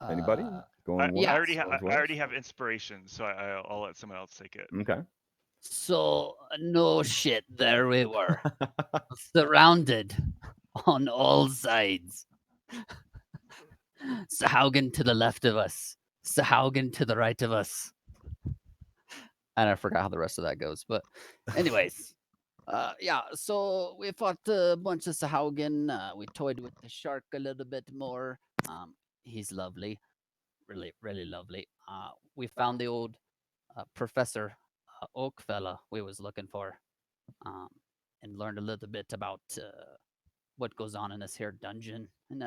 Anybody Uh, going I yeah. once, already going I twice? already have inspiration, so I'll let someone else take it. Okay. So no shit, there we were, surrounded on all sides. Sahuagin to the left of us, Sahuagin to the right of us. And I forgot how the rest of that goes. But, anyways, yeah. So we fought a bunch of Sahuagin. We toyed with the shark a little bit more. He's lovely, really, really lovely. We found the old Professor Oak fella we was looking for, um, and learned a little bit about what goes on in this here dungeon and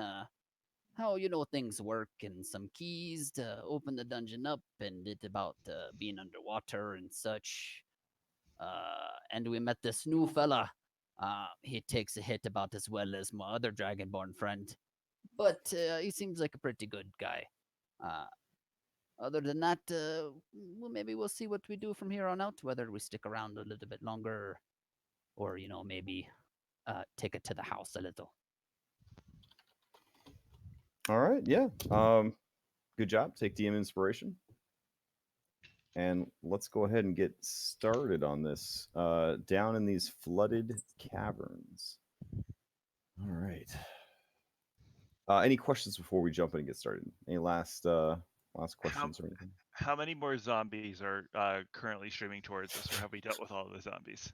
how things work and some keys to open the dungeon up and it about being underwater and such. And we met this new fella. He takes a hit about as well as my other dragonborn friend, but he seems like a pretty good guy. Uh, Other than that, well, maybe we'll see what we do from here on out. Whether we stick around a little bit longer, or maybe take it to the house a little. All right. Yeah. Good job. Take DM inspiration. And let's go ahead and get started on this. Down in these flooded caverns. All right. Any questions before we jump in and get started? Any last How questions or anything? how many more zombies are currently streaming towards us, or have we dealt with all of the zombies?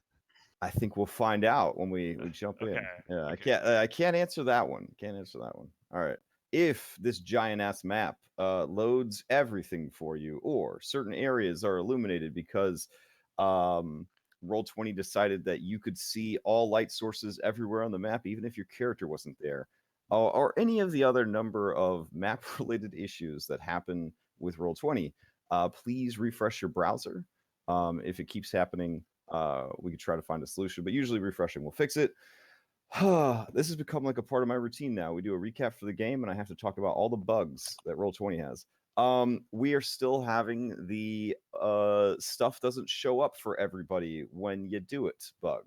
I think we'll find out when we jump Okay, in. Yeah, I okay, can't okay. I can't answer that one. Can't answer that one. All right. If this giant ass map loads everything for you, or certain areas are illuminated because um, Roll20 decided that you could see all light sources everywhere on the map, even if your character wasn't there, or any of the other number of map related issues that happen with Roll20, please refresh your browser. If it keeps happening, we could try to find a solution, but usually refreshing will fix it. This has become like a part of my routine now. We do a recap for the game, and I have to talk about all the bugs that Roll20 has. We are still having the stuff doesn't show up for everybody when you do it bug.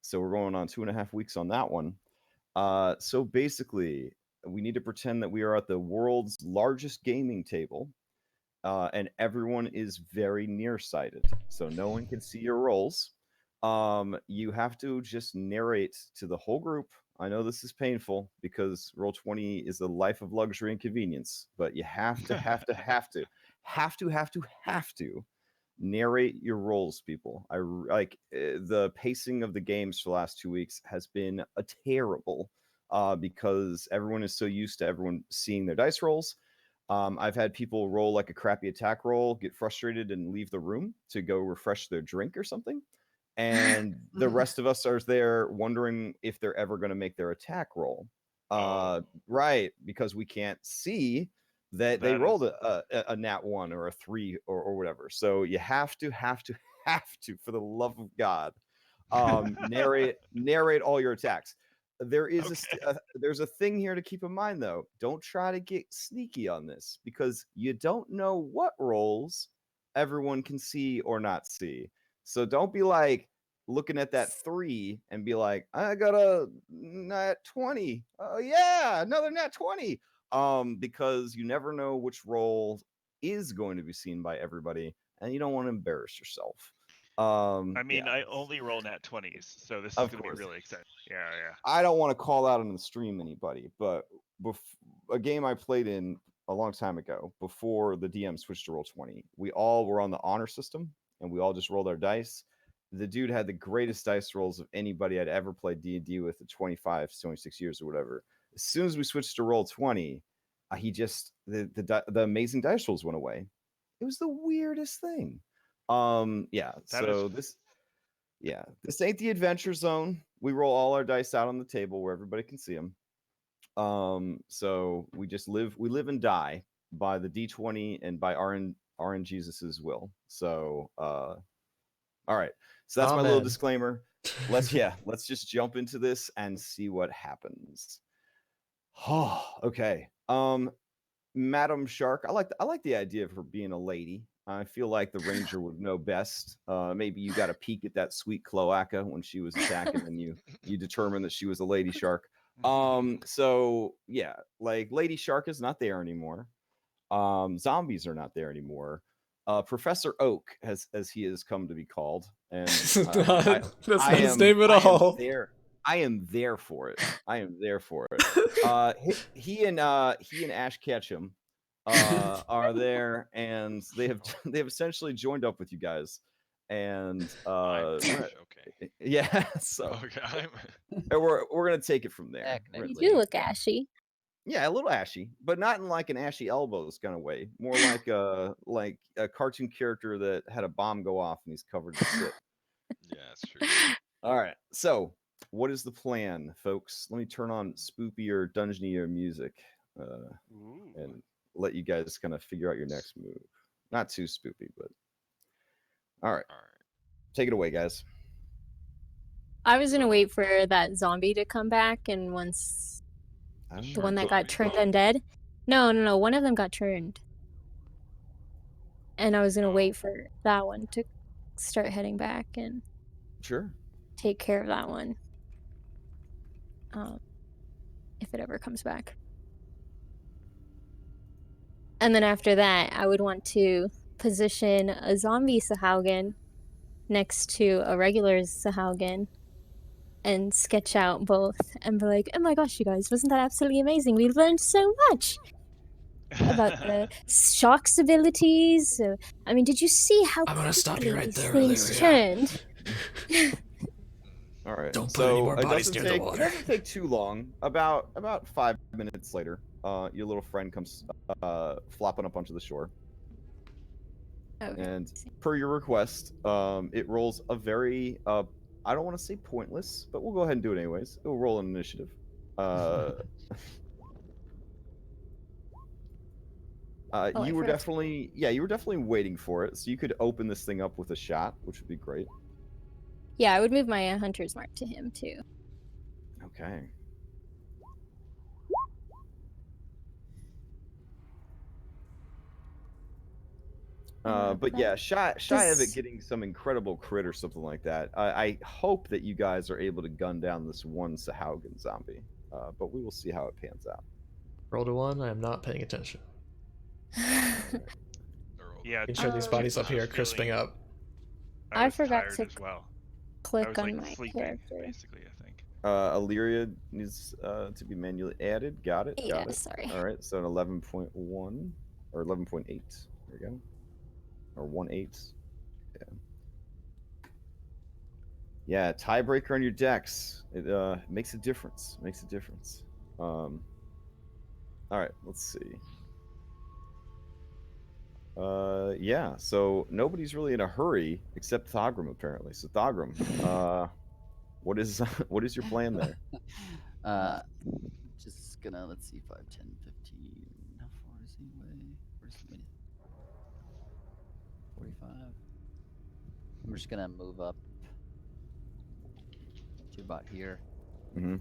So we're going on 2.5 weeks on that one. So basically, we need to pretend that we are at the world's largest gaming table, and everyone is very nearsighted, so no one can see your rolls. You have to just narrate to the whole group. I know this is painful because Roll20 is a life of luxury and convenience, but you have to narrate your roles, people. Like the pacing of the games for the last 2 weeks has been a terrible, because everyone is so used to everyone seeing their dice rolls. I've had people roll like a crappy attack roll, get frustrated, and leave the room to go refresh their drink or something. And the rest of us are there wondering if they're ever going to make their attack roll. Oh, Right, because we can't see that they that is rolled a nat one or a three or whatever. So you have to, for the love of God, narrate all your attacks. There is okay. there's a thing here to keep in mind though. Don't try to get sneaky on this because you don't know what rolls everyone can see or not see. So don't be like looking at that 3 and be like, I got a nat 20. Oh yeah, another nat 20. Because you never know which roll is going to be seen by everybody and you don't want to embarrass yourself. I mean, Yeah, I only roll nat 20s, so this is of going to be course. really exciting. Yeah, yeah. I don't want to call out on the stream anybody, but a game I played in a long time ago, before the DM switched to Roll20, we all were on the honor system and we all just rolled our dice. The dude had the greatest dice rolls of anybody I'd ever played D&D with at 25, 26 years or whatever. As soon as we switched to Roll20, he just the amazing dice rolls went away. It was the weirdest thing. Yeah, That is so this ain't the adventure zone. We roll all our dice out on the table where everybody can see them. So we live and die by the D20 and by RN Jesus's will. So, all right. So that's my little Amen. disclaimer. Let's just jump into this and see what happens. Oh, okay. Madam Shark, I like the idea of her being a lady. I feel like the ranger would know best. Maybe you got a peek at that sweet cloaca when she was attacking, and you determined that she was a lady shark. So yeah, like Lady Shark is not there anymore. Zombies are not there anymore. Professor Oak, as he has come to be called, and That's not his name at I am all. there. I am there for it. I am there for it. He and Ash Ketchum are there, and they have essentially joined up with you guys, and I'm Ash, we're- okay. yeah. So Okay. and we're gonna take it from there. Technically. You do look ashy. Yeah, a little ashy, but not in like an ashy elbows kind of way. More like a cartoon character that had a bomb go off and he's covered in soot. Yeah, that's true. All right. So, what is the plan, folks? Let me turn on spoopier, dungeonier music, and let you guys kind of figure out your next move. Not too spoopy, but all right. All right. Take it away, guys. I was gonna wait for that zombie to come back, and once the one that got turned undead. No, one of them got turned, and I was gonna wait for that one to start heading back and Sure. take care of that one. If it ever comes back. And then after that, I would want to position a zombie Sahuagin next to a regular Sahuagin and sketch out both and be like, oh my gosh, you guys, wasn't that absolutely amazing? We learned so much about the Shark's abilities. I mean, did you see how I'm gonna stop you right there, things Illyria. turned? All right. Don't put any more bodies it near the It water. doesn't take too long. About 5 minutes later, your little friend comes flopping up onto the shore. Okay. And per your request, it rolls a very I don't want to say pointless, but we'll go ahead and do it anyways. It'll roll an initiative. You were definitely waiting for it, so you could open this thing up with a shot, which would be great. Yeah, I would move my hunter's mark to him too. Okay. But yeah, shy of it getting some incredible crit or something like that. I hope that you guys are able to gun down this one Sahuagin zombie. But we will see how it pans out. Roll to 1. I am not paying attention. Yeah, Making sure these bodies up here are crisping up. I forgot tired to as well. I click was on like my sleeping, character. basically, I think. Illyria needs to be manually added. Got it. Yeah, Got it. sorry. All right. So an 11.1 or 11.8. There you go. Or 1/8. Yeah. Yeah. Tiebreaker on your decks. It makes a difference. Makes a difference. All right. Let's see. Yeah. So nobody's really in a hurry except Thogrim apparently. So Thogrim, what is your plan there? Just gonna, let's see, 5, 10, 15. How far is he away? Where's the minute? 45. I'm just gonna move up to about here. Mm-hmm.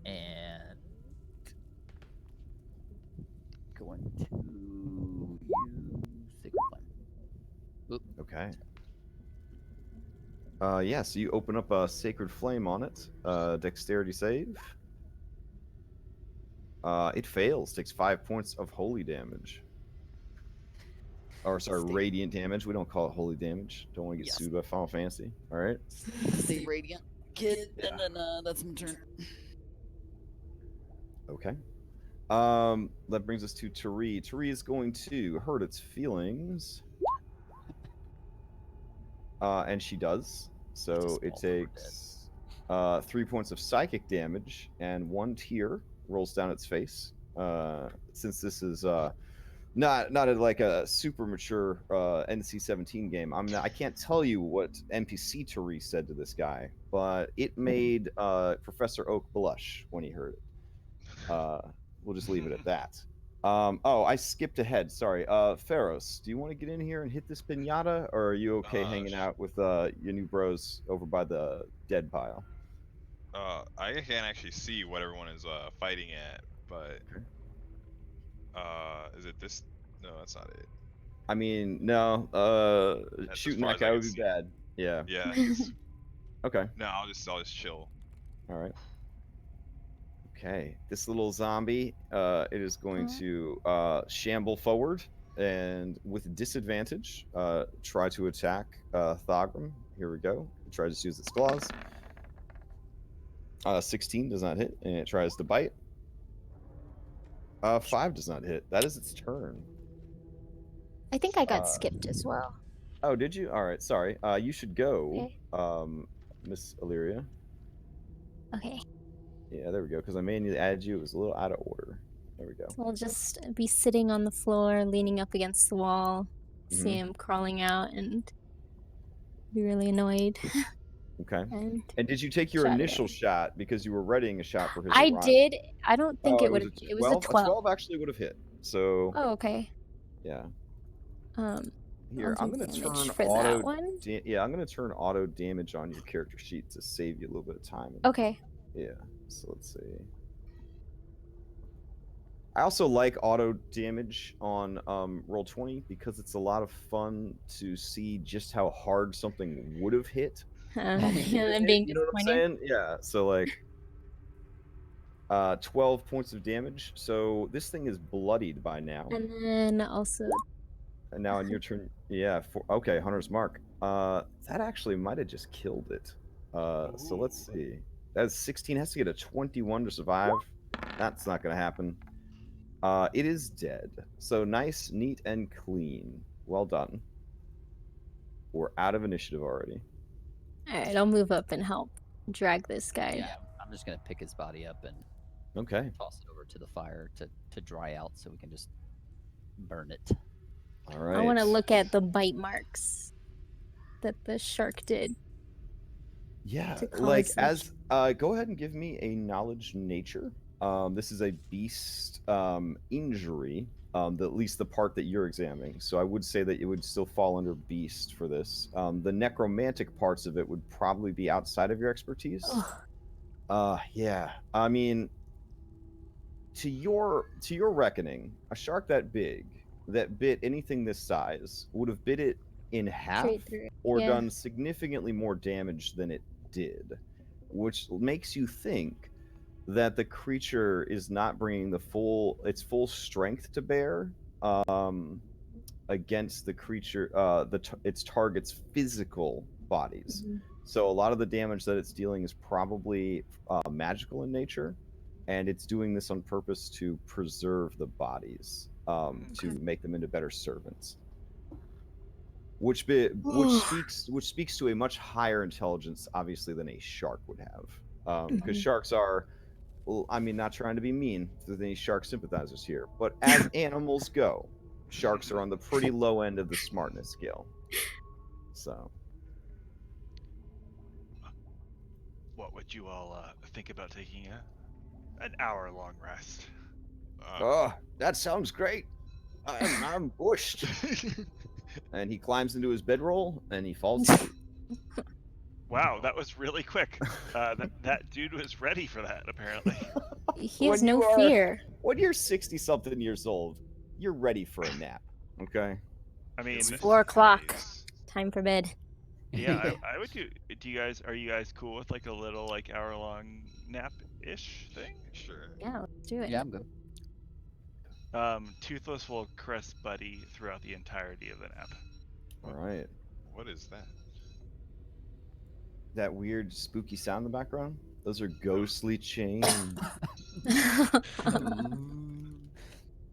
And going to use Sacred Flame. Oop. Okay. Yeah, so you open up a Sacred Flame on it. Dexterity save. It fails. Takes 5 points of holy damage. Or sorry, radiant damage. We don't call it holy damage. Don't want to get sued by Final Fantasy. All right. Stay radiant, kid, and then that's my turn. Okay. That brings us to Tari. Tari is going to hurt its feelings. And she does. So it takes 3 points of psychic damage, and 1 tear rolls down its face. Since this is not like a super mature NC-17 game, I can't tell you what NPC Tari said to this guy, but it made Professor Oak blush when he heard it. We'll just leave it at that. Oh, I skipped ahead. Sorry. Pharos, do you want to get in here and hit this pinata, or are you okay hanging out with your new bros over by the dead pile? I can't actually see what everyone is fighting at, but is it this? No, that's not it. I mean, no. Shooting that guy would be bad. Yeah. Yeah. Okay. No, I'll just chill. All right. Okay, this little zombie, it is going Mhm. to shamble forward and with disadvantage, try to attack Thogrim. Here we go. It tries to use its claws. 16 does not hit, and it tries to bite. 5 does not hit. That is its turn. I think I got skipped as well. Oh, did you? All right, sorry. You should go, Okay. Miss Illyria. Okay. Yeah, there we go. Because I may need to add you. It was a little out of order. There we go. So I'll just be sitting on the floor, leaning up against the wall, see Mhm. him crawling out, and be really annoyed. Okay. And And did you take your shot at initial it. shot because you were readying a shot for his I arrival? did. I don't think Oh, it it would. was It a was a 12. A 12. 12 actually would have hit. So Oh, okay. yeah. Um, Here, I'll I'm do gonna damage turn for auto. that one. Yeah, I'm gonna turn auto damage on your character sheet to save you a little bit of time. Okay. Yeah. So let's see. I also like auto damage on Roll20 because it's a lot of fun to see just how hard something would have hit. And being You know what I'm disappointed. saying? Yeah. So like 12 points of damage. So this thing is bloodied by now. And then also. And now on your turn, yeah. Okay, Hunter's Mark. That actually might have just killed it. So let's see. That's 16. Has to get a 21 to survive. That's not gonna happen. It is dead. So nice, neat, and clean. Well done. We're out of initiative already. All right, I'll move up and help drag this guy. Yeah, I'm just gonna pick his body up and Okay. toss it over to the fire to dry out, so we can just burn it. All right. I want to look at the bite marks that the shark did. Yeah, to like cause as go ahead and give me a knowledge nature. This is a beast injury. At least the part that you're examining. So I would say that it would still fall under beast for this. The necromantic parts of it would probably be outside of your expertise. Yeah. I mean, to your reckoning, a shark that big that bit anything this size would have bit it in half Straight through. or Yeah. done significantly more damage than it did, which makes you think that the creature is not bringing its full strength to bear against the creature, its target's physical bodies. Mhm. So a lot of the damage that it's dealing is probably magical in nature, and it's doing this on purpose to preserve the bodies, to make them into better servants. Which speaks to a much higher intelligence, obviously, than a shark would have, because sharks are. Well, I mean, not trying to be mean to any shark sympathizers here, but as animals go, sharks are on the pretty low end of the smartness scale. So, What would you all think about taking an hour-long rest? that sounds great. I'm bushed. And he climbs into his bedroll and he falls asleep. Wow, that was really quick. That dude was ready for that, apparently. He has no fear. When you're 60-something years old, you're ready for a nap. Okay. I mean, It's 4 o'clock. Time for bed. Yeah, I would do. Are you guys cool with like a little like hour-long nap-ish thing? Sure. Yeah, let's do it. Yeah, I'm good. Toothless will caress Buddy throughout the entirety of the nap. All right. What is that? That weird spooky sound in the background? Those are ghostly chains.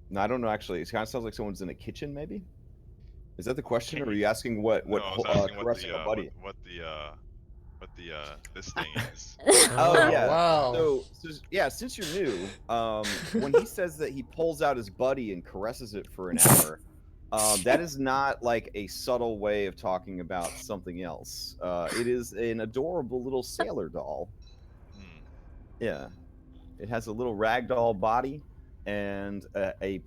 No, I don't know actually. It kind of sounds like someone's in a kitchen, maybe? Is that the question, or are you asking what No, I was asking caressing a buddy? what the this thing is. Oh yeah. Wow. So yeah, since you're new, when he says that he pulls out his buddy and caresses it for an hour, that is not like a subtle way of talking about something else. It is an adorable little sailor doll. Yeah, it has a little ragdoll body and a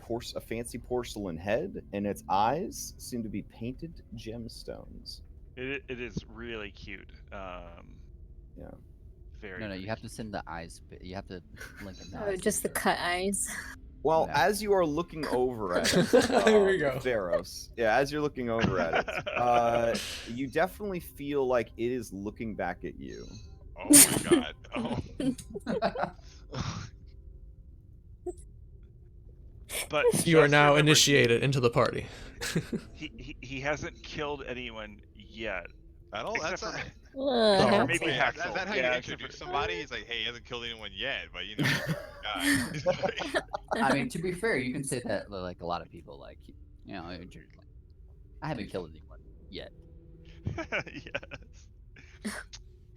fancy porcelain head, and its eyes seem to be painted gemstones. It is really cute. Yeah. Very. No, very you have to cute. send the eyes. You have to link in the Oh, eyes. just the cut eyes. Well, Yeah. as you are looking over at it, There we go. Theros, yeah, as you're looking over at it, you definitely feel like it is looking back at you. Oh my god. Oh. But You are just now remember, initiated into the party. He hasn't killed anyone yet. I don't. Except That's for- not. Except for Oh. maybe Wait, is Haxel. that how Yeah, you except introduce for- somebody? He's like, hey, he hasn't killed anyone yet, but you know, he's a good guy. I mean, to be fair, you can say that like a lot of people, like I haven't killed anyone yet. Yes,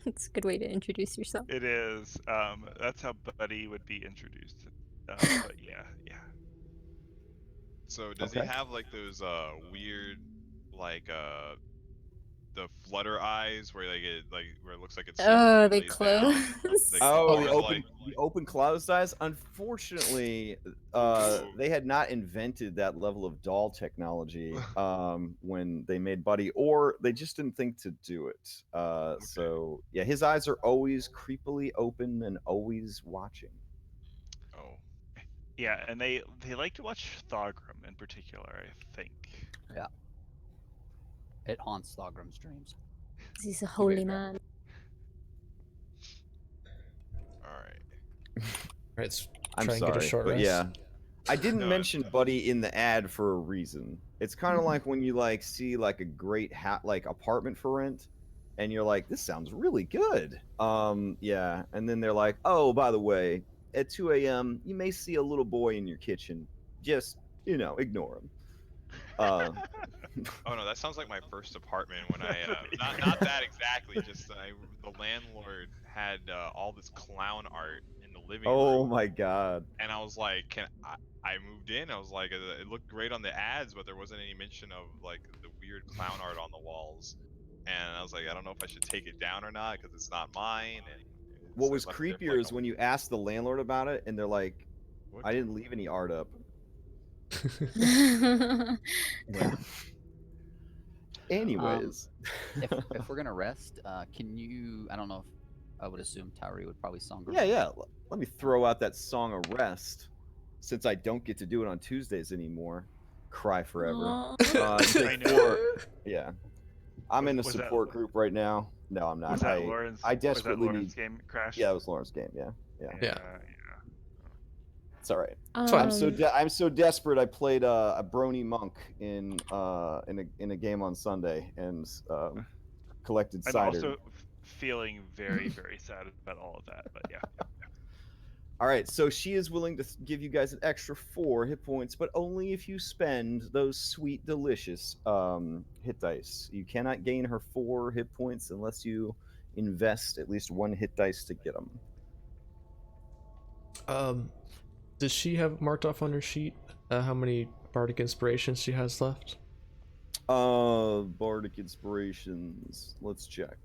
It's a good way to introduce yourself. it is. That's how Buddy would be introduced. But yeah. So does Okay. he have like those weird, like the flutter eyes where where it looks like it's Oh, they lays down? close. Like, Oh, or the open closed eyes. Unfortunately, they had not invented that level of doll technology when they made Buddy, or they just didn't think to do it. So yeah, his eyes are always creepily open and always watching. oh, Yeah, and they like to watch Thogrum in particular, I think. Yeah. It haunts Thogram's dreams. He's a holy man. all right. Right, it's I'm try and sorry, get a short but rest. yeah, I didn't No, mention Buddy in the ad for a reason. It's kind of like when you like see like a great like apartment for rent, and you're like, this sounds really good. Yeah, and then they're like, oh, by the way, at 2 a.m. you may see a little boy in your kitchen. Just ignore him. Oh no, that sounds like my first apartment when I not that exactly. Just the landlord had all this clown art in the living Oh room, my god. and I was like, I moved in. I was like, it looked great on the ads, but there wasn't any mention of like the weird clown art on the walls, and I was like, I don't know if I should take it down or not because it's not mine. And What I was left it there for, creepier like, is when you ask the landlord about it, and they're like, what? I didn't leave any art up. Yeah. Anyways, If we're gonna rest, can you? I don't know if I would assume Tauri would probably song. yeah. Let me throw out that song of rest, since I don't get to do it on Tuesdays anymore. Cry forever. Aw. I know. Yeah, I'm in a Was that- support group right now. No, I'm not. Was that Lauren's? I desperately was that Lauren's need. game crash? Yeah, it was Lauren's game. Yeah. Yeah. It's all right. fine. I'm so desperate. I played a Brony Monk in a game on Sunday and collected I'm cider. also feeling very, very sad about all of that. But yeah. All right, so she is willing to give you guys an extra 4 hit points, but only if you spend those sweet, delicious hit dice. You cannot gain her 4 hit points unless you invest at least 1 hit dice to get them. Does she have marked off on her sheet how many bardic inspirations she has left? Bardic inspirations. Let's check.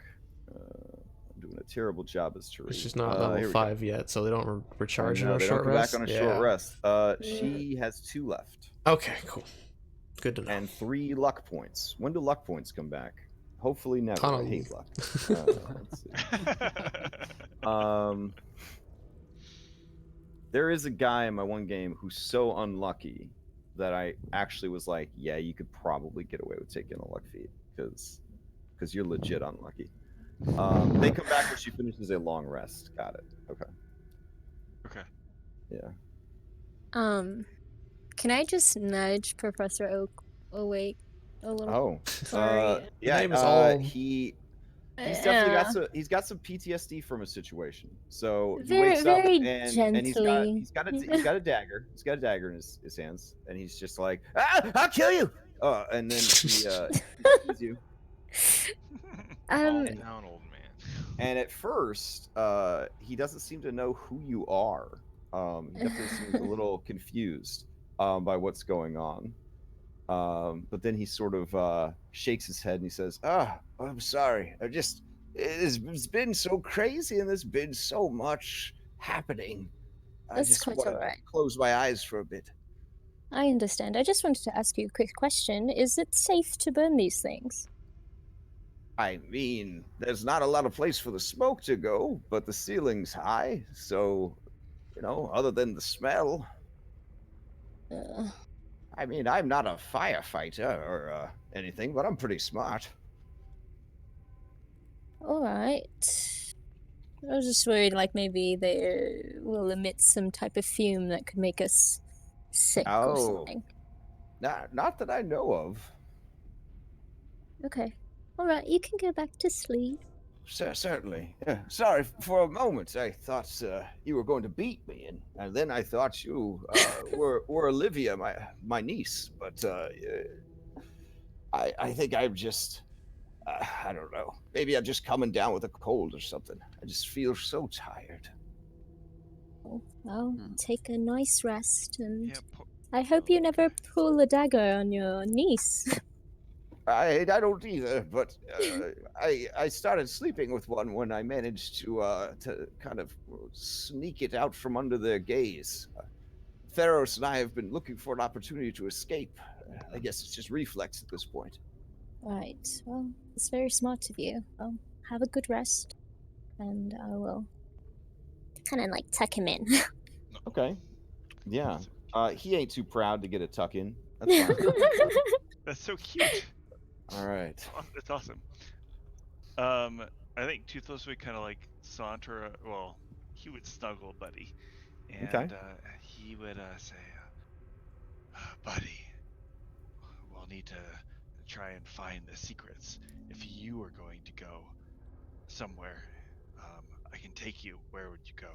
I'm doing a terrible job as Therese. She's not here level we go. 5 yet, so they don't recharge in No, a they short don't come rest. back on a Yeah. short rest. She has 2 left. Okay, cool. Good to know. And 3 luck points. When do luck points come back? Hopefully never. Kinda I hate luck. Let's see. There is a guy in my one game who's so unlucky that I actually was like, yeah, you could probably get away with taking a luck feat because you're legit unlucky. They come back when she finishes a long rest. Got it. Okay. Okay. Yeah. Can I just nudge Professor Oak awake a little? Oh. Sorry. Yeah. name is all- He's definitely he's got some PTSD from a situation. So he Very, wakes up very and he's got gently. a dagger. He's got a dagger in his hands, and he's just like, I'll kill you. And then he kills you. Calm down, old man. And at first, he doesn't seem to know who you are. He definitely seems a little confused by what's going on. But then he sort of shakes his head and he says, I'm sorry. It's been so crazy and there's been so much happening. I That's just quite want to alright. close my eyes for a bit. I understand. I just wanted to ask you a quick question. Is it safe to burn these things? I mean, there's not a lot of place for the smoke to go, but the ceiling's high, so, other than the smell. I mean, I'm not a firefighter or anything, but I'm pretty smart. Alright. I was just worried, like, maybe they will emit some type of fume that could make us sick or Oh. something. Not that I know of. Okay. Alright, you can go back to sleep. Certainly. Sorry, for a moment I thought you were going to beat me, and then I thought you were Olivia, my niece. But I think I'm just I don't know. Maybe I'm just coming down with a cold or something. I just feel so tired. Well, take a nice rest, and Yeah. I hope you never pull a dagger on your niece. I don't either, but I started sleeping with one when I managed to kind of sneak it out from under their gaze. Theros and I have been looking for an opportunity to escape. I guess it's just reflex at this point. Right. Well, it's very smart of you. Well, have a good rest, and I will kind of like tuck him in. Okay. Yeah. He ain't too proud to get a tuck in. That's fine. That's so cute. All right. That's awesome. I think Toothless would kind of like saunter. Well, he would snuggle Buddy, and he would say, "Buddy, we'll need to try and find the secrets. If you are going to go somewhere, I can take you. Where would you go?"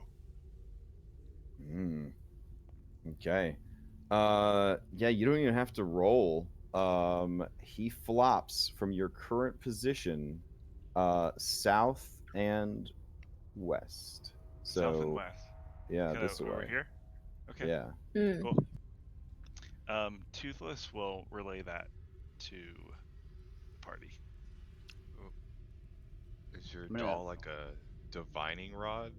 Okay. Yeah, you don't even have to roll. He flops from your current position south and west. So South and west. yeah, Kind this of over way. here. Okay. Yeah. Cool. Toothless will relay that to the party. Is your I'm gonna- doll like a divining rod?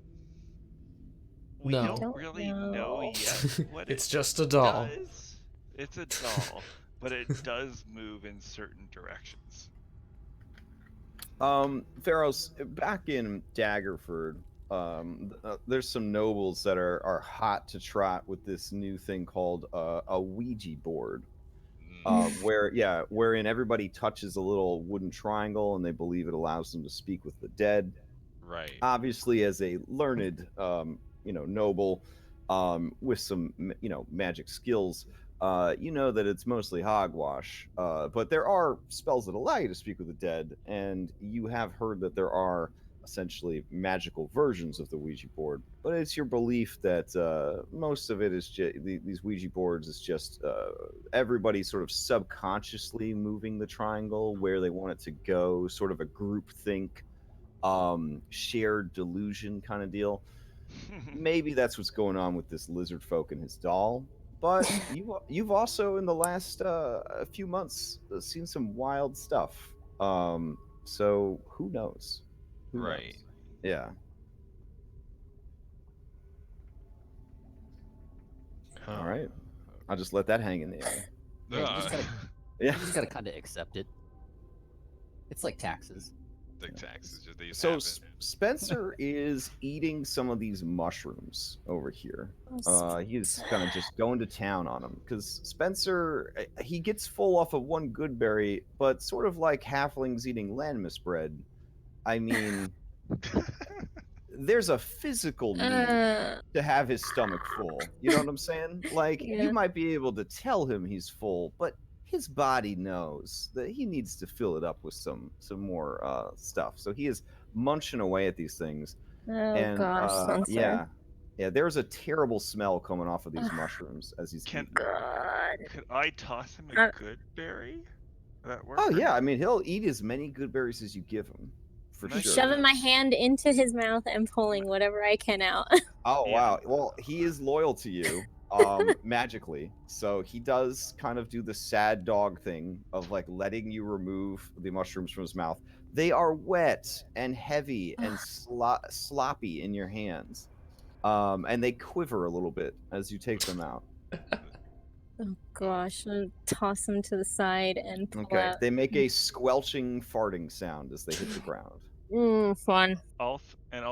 We No. don't really know know. yet what It's it just a doll. does. It's a doll, but it does move in certain directions. Pharos, back in Daggerford, there's some nobles that are hot to trot with this new thing called a Ouija board. Wherein everybody touches a little wooden triangle and they believe it allows them to speak with the dead. Right. Obviously, as a learned, noble, with some, magic skills, you know that it's mostly hogwash. But there are spells that allow you to speak with the dead, and you have heard that there are essentially magical versions of the Ouija board. But it's your belief that most of it is these Ouija boards is just everybody sort of subconsciously moving the triangle where they want it to go, sort of a group think, shared delusion kind of deal. Maybe that's what's going on with this lizard folk and his doll. But you've also in the last few months seen some wild stuff. So who knows? Who Right. knows? Yeah. All right. I'll just let that hang in the air. Yeah, you just gotta, Yeah. you just gotta kind of accept it. It's like taxes. The taxes just these So happen. Spencer is eating some of these mushrooms over here. He's kind of just going to town on them because Spencer, he gets full off of one good berry, but sort of like halflings eating Lanmus bread. I mean, there's a physical need to have his stomach full. You know what I'm saying? Like, Yeah. you might be able to tell him he's full, but his body knows that he needs to fill it up with some more stuff. So he is munching away at these things. Oh And gosh, Spencer. yeah, there's a terrible smell coming off of these mushrooms as he's Can eating. God. could I toss him a good berry? Would that work? Oh or yeah, no? I mean he'll eat as many good berries as you give him, for Nice. sure. Shoving my hand into his mouth and pulling whatever I can out. Oh Yeah. wow. Well, he is loyal to you, magically. So he does kind of do the sad dog thing of like letting you remove the mushrooms from his mouth. They are wet and heavy and sloppy in your hands. And they quiver a little bit as you take them out. Oh gosh, I'm gonna toss him to the side and pull Okay. out. They make a squelching farting sound as they hit the ground. Fun. I'll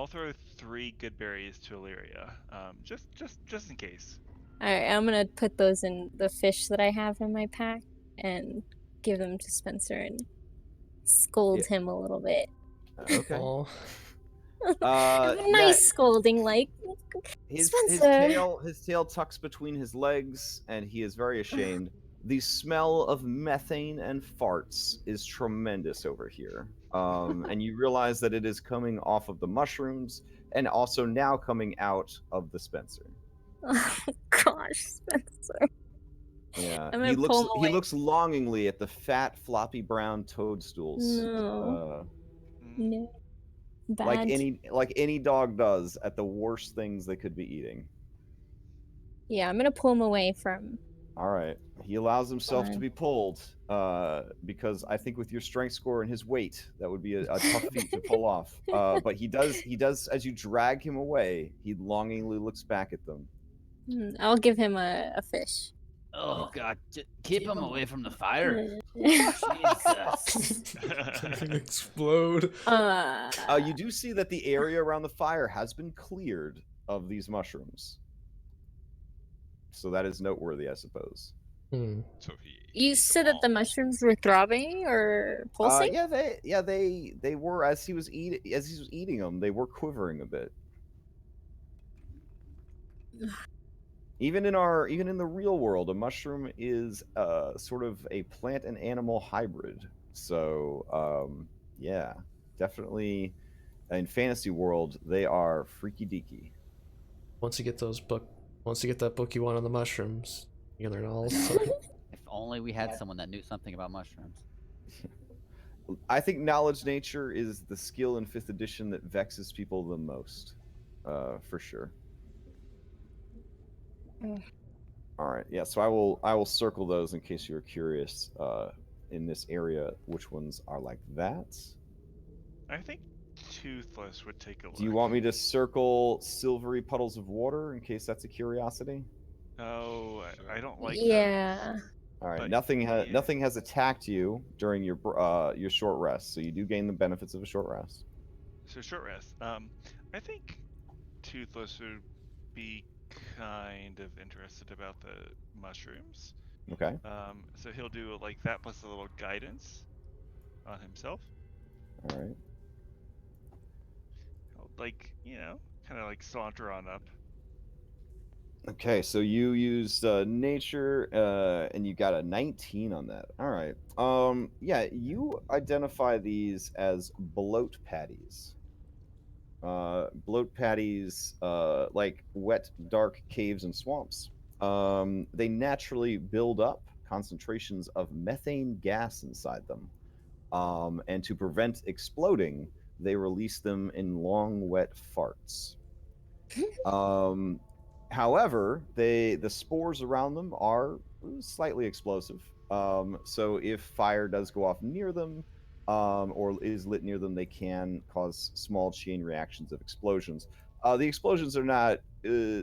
throw 3 good berries to Illyria, just in case. Alright, I'm gonna put those in the fish that I have in my pack and give them to Spencer and scold him a little bit. Okay. Aw. A nice yeah, scolding, like his Spencer. tail tucks between his legs, and he is very ashamed. The smell of methane and farts is tremendous over here. And you realize that it is coming off of the mushrooms and also now coming out of the Spencer. Oh gosh, Spencer. Yeah, I'm gonna pull him he away. looks longingly at the fat, floppy brown toadstools. No, Mm. no, Like bad. any dog does at the worst things they could be eating. Yeah, I'm gonna pull him away from. All right. He allows himself to Fine. be pulled because I think with your strength score and his weight, that would be a tough feat to pull off. But he does, as you drag him away, he longingly looks back at them. I'll give him a fish. Oh God, keep him away from the fire. Jesus. Can explode. You do see that the area around the fire has been cleared of these mushrooms. So that is noteworthy, I suppose. So he. You ate them said that the all. mushrooms were throbbing or pulsing? They were as he was eating them, they were quivering a bit. Even in the real world, a mushroom is sort of a plant and animal hybrid. So yeah, definitely in fantasy world they are freaky deaky. Once you get that book you want on the mushrooms, you can learn all sorts. If only we had someone that knew something about mushrooms. I think knowledge nature is the skill in 5th edition that vexes people the most, for sure. All right, yeah. So I will circle those in case you're curious. In this area, which ones are like that? I think Toothless would take a look. Do you want me to circle silvery puddles of water in case that's a curiosity? No, I don't like Yeah. All right. But, Nothing yeah. has attacked you during your short rest, so you do gain the benefits of a short rest. So short rest. I think Toothless would be kind of interested about the mushrooms. Okay. So he'll do like that plus a little guidance on himself. All right. He'll, like, kind of like saunter on up. Okay, so you used nature, and you got a 19 on that. All right. Yeah, you identify these as bloat patties. Bloat patties, like wet, dark caves and swamps. They naturally build up concentrations of methane gas inside them. And to prevent exploding, they release them in long, wet farts. Um, However, the spores around them are slightly explosive. So if fire does go off near them, or is lit near them, they can cause small chain reactions of explosions. The explosions are not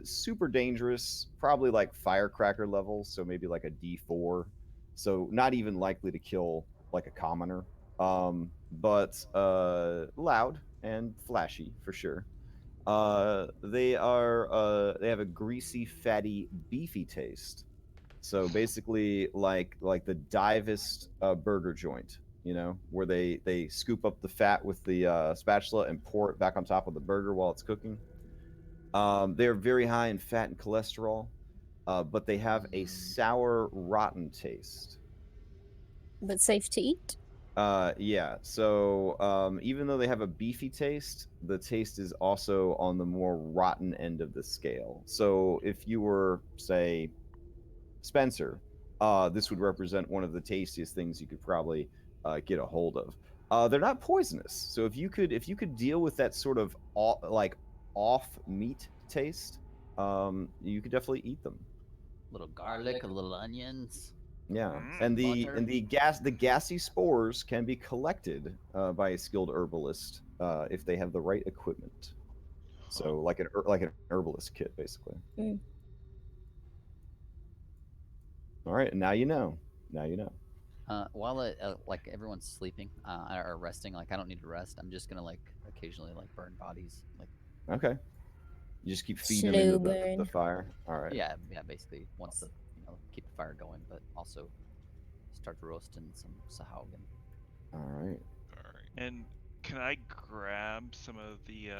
super dangerous, probably like firecracker levels, so maybe like a D4. So not even likely to kill like a commoner, but loud and flashy for sure. They have a greasy, fatty, beefy taste. So basically, like the divest burger joint, where they scoop up the fat with the spatula and pour it back on top of the burger while it's cooking. They are very high in fat and cholesterol, but they have a sour, rotten taste. But safe to eat? Yeah. So, even though they have a beefy taste, the taste is also on the more rotten end of the scale. So, if you were, say, Spencer, this would represent one of the tastiest things you could probably get a hold of. They're not poisonous, so if you could deal with that sort of off meat taste, you could definitely eat them. A little garlic, a little onions. Yeah, Mm. and the gassy spores can be collected by a skilled herbalist if they have the right equipment. So like an herbalist kit, basically. Mm. All right, now you know. Now you know. While like everyone's sleeping or resting, like I don't need to rest. I'm just gonna like occasionally like burn bodies, like Okay, you just keep feeding them Slow into the burn. fire. All right. yeah, basically once the keep the fire going, but also start roasting some Sahuagin. All right. All right. And Can I grab some of the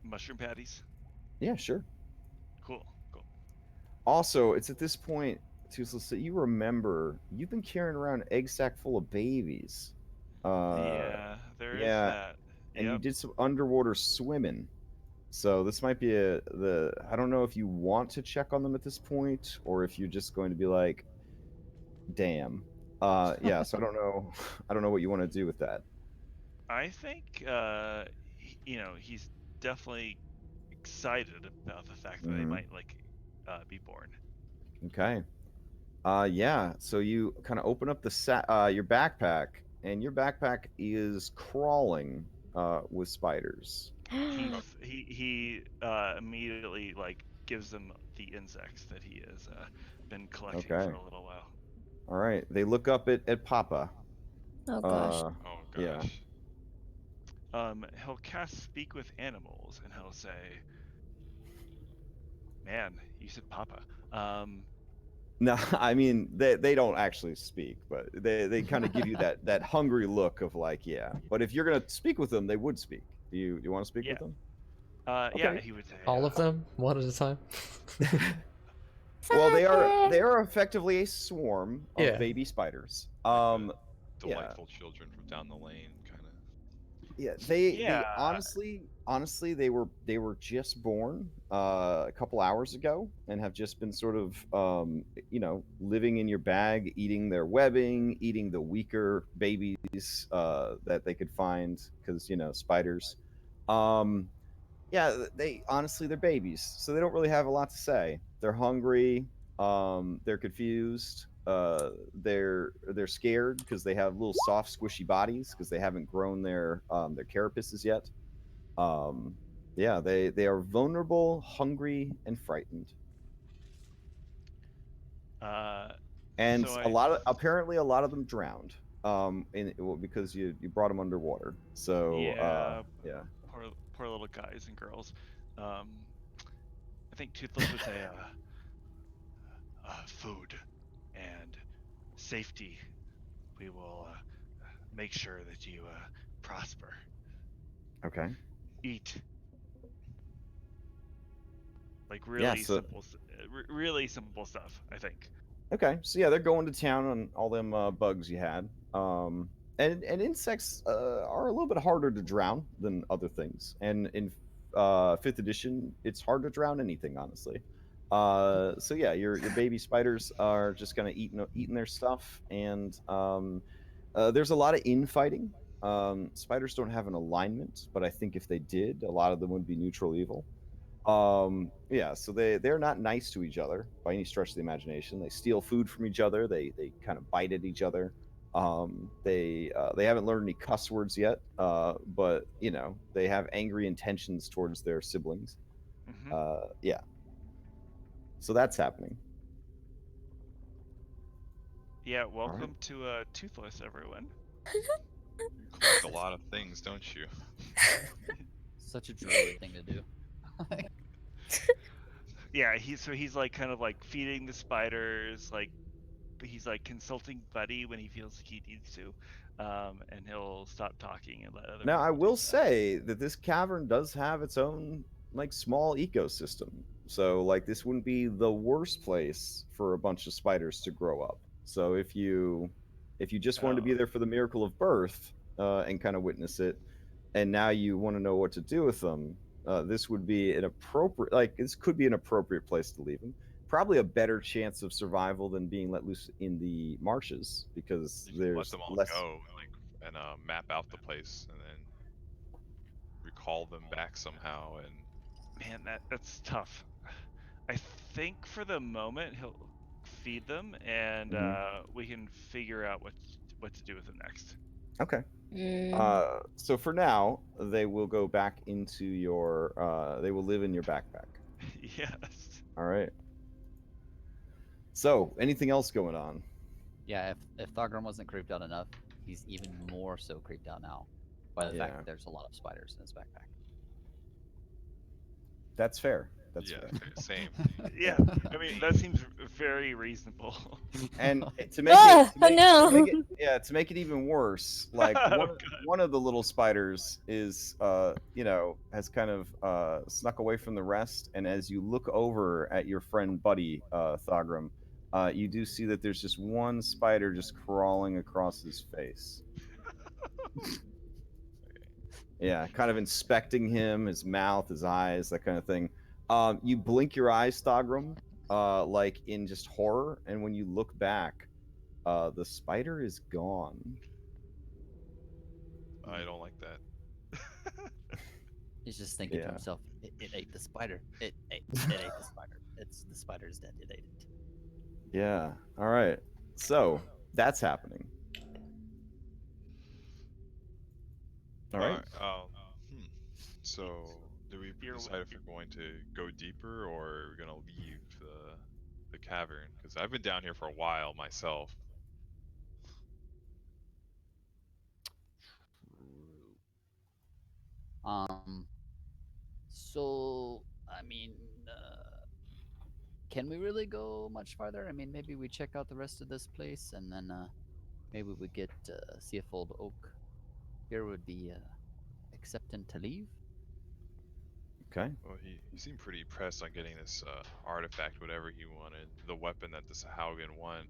mushroom patties? Yeah, sure. Cool. Also, it's at this point, Toothless, that you remember you've been carrying around an egg sack full of babies. Yeah, there is yeah, that. and you Yep. did some underwater swimming. So this might be I don't know if you want to check on them at this point or if you're just going to be like, damn. Yeah, so I don't know I don't know what you want to do with that. I think he's definitely excited about the fact that they Mhm. might be born. Okay. Yeah, so you kind of open up your backpack and your backpack is crawling with spiders. He immediately gives them the insects that he has been collecting for Okay. a little while. All right. They look up at Papa. Oh gosh. Oh Yeah. gosh. He'll cast Speak with Animals, and he'll say, "Man, you said Papa." No, I mean they don't actually speak, but they kind of give you that hungry look of like, yeah. But if you're gonna speak with them, they would speak. Do you want to speak Yeah. with them? Yeah, Okay. he would say. All of them, one at a time. Well, they Father! are effectively a swarm of Yeah. baby spiders. Like the Yeah, delightful children from down the lane, kind of. yeah. They Yeah. honestly they were just born a couple hours ago and have just been sort of living in your bag, eating their webbing, eating the weaker babies that they could find because spiders. Um, yeah, they honestly they're babies, so they don't really have a lot to say. They're hungry, they're confused, they're scared because they have little soft, squishy bodies because they haven't grown their carapaces yet. Um, yeah, they are vulnerable, hungry, and frightened. Uh, And so a I. lot of apparently a lot of them drowned because you brought them underwater. So Yeah. yeah. Poor little guys and girls. Um, I think Toothless would say, food and safety. We will make sure that you prosper. Okay. Eat. Like Yeah, really so simple, really simple stuff. I think. okay, so yeah, they're going to town on all them bugs you had. And insects are a little bit harder to drown than other things. And in fifth edition, it's hard to drown anything, honestly. So yeah, your baby spiders are just kind of eating their stuff, and there's a lot of infighting. Spiders don't have an alignment, but I think if they did, a lot of them would be neutral evil. Yeah, so they're not nice to each other by any stretch of the imagination. They steal food from each other. They kind of bite at each other. They haven't learned any cuss words yet, but they have angry intentions towards their siblings. Hmm. Yeah, so that's happening. Yeah. All right. Welcome to Toothless, everyone. You collect a lot of things, don't you? Such a druid thing to do. Yeah. He's like kind of like feeding the spiders. He's like consulting Buddy when he feels like he needs to, and he'll stop talking and let other Now, I people do will stuff. say that this cavern does have its own like small ecosystem. So like this wouldn't be the worst place for a bunch of spiders to grow up. So if you just wanted to be Oh. there for the miracle of birth and kind of witness it, and now you want to know what to do with them, this would be an appropriate this could be an appropriate place to leave them. Probably a better chance of survival than being let loose in the marshes because You can let there's them all less. go, and map out the place, and then recall them back somehow. And Man, that's tough. I think for the moment he'll feed them, and Mhm. we can figure out what to do with them next. Okay. Mm. So for now, they will go back into they will live in your backpack. Yes. All right. So, anything else going on? Yeah, if Thogrum wasn't creeped out enough, he's even more so creeped out now by the fact Yeah, that there's a lot of spiders in his backpack. that's fair. That's yeah, fair. same. Yeah, I mean that seems very reasonable. And to make it, Oh no! to make it even worse, like Oh, one God. one of the little spiders is, has kind of snuck away from the rest. And as you look over at your friend Buddy Thogrum, you do see that there's just one spider just crawling across his face. Yeah, kind of inspecting him, his mouth, his eyes, that kind of thing. You blink your eyes, Thogrum, like in just horror, and when you look back, the spider is gone. I don't like that. He's just thinking to Yeah. himself, it ate the spider. It ate the spider. It's the spider's dead. It ate it. Yeah. All right. So that's happening. All right. Hmm. So, do we You're- decide if we're going to go deeper or we're gonna leave the cavern? Because I've been down here for a while myself. Um. So I mean, can we really go much farther? I mean, maybe we check out the rest of this place, and then maybe we get see if old Oak here would be accepting to leave. Okay. Well, he seemed pretty pressed on getting this artifact, whatever he wanted, the weapon that the Sahuagin want.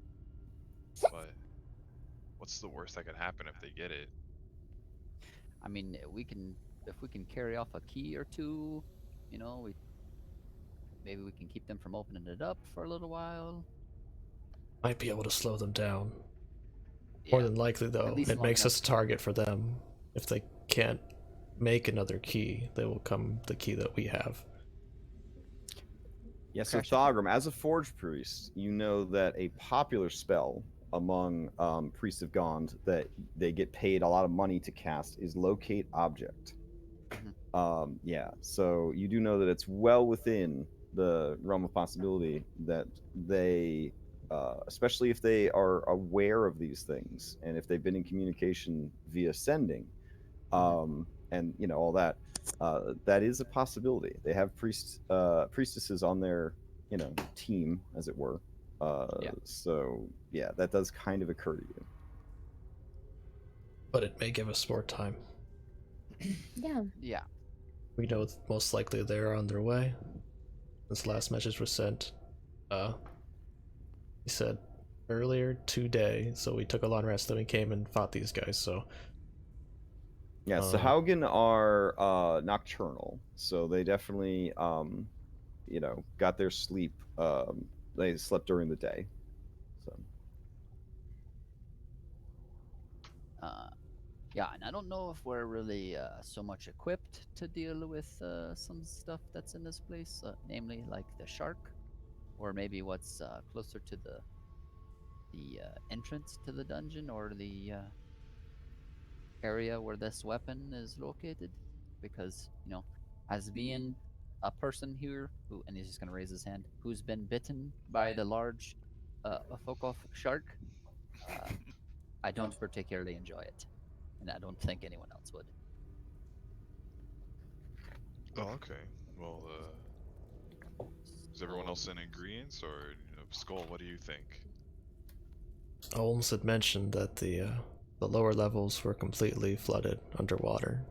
But what's the worst that could happen if they get it? I mean, we can if we can carry off a key or two, we maybe we can keep them from opening it up for a little while. Might be able to slow them down. Yeah, More than likely, though, least it long makes enough. us a target for them. If they can't make another key, they will come the key that we have. Yeah, so Crash. Thogrum, as a forge priest, you know that a popular spell among priests of Gond that they get paid a lot of money to cast is Locate Object. Yeah, so you do know that it's well within the realm of possibility that they, especially if they are aware of these things and if they've been in communication via sending, and all that, that is a possibility. They have priestesses on their team, as it were. Yeah. So yeah, that does kind of occur to you. But it may give us more time. Yeah. Yeah. We know most likely they're on their way. This last message was sent, he said earlier today, so we took a long rest, then we came and fought these guys, so. Yeah, Sahuagin are nocturnal, so they definitely got their sleep. They slept during the day. So Yeah, and I don't know if we're really so much equipped to deal with some stuff that's in this place, namely like the shark, or maybe what's closer to the entrance to the dungeon or the area where this weapon is located. Because as being a person here who, and he's just gonna raise his hand, who's been bitten by the large Fokov shark, I don't particularly enjoy it, and I don't think anyone else would. Oh, okay. Well, is everyone else in agreement, or Skull? What do you think? Holmes had mentioned that the lower levels were completely flooded underwater.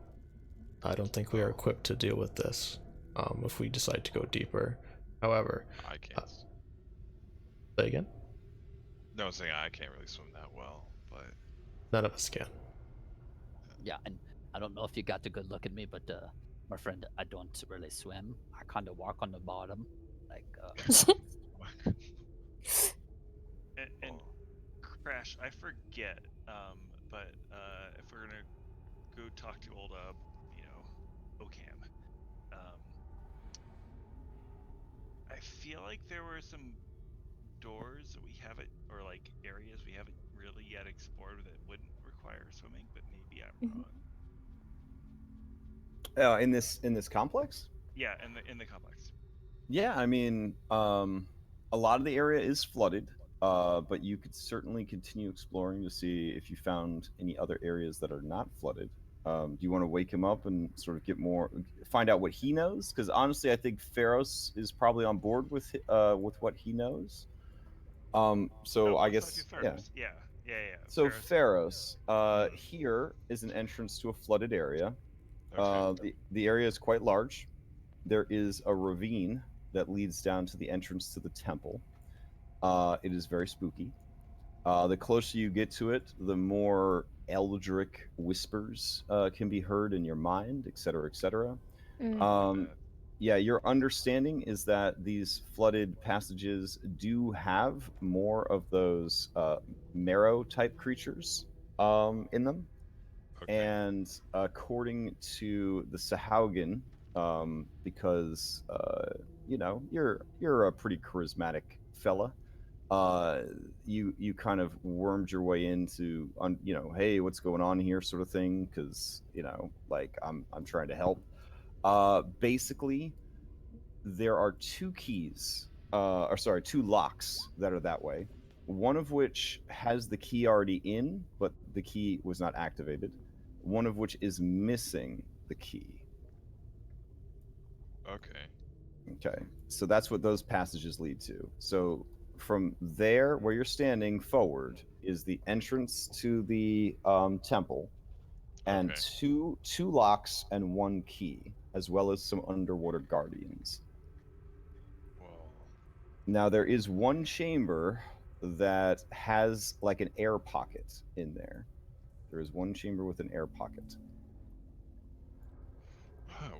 I don't think we are equipped to deal with this if we decide to go deeper. However, I can't. Say again? No, I'm saying I can't really swim that well, but None of us can. Yeah, and I don't know if you got a good look at me, but my friend, I don't really swim. I kind of walk on the bottom, like. And Crash, I forget, but if we're gonna go talk to old, Ocam, I feel like there were some doors that we haven't, or like areas we haven't really yet explored that wouldn't require swimming, but maybe I'm wrong. in this complex. Yeah, in the complex. Yeah, I mean, a lot of the area is flooded, but you could certainly continue exploring to see if you found any other areas that are not flooded. Do you want to wake him up and sort of find out what he knows? Because honestly, I think Pharaohs is probably on board with what he knows. So I let's talk guess to Pharaohs. Yeah. So Pharaohs. Pharaohs, here is an entrance to a flooded area. Okay. The area is quite large. There is a ravine that leads down to the entrance to the temple. It is very spooky. The closer you get to it, the more eldritch whispers can be heard in your mind, etc., etc. Mm. Oh, I Um, bet. yeah, your understanding is that these flooded passages do have more of those marrow type creatures in them. Okay. And according to the Sahuagin, because you're a pretty charismatic fella, you kind of wormed your way into hey, what's going on here, sort of thing, because like I'm trying to help. Basically, there are two locks that are that way. One of which has the key already in, but the key was not activated. One of which is missing the key. Okay. Okay, so that's what those passages lead to. So from there, where you're standing forward, is the entrance to the temple, and Okay. two locks and one key, as well as some underwater guardians. Well. Now there is one chamber that has like an air pocket in there. There is one chamber with an air pocket.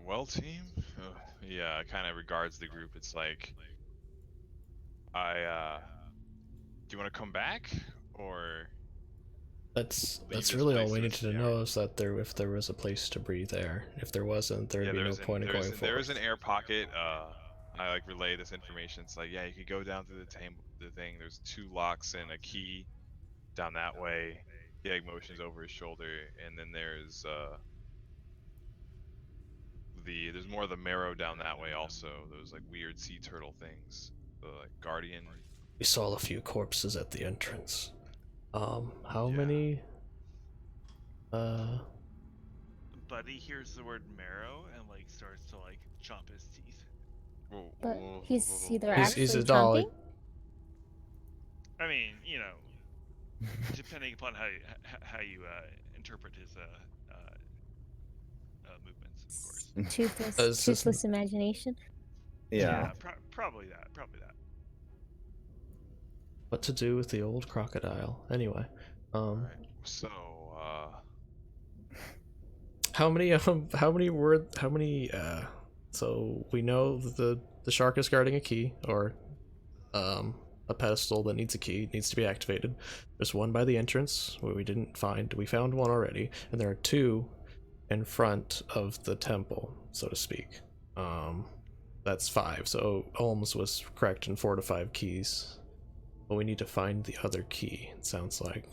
Well, team. Yeah, kind of regards the group. It's like, do you want to come back or That's leave this really all place we to the needed to know is that if there was a place to breathe there. If there wasn't, there would be no point in going there is forth. an air pocket. I like relay this information. It's like, yeah, you could go down through the thing. There's two locks and a key down that way. He like motions over his shoulder, and then there's more of the marrow down that way also. Those like weird sea turtle things. The like guardian. We saw a few corpses at the entrance. How Yeah. many? Buddy hears the word marrow and like starts to like chomp his teeth. Whoa, But whoa, whoa, he's whoa, either whoa. He's actually a doll. chomping. I mean, depending upon how you interpret his movements, of course. Toothless imagination. Yeah. Probably that. Probably that. What to do with the old crocodile? Anyway, Alright, so how many so we know that the shark is guarding a key, or a pedestal that needs a key. It needs to be activated. There's one by the entrance where we didn't find. We found one already, and there are two in front of the temple, so to speak. That's 5. So Holmes was correct in 4 to 5 keys. But we need to find the other key, it sounds like.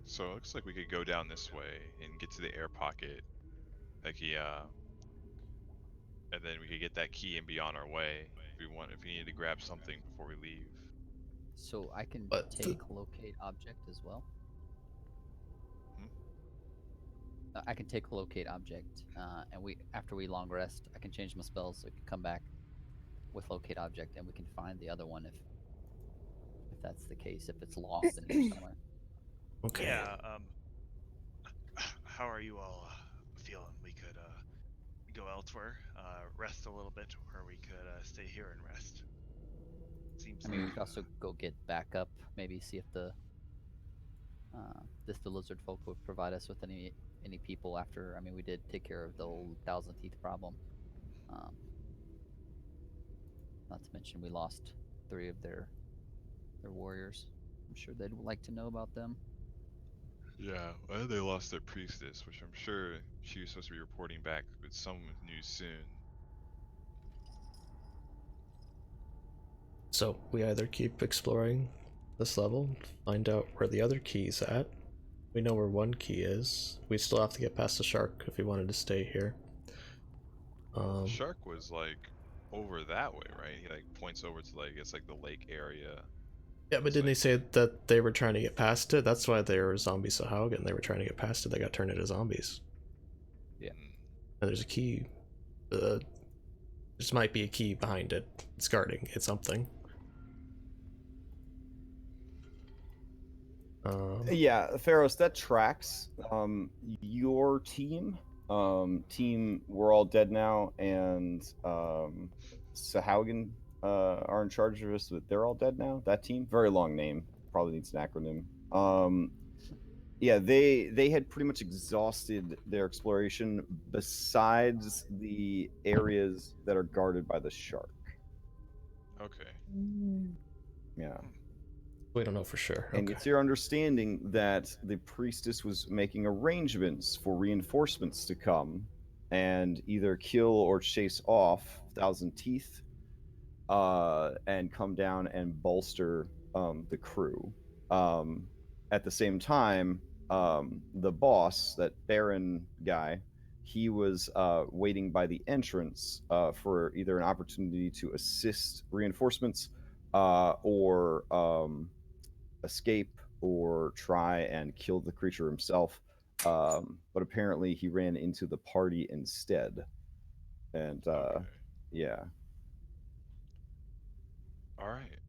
so it looks like we could go down this way and get to the air pocket. Like and then we could get that key and be on our way if we need to grab something before we leave. So I can But take locate object as well. I can take locate object, and after we long rest, I can change my spells so I can come back with locate object, and we can find the other one if that's the case. If it's lost in here somewhere. Okay. Yeah. How are you all feeling? We could go elsewhere, rest a little bit, or we could stay here and rest. Seems. I mean, we could also go get backup. Maybe see if the lizard folk would provide us with any people after. I mean, we did take care of the old 1,000 teeth problem. Not to mention we lost 3 of their warriors. I'm sure they'd like to know about them. Yeah, well, they lost their priestess, which I'm sure she was supposed to be reporting back with some news soon. So we either keep exploring this level, find out where the other key's at. We know where one key is. We still have to get past the shark if we wanted to stay here. The shark was like over that way, right? He like points over to like it's like the lake area. Yeah, but didn't they say that they were trying to get past it? That's why they were zombie Sahuagin. They were trying to get past it. They got turned into zombies. Yeah. And there's a key. This might be a key behind it. It's guarding. It's something. Yeah, Pharaohs, that tracks. Your team, We're All Dead Now, and Sahuagin are in charge of us, but they're all dead now. That team, very long name, probably needs an acronym. Yeah, they had pretty much exhausted their exploration besides the areas that are guarded by the shark. Okay. Yeah. We don't know for sure. And it's your understanding that the priestess was making arrangements for reinforcements to come and either kill or chase off Thousand Teeth and come down and bolster the crew. At the same time, the boss, that Baron guy, he was waiting by the entrance for either an opportunity to assist reinforcements or escape or try and kill the creature himself. But apparently he ran into the party instead. And Okay. yeah. All right.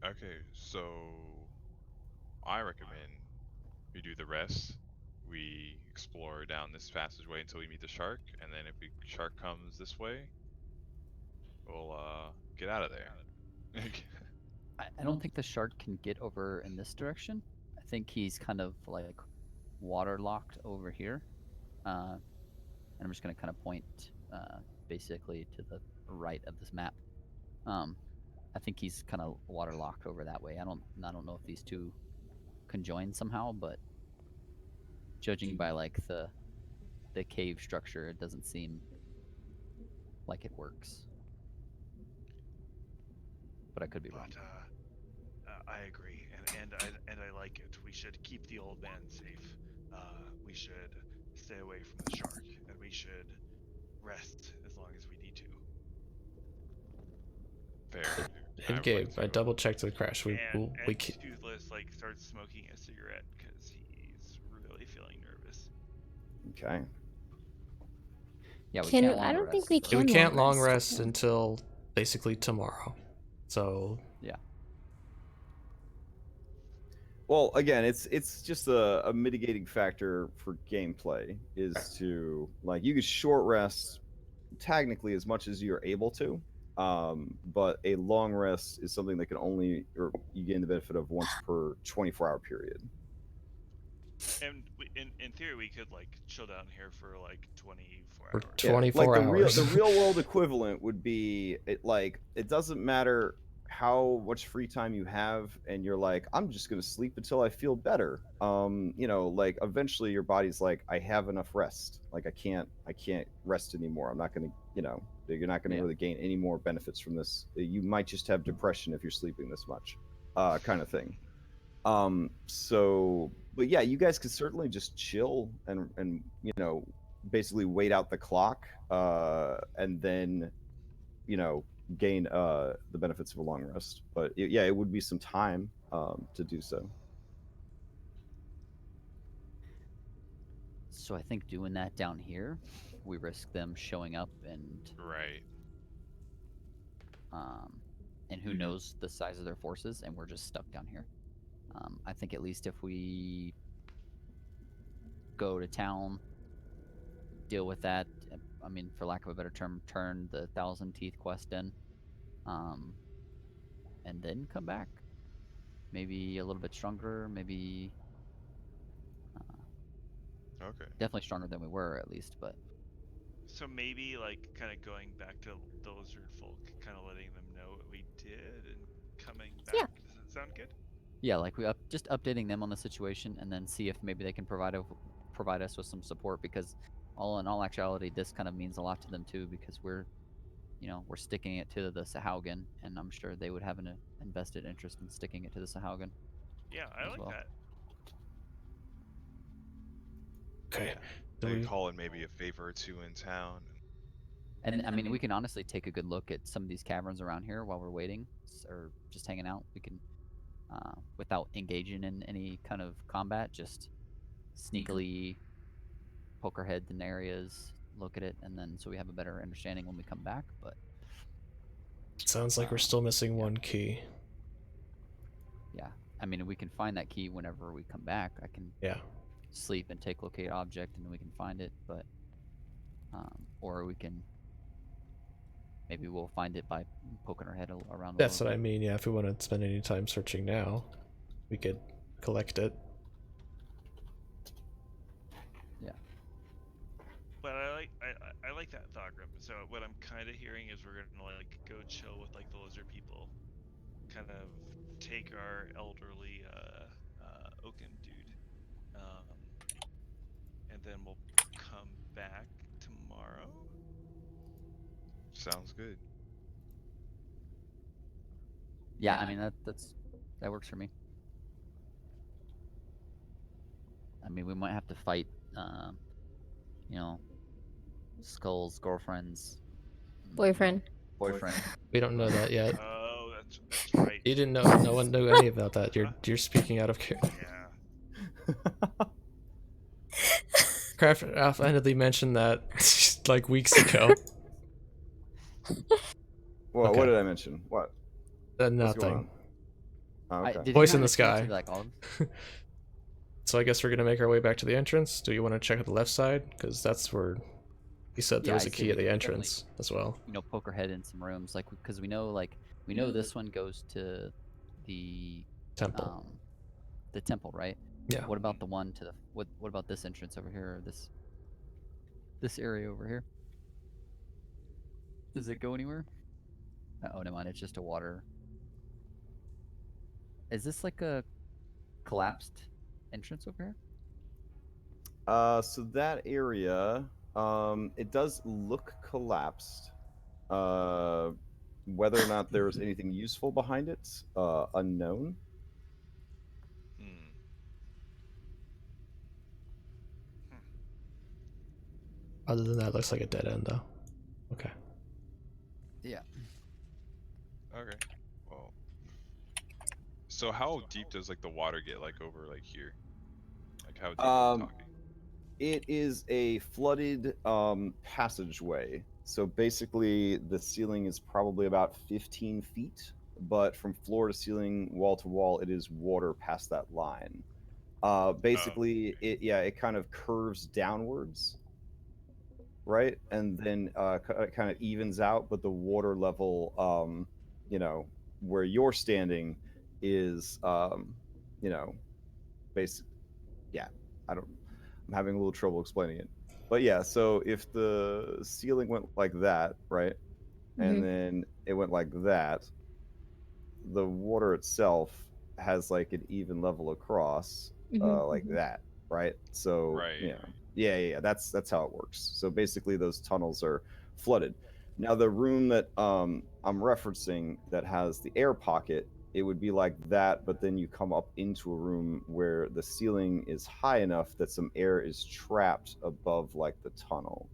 Okay, so I recommend we do the rest. We explore down this passageway until we meet the shark, and then if the shark comes this way, we'll get out of there. I don't think the shark can get over in this direction. I think he's kind of like waterlocked over here. And I'm just going to kind of point basically to the right of this map. I think he's kind of waterlocked over that way. I don't know if these two conjoin somehow, but judging by like the cave structure, it doesn't seem like it works. But I could be wrong. I agree, and I like it. We should keep the old man safe. We should stay away from the shark, and we should rest as long as we need to. Fair. And Gabe, I double checked the crash. We Toothless like starts smoking a cigarette because he's really feeling nervous. Okay. Yeah, we can't. I don't rest, think we so- can. we can't long rest rest until basically tomorrow. So yeah. Well, again, it's just a mitigating factor for gameplay is to, like, you could short rest technically as much as you're able to, but a long rest is something that can only, or you gain the benefit of once per 24-hour period. And in theory, we could like chill down here for like 24 for hours. 24 like hours. The real world equivalent would be it doesn't matter how much free time you have and you're like, I'm just going to sleep until I feel better. Like eventually your body's like, I have enough rest. Like I can't rest anymore. I'm not going to, you're not going to really gain any more benefits from this. You might just have depression if you're sleeping this much, kind of thing. But yeah, you guys could certainly just chill and basically wait out the clock, and then gain the benefits of a long rest. But it would be some time to do so. So I think doing that down here, we risk them showing up and Right. And who knows the size of their forces, and we're just stuck down here. I think at least if we go to town, deal with that. I mean, for lack of a better term, turn the Thousand Teeth quest in, and then come back. Maybe a little bit stronger. Maybe Okay. definitely stronger than we were at least. But so maybe like kind of going back to the lizard folk, kind of letting them know what we did and coming back. Yeah. Does that sound good? yeah, like just updating them on the situation, and then see if maybe they can provide us with some support, because in all actuality, this kind of means a lot to them too, because we're sticking it to the Sahuagin, and I'm sure they would have an invested interest in sticking it to the Sahuagin. Yeah, I like that. Okay. They call in maybe a favor or two in town. And I mean, we can honestly take a good look at some of these caverns around here while we're waiting, or just hanging out. We can, without engaging in any kind of combat, just sneakily poke our heads in areas, look at it, and then so we have a better understanding when we come back. But Sounds like we're still missing one key. yeah, I mean, we can find that key whenever we come back. I can sleep and take locate object, and then we can find it. But or we can maybe we'll find it by poking our head around. That's what I mean. Yeah, if we want to spend any time searching now, we could collect it. Yeah. But I like that thought, Grim. So what I'm kind of hearing is we're gonna like go chill with like the lizard people, kind of take our elderly Oaken dude, and then we'll come back tomorrow. Sounds good. Yeah, I mean that works for me. I mean, we might have to fight, you know, Skull's girlfriend's Boyfriend. boyfriend. We don't know that yet. Oh, that's right. You didn't know. No one knew any about that. You're speaking out of character. Yeah. Craft offhandedly mentioned that like weeks ago. Well, Okay. what did I mention? What? What's going Nothing. on? Oh, okay. Did Voice you in have the a chance to sky. be like all of them? So I guess we're gonna make our way back to the entrance. Do you want to check at the left side? Because that's where he said there Yeah, was a I'd say key at we the could entrance as well. You know, poke our head in some rooms, like because we know this one goes to the Temple. The temple, right? Yeah. What about the one to the what about this entrance over here, or this area over here? Does it go anywhere? Oh, never mind. It's just a water. Is this like a collapsed entrance over here? So that area, it does look collapsed. Whether or not there was anything useful behind it, unknown. Other than that, it looks like a dead end, though. Okay. Yeah. Okay. Well. So how deep does like the water get like over like here? Like how deep are we talking? It is a flooded passageway. So basically, the ceiling is probably about 15 feet, but from floor to ceiling, wall to wall, it is water past that line. Basically, it kind of curves downwards, right, and then it kind of evens out. But the water level, where you're standing, is, basic. Yeah, I don't. I'm having a little trouble explaining it. But yeah, so if the ceiling went like that, right? And then it went like that, the water itself has like an even level across, like that, right? So, Right. yeah, that's how it works. So basically those tunnels are flooded. Now the room that I'm referencing that has the air pocket, it would be like that, but then you come up into a room where the ceiling is high enough that some air is trapped above like the tunnel.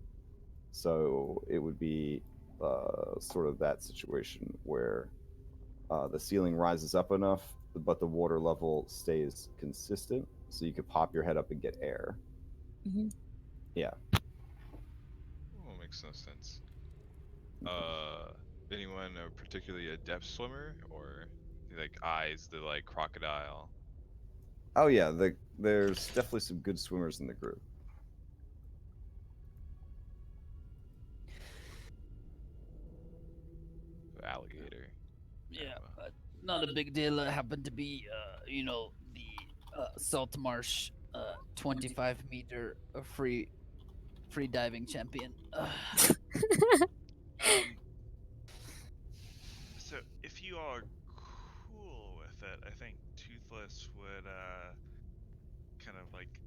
So it would be sort of that situation where the ceiling rises up enough, but the water level stays consistent, so you could pop your head up and get air. Yeah. Oh, makes no sense. Anyone particularly a depth swimmer or like eyes the like crocodile? Oh yeah, there's definitely some good swimmers in the group. Alligator. Yeah, not a big deal. I happen to be, the Saltmarsh 25-meter free diving champion. So if you all are cool with it, I think Toothless would kind of like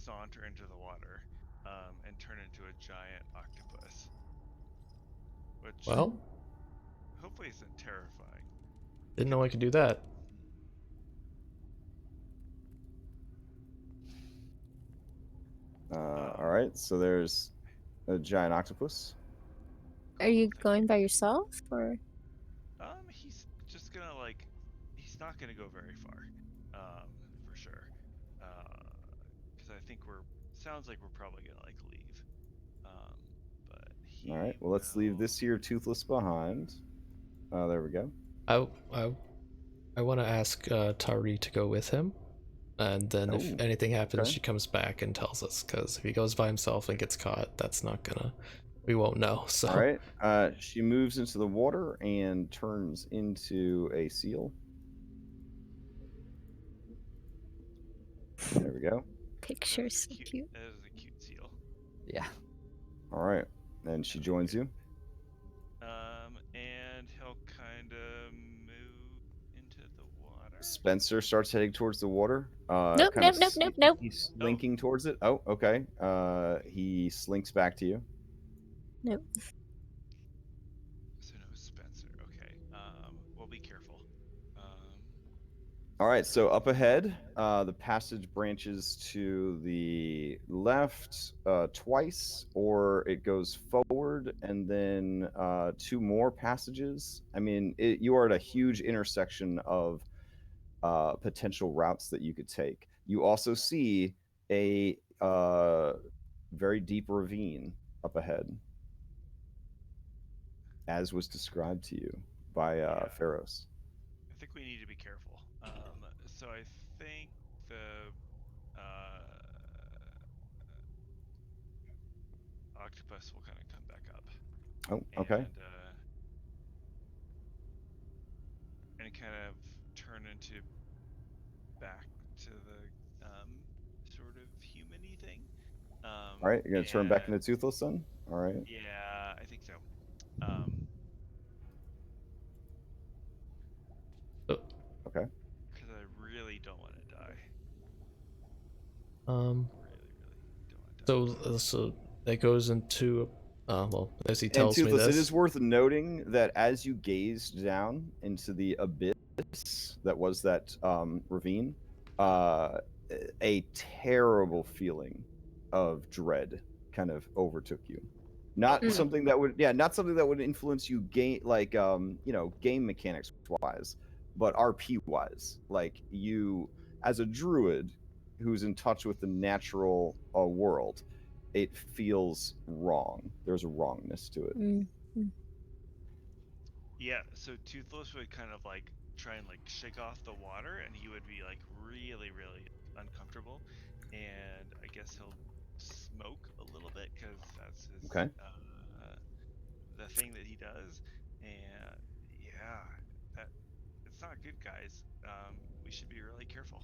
saunter into the water and turn into a giant octopus. Which Well, hopefully isn't terrifying. didn't know I could do that. All right, so there's a giant octopus. Are you going by yourself or? He's just gonna like, he's not gonna go very far, for sure. Because I think sounds like we're probably gonna like leave. But he All right. Well, let's leave this here toothless behind. There we go. I want to ask Tari to go with him, and then if Oh, anything happens, okay. she comes back and tells us. Because if he goes by himself and gets caught, that's not gonna. We won't know. So. All right. She moves into the water and turns into a seal. There we go. Picture's so cute. That is a cute seal. Yeah. All right. And she joins you. And he'll kind of move into the water. Spencer starts heading towards the water. Nope, nope. He's slinking towards it. Oh, okay. He slinks back to you. Nope. So no Spencer. Okay. Well, be careful. All right, so up ahead, the passage branches to the left twice, or it goes forward, and then 2 more passages. I mean, you are at a huge intersection of potential routes that you could take. You also see a very deep ravine up ahead, as was described to you by Pharos. I think we need to be careful. So I think the octopus will kind of come back up. Oh, okay. And kind of turn into back to the sort of human-y thing. All right, you're gonna turn back into Toothless then? All right. Yeah, I think so. Okay. Because I really don't want to die. Really don't want to die. So it goes into well, as he tells me Toothless, this. it is worth noting that as you gazed down into the abyss that was that ravine, a terrible feeling of dread kind of overtook you. Not something that would, not something that would influence you game mechanics wise, but RP wise. Like you, as a druid who's in touch with the natural world, it feels wrong. There's a wrongness to it. Yeah, so Toothless would kind of like try and like shake off the water, and he would be like really, really uncomfortable. And I guess he'll smoke a little bit because that's his the thing that he does. And yeah, it's not good, guys. We should be really careful.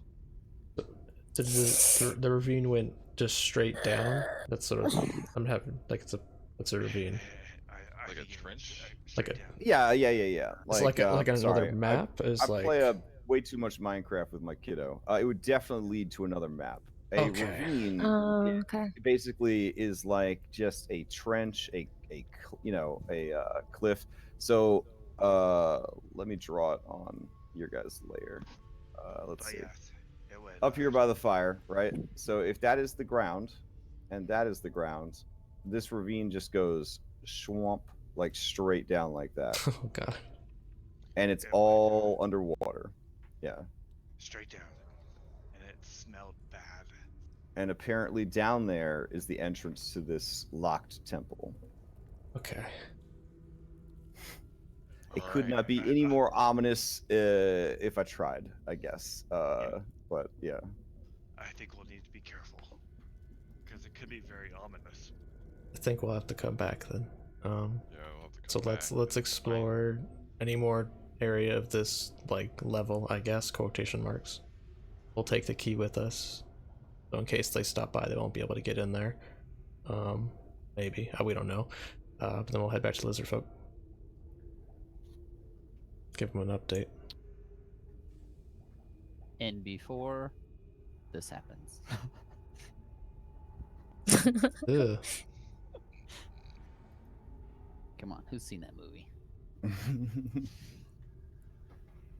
The ravine went just straight down. That's sort of I'm having like it's a ravine. Like a trench? Like a down. Yeah. It's like another map. I play way too much Minecraft with my kiddo. It would definitely lead to another map. A ravine basically is like just a trench, a cliff. So let me draw it on your guys' layer. Let's see. Up here by the fire, right? So if that is the ground, and that is the ground, this ravine just goes swamp, like straight down like that. Oh god. And it's all underwater. Yeah. Straight down. And it smelled bad. And apparently down there is the entrance to this locked temple. Okay. It could not be any more ominous if I tried, I guess. But yeah. I think we'll need to be careful. Because it could be very ominous. I think we'll have to come back then. Yeah, we'll have to come back. let's explore any more area of this like level, I guess, quotation marks. We'll take the key with us. So in case they stop by, they won't be able to get in there. Maybe. We don't know. But then we'll head back to Lizardfolk. Give them an update. And before this happens. Ugh. Come on, who's seen that movie?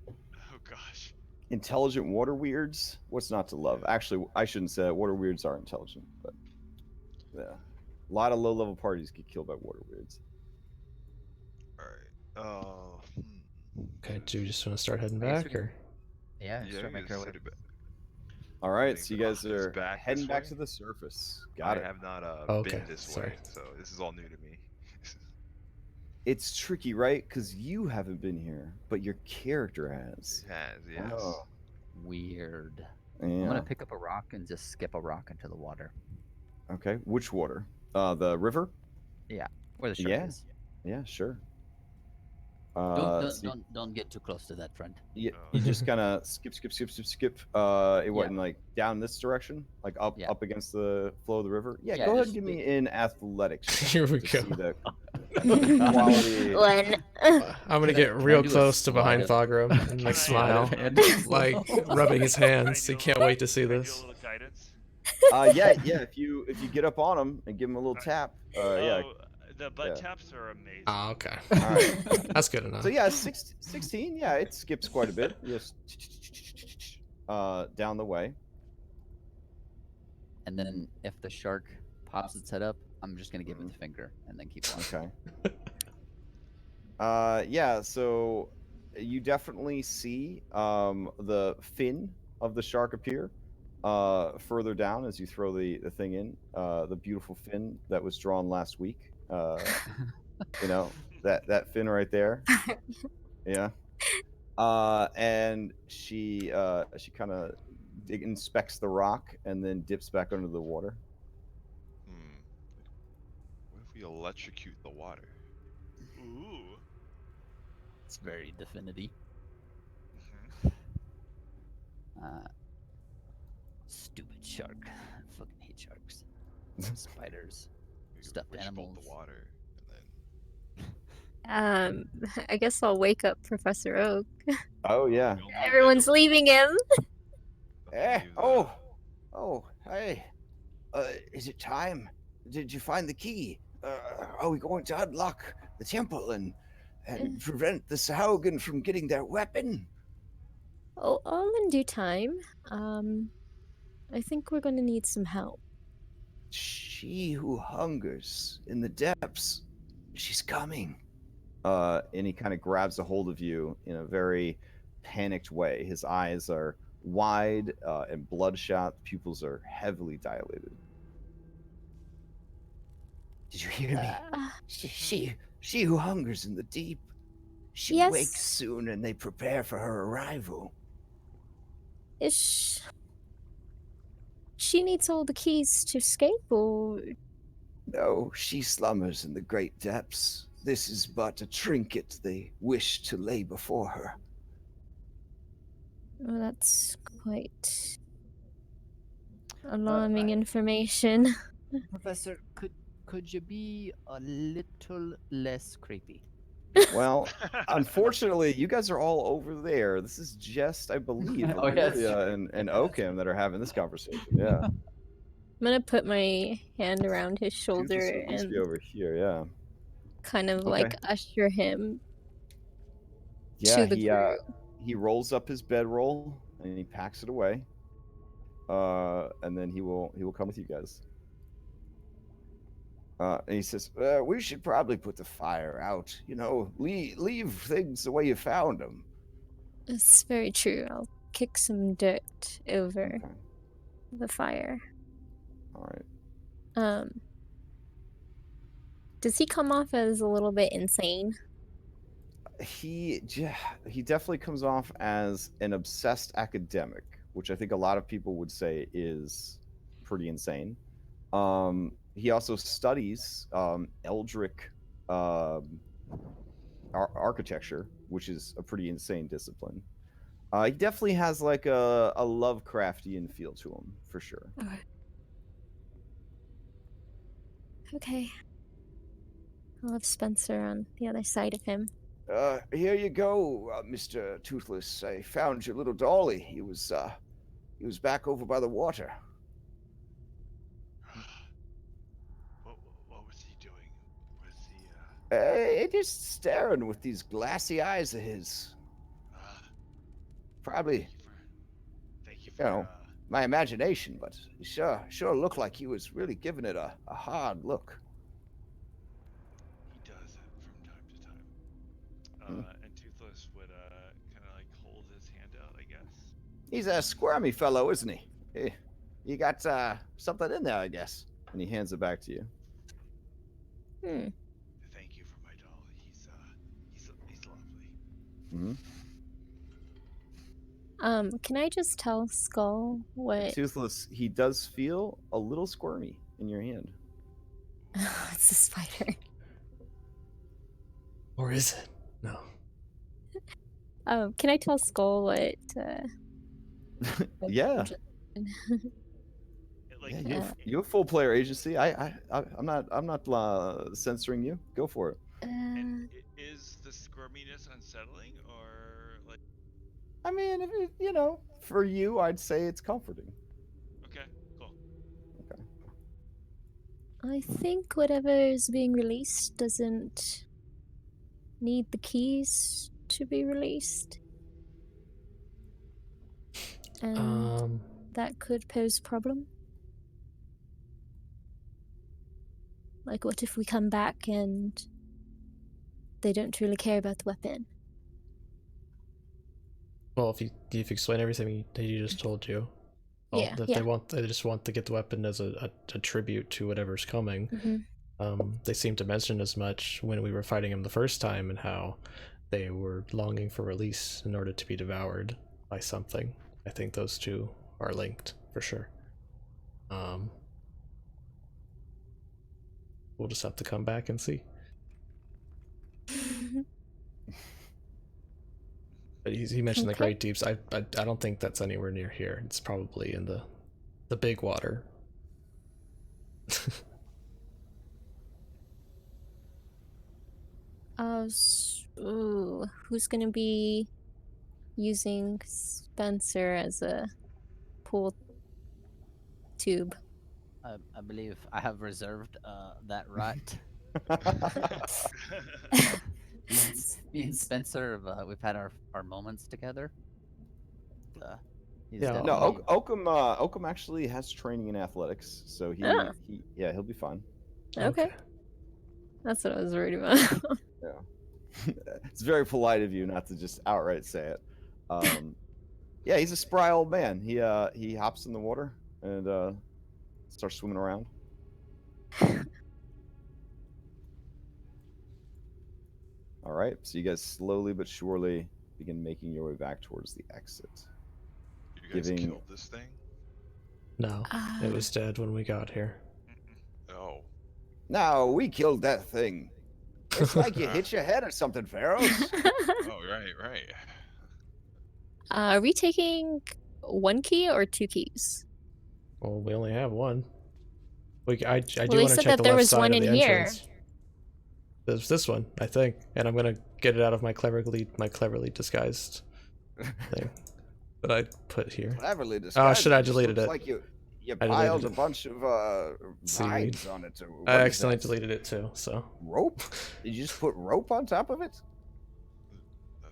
Oh gosh. Intelligent water weirds? What's not to love? Actually, I shouldn't say that. Water weirds are intelligent, but yeah. A lot of low-level parties get killed by water weirds. Alright. Okay, do you just want to start heading back, or? Yeah, start making our way. All right, Heading so you to the- guys is are back heading this back way? to the surface. I Got it. have not Okay, been this sorry. way, so this is all new to me. It's tricky, right? Because you haven't been here, but your character has. It has, yes. Oh, Weird. yeah. I'm gonna pick up a rock and just skip a rock into the water. Okay, which water? The river? Yeah, where the shark Yeah. is. Yeah, sure. Don't get too close to that, friend. You Oh. just kind of skip. It went like down this direction, like up Yeah. up against the flow of the river. Yeah, Yeah, go ahead just and give me an athletics check Here we to go. see the quality. When I'm gonna Can I- get can I real do a close to sleight behind of- Thogrum and Can like I, smile, hand? like rubbing his hands. He can't wait to see Can I do this. a little guidance? Yeah. If you get up on him and give him a little tap, yeah. Oh, the butt yeah. taps are amazing. Ah, okay. All right. That's good enough. So yeah, 16. Yeah, it skips quite a bit. Just down the way. And then if the shark pops its head up, I'm just gonna give it the finger and then keep going. Okay. Yeah. So you definitely see the fin of the shark appear further down as you throw the thing in. The beautiful fin that was drawn last week. You know that fin right there. Yeah. And she kind of inspects the rock and then dips back under the water. What if we electrocute the water? Ooh. It's very definity. Mhm. Stupid shark. I fucking hate sharks. Spiders. We Stuffed witch bolt animals. the water, and I guess I'll wake up Professor Oak. Oh yeah. then Everyone's leaving him. Hey. Is it time? Did you find the key? Are we going to unlock the temple and prevent the Sahuagin from getting their weapon? Oh, all in due time. I think we're gonna need some help. She who hungers in the depths, she's coming. And he kind of grabs a hold of you in a very panicked way. His eyes are wide and bloodshot. The pupils are heavily dilated. Did you hear me? She who hungers in the deep. She Yes. wakes soon, and they prepare for her arrival. She needs all the keys to escape, or No, she slumbers in the great depths. This is but a trinket they wish to lay before her. well, that's quite alarming information. Professor, could you be a little less creepy? Well, unfortunately, you guys are all over there. This is just, I believe, Oh, yes. Olivia and Oakham that are having this conversation. Yeah. I'm gonna put my hand around his shoulder Toothless would at least and be over here. Yeah. kind of like usher him Yeah. to the group. He rolls up his bedroll and he packs it away. And then he will come with you guys. And he says, "We should probably put the fire out. You know, leave things the way you found them." It's very true. I'll kick some dirt over Okay. the fire. All right. Does he come off as a little bit insane? He definitely comes off as an obsessed academic, which I think a lot of people would say is pretty insane. He also studies Eldritch architecture, which is a pretty insane discipline. He definitely has like a Lovecraftian feel to him, for sure. Okay. I'll have Spencer on the other side of him. Here you go, Mr. Toothless. I found your little dolly. He was back over by the water. What was he doing? Was he Just staring with these glassy eyes of his. Probably, Thank you you know, my imagination, but he sure looked like he was really giving it a hard look. He does it from time to time. And Toothless would kind of like hold his hand out, I guess. He's a squirmy fellow, isn't he? Hey, you got something in there, I guess. And he hands it back to you. Hmm. Thank you for my doll. He's lovely. Mm-hmm. Can I just tell Skull what? Toothless, he does feel a little squirmy in your hand. It's a spider. Or is it? No. Can I tell Skull what? Yeah. Like, Yeah, you have full player agency. I'm not censoring you. Go for it. and is the squirminess unsettling, or like? I mean, if it, you know, for you, I'd say it's comforting. Okay, cool. Okay. I think whatever is being released doesn't need the keys to be released. And that could pose problem. Like, what if we come back and they don't truly care about the weapon? Well, if you explain everything he just told you, well, Yeah, if yeah. they just want to get the weapon as a tribute to whatever's coming. They seemed to mention as much when we were fighting him the first time, and how they were longing for release in order to be devoured by something. I think those two are linked for sure. We'll just have to come back and see. But he mentioned the Great Deeps. I don't think that's anywhere near here. It's probably in the big water. Who's gonna be using Spencer as a pool tube? I believe I have reserved that right. Me and Spencer, we've had our moments together. He's Yeah. No, definitely... Oakham actually has training in athletics, so he'll be fine. Okay. That's what I was worried about. Yeah. It's very polite of you not to just outright say it. Yeah, he's a spry old man. He hops in the water and starts swimming around. All right, so you guys slowly but surely begin making your way back towards the exit. You guys killed this thing? No, it was dead when we got here. Oh. No, we killed that thing. It's like you hit your head or something, Pharaohs. Oh, right. Are we taking one key or two keys? Well, we only have one. I do Well, they want to said check that the there left was side one of the in here. entrance. There's this one, I think, and I'm gonna get it out of my cleverly disguised thing that I put here. Cleverly disguised. Oh, shit! I deleted it. Like you piled a bunch of seaweed. vines on it. I accidentally deleted it too. So rope? Did you just put rope on top of it?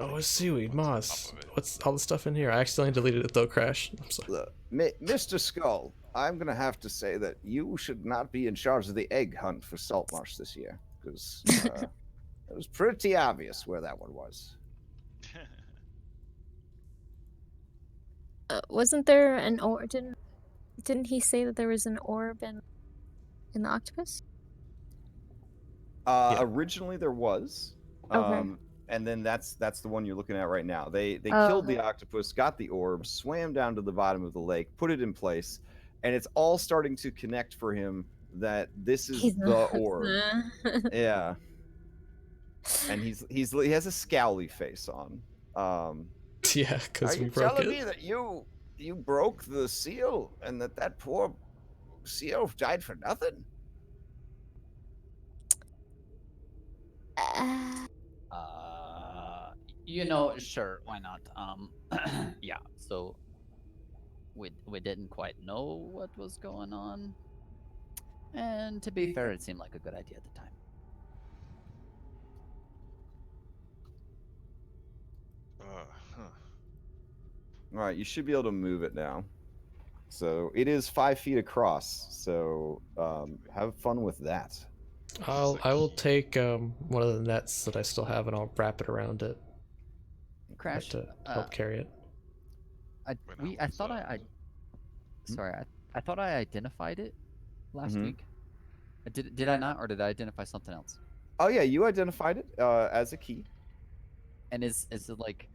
Oh, it's seaweed, moss. What's all the stuff in here? I accidentally deleted it though, Crash. I'm sorry. Look, Mr. Skull, I'm gonna have to say that you should not be in charge of the egg hunt for Saltmarsh this year, because it was pretty obvious where that one was. Wasn't there an orb? Didn't he say that there was an orb in the octopus? Yeah. Originally there was. Okay. And then that's the one you're looking at right now. They killed the octopus, got the orb, swam down to the bottom of the lake, put it in place, and it's all starting to connect for him that this is the orb. Yeah. And he has a scowly face on. Yeah, because we broke it. Are you telling me that you broke the seal and that poor seal died for nothing? You know, sure, why not? Yeah, so we didn't quite know what was going on, and to be fair, it seemed like a good idea at the time. All right, you should be able to move it now. So it is 5 feet across. So have fun with that. I will take one of the nets that I still have, and I'll wrap it around it. Crash to help carry it. I thought I Sorry, I thought I identified it last Mhm. week. Did I not, or did I identify something else? Oh yeah, you identified it as a key. And is it like,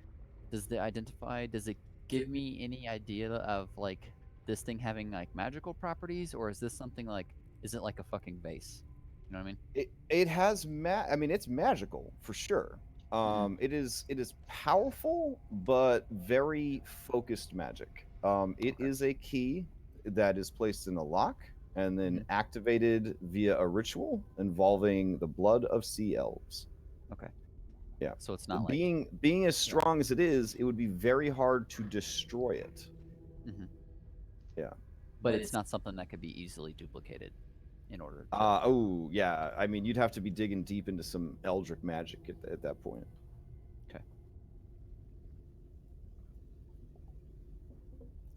does it give me any idea of like this thing having like magical properties, or is this something like, is it like a fucking base? You know what I mean? It has I mean, it's magical for sure. It is powerful but very focused magic. It is a key that is placed in a lock and then activated via a ritual involving the blood of sea elves. Okay. Yeah. So it's not like being as strong as it is, it would be very hard to destroy it. Yeah. But it's not something that could be easily duplicated in order to. Oh yeah. I mean, you'd have to be digging deep into some eldritch magic at that point. Okay.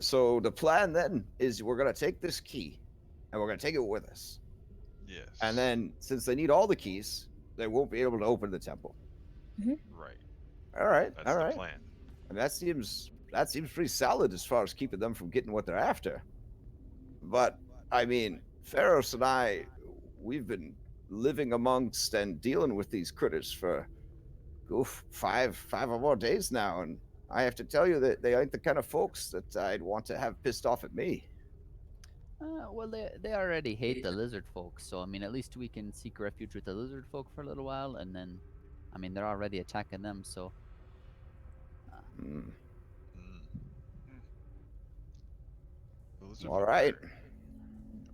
So the plan then is we're gonna take this key, and we're gonna take it with us. Yes. And then, since they need all the keys, they won't be able to open the temple. Right. All right. That's all the right. plan. And that seems pretty solid as far as keeping them from getting what they're after. But I mean, Pharaohs and I, we've been living amongst and dealing with these critters for five or more days now, and I have to tell you that they ain't the kind of folks that I'd want to have pissed off at me. Well, they already hate the lizard folk, so I mean, at least we can seek refuge with the lizard folk for a little while, and then, I mean, they're already attacking them, so. All right.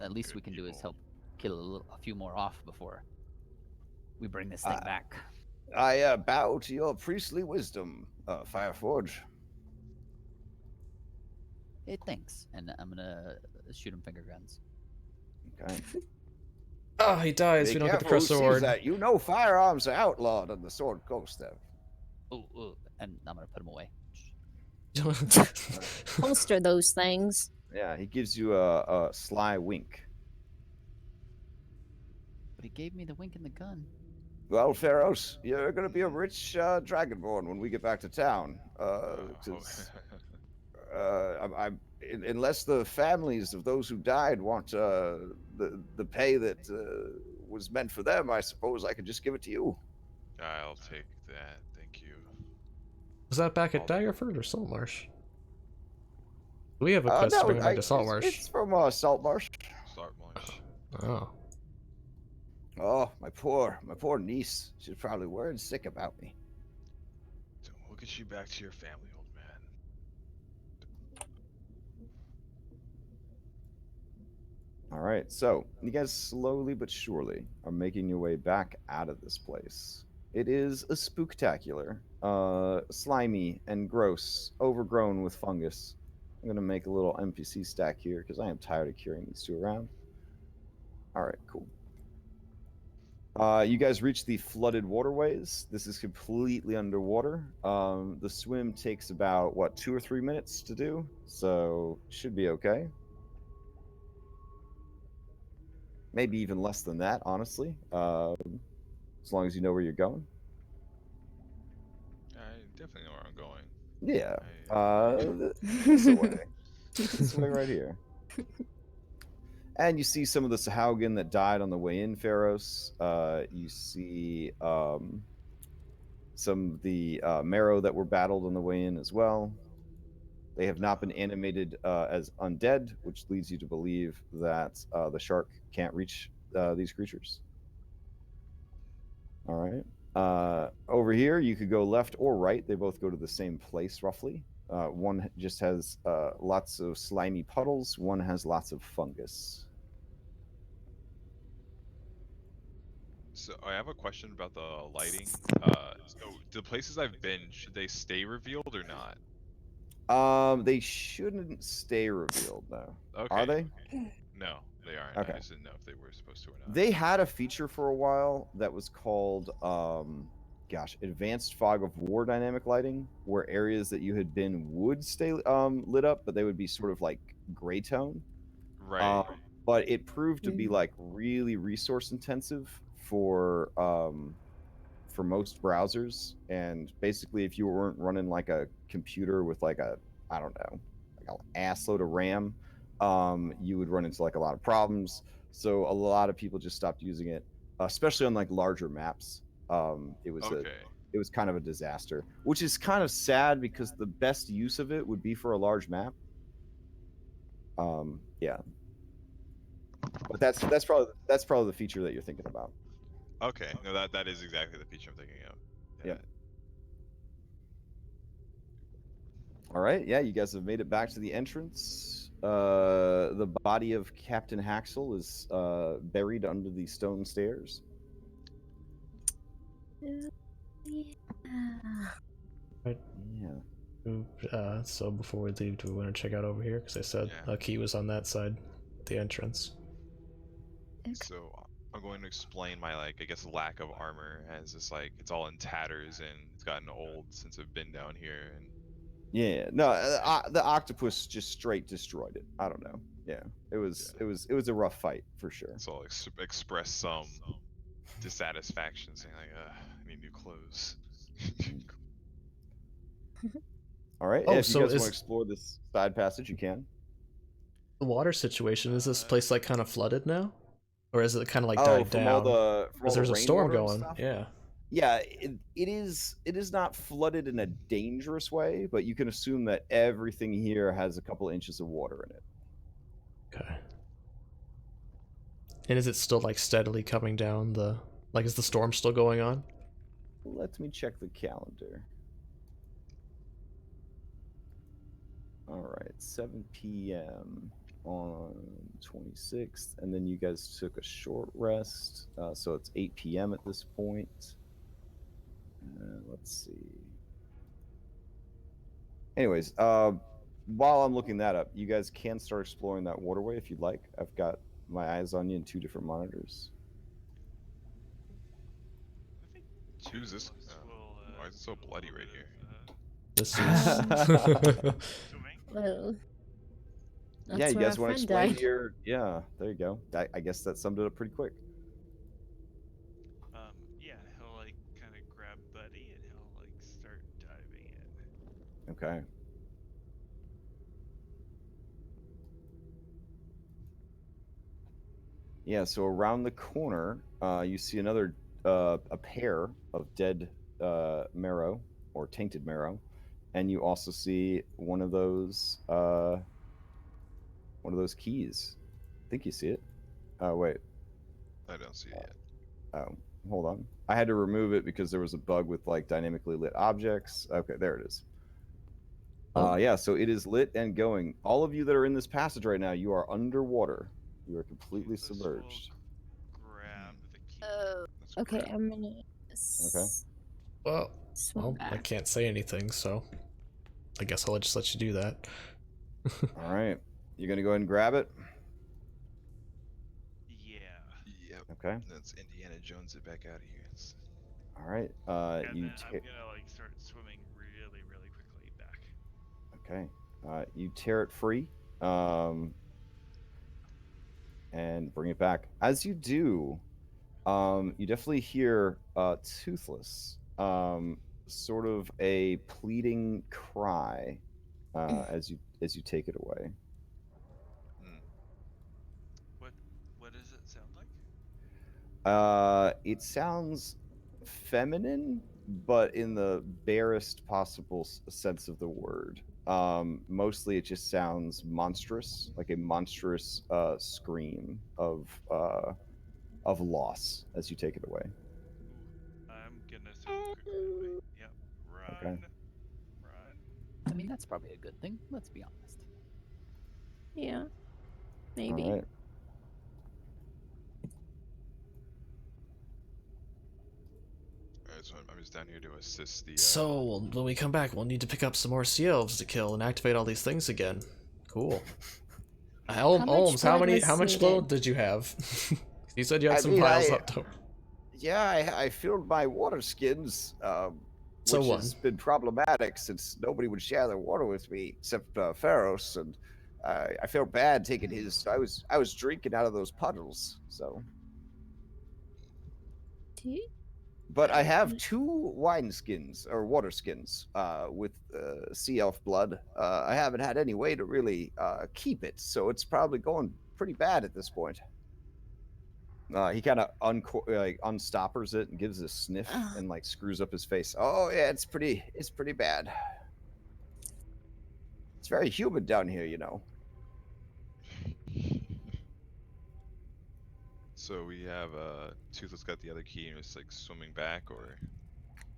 At least we can do is help kill a few more off before we bring this thing back. I bow to your priestly wisdom, Fireforge. Hey, thanks. And I'm gonna shoot him finger guns. Okay. Oh, he dies. We don't get the press award. That. You know firearms are outlawed on the Sword Coast, then. Oh, and I'm gonna put him away. Holster those things. Yeah, he gives you a sly wink. But he gave me the wink and the gun. Well, Pharaohs, you're going to be a rich dragonborn when we get back to town. Unless the families of those who died want the pay that was meant for them, I suppose I could just give it to you. I'll take that. Thank you. Was that back at Daggerford or Saltmarsh? We have a quest to bring back to Saltmarsh. It's from Saltmarsh. Saltmarsh. Oh. Oh, my poor niece. She's probably worried sick about me. We'll get you back to your family, old man. All right, so you guys slowly but surely are making your way back out of this place. It is a spooktacular, slimy and gross, overgrown with fungus. I'm gonna make a little NPC stack here because I am tired of carrying these two around. All right, cool. You guys reach the flooded waterways. This is completely underwater. The swim takes about, 2 or 3 minutes to do, so should be okay. Maybe even less than that, honestly, as long as you know where you're going. I definitely know where I'm going. Yeah, this way. This way right here. And you see some of the Sahuagin that died on the way in, Pharos. You see some of the marrow that were battled on the way in as well. They have not been animated as undead, which leads you to believe that the shark can't reach these creatures. All right. Over here, you could go left or right. They both go to the same place, roughly. One just has lots of slimy puddles. One has lots of fungus. So I have a question about the lighting. So the places I've been, should they stay revealed or not? They shouldn't stay revealed, though. Okay. Are they? No, they aren't. Okay. I just didn't know if they were supposed to or not. They had a feature for a while that was called, advanced fog of war dynamic lighting, where areas that you had been would stay lit up, but they would be sort of like gray tone. Right. But it proved to be like really resource intensive for most browsers, and basically if you weren't running like a computer with like a, I don't know, like an assload of RAM, you would run into like a lot of problems. So a lot of people just stopped using it, especially on like larger maps. It was it was kind of a disaster, which is kind of sad because the best use of it would be for a large map. Yeah, but that's probably the feature that you're thinking about. Okay, no, that is exactly the feature I'm thinking of. Yep. All right, yeah, you guys have made it back to the entrance. The body of Captain Haxel is buried under the stone stairs. Right. Yeah. So before we leave, do we want to check out over here? Because I said a key was on that side, the entrance. So I'm going to explain my I guess lack of armor as it's it's all in tatters and it's gotten old since I've been down here. And yeah, no, the octopus just straight destroyed it. I don't know. Yeah, it was a rough fight for sure. So I'll express some dissatisfaction, saying I need new clothes. All right. Oh, if you so guys want to explore this side passage, you can. The water situation, is this place kind of flooded now? Or is it kind of died down? Because there's a storm going. Yeah. Yeah, it is not flooded in a dangerous way, but you can assume that everything here has a couple inches of water in it. Okay. And is it still steadily coming down is the storm still going on? Let me check the calendar. All right, 7 p.m. on 26th, and then you guys took a short rest, so it's 8 p.m. at this point. Let's see. Anyways, while I'm looking that up, you guys can start exploring that waterway if you'd like. I've got my eyes on you in 2 different monitors. Who's this? Why is it so bloody right here? This is. Well, yeah, you guys want to explain your? Yeah, there you go. I guess that summed it up pretty quick. Yeah, he'll kind of grab Buddy and he'll start diving in. Okay. Yeah, so around the corner, you see another a pair of dead marrow or tainted marrow, and you also see one of those keys. I think you see it. Oh wait, I don't see it yet. Oh, hold on. I had to remove it because there was a bug with dynamically lit objects. Okay, there it is. Yeah, so it is lit and going. All of you that are in this passage right now, you are underwater. You are completely submerged. Grab the key. Oh, okay. I'm gonna. Okay. Well, I can't say anything, so I guess I'll just let you do that. All right, you're gonna go ahead and grab it. Yeah. Yep. Okay. That's Indiana Jones it back out of here. All right. And then I'm gonna start swimming really, really quickly back. Okay. You tear it free, and bring it back. As you do, you definitely hear Toothless, sort of a pleading cry, as you take it away. What does it sound like? It sounds feminine, but in the barest possible sense of the word. Mostly it just sounds monstrous, like a monstrous scream of loss as you take it away. I'm gonna swim quickly. Yep. Run. Okay. Run. I mean, that's probably a good thing. Let's be honest. Yeah. Maybe. All right. So I'm just down here to assist the. So when we come back, we'll need to pick up some more sea elves to kill and activate all these things again. Cool. Olms, how much load did you have? You said you had some piles up to. Yeah, I filled my water skins, which has been problematic since nobody would share their water with me except Pharos, and I felt bad taking his. I was drinking out of those puddles, so. But I have 2 wine skins or water skins with sea elf blood. I haven't had any way to really keep it, so it's probably going pretty bad at this point. He kind of unstoppers it and gives a sniff and like screws up his face. Oh yeah, it's pretty bad. It's very humid down here, you know. So we have Toothless got the other key and it's like swimming back, or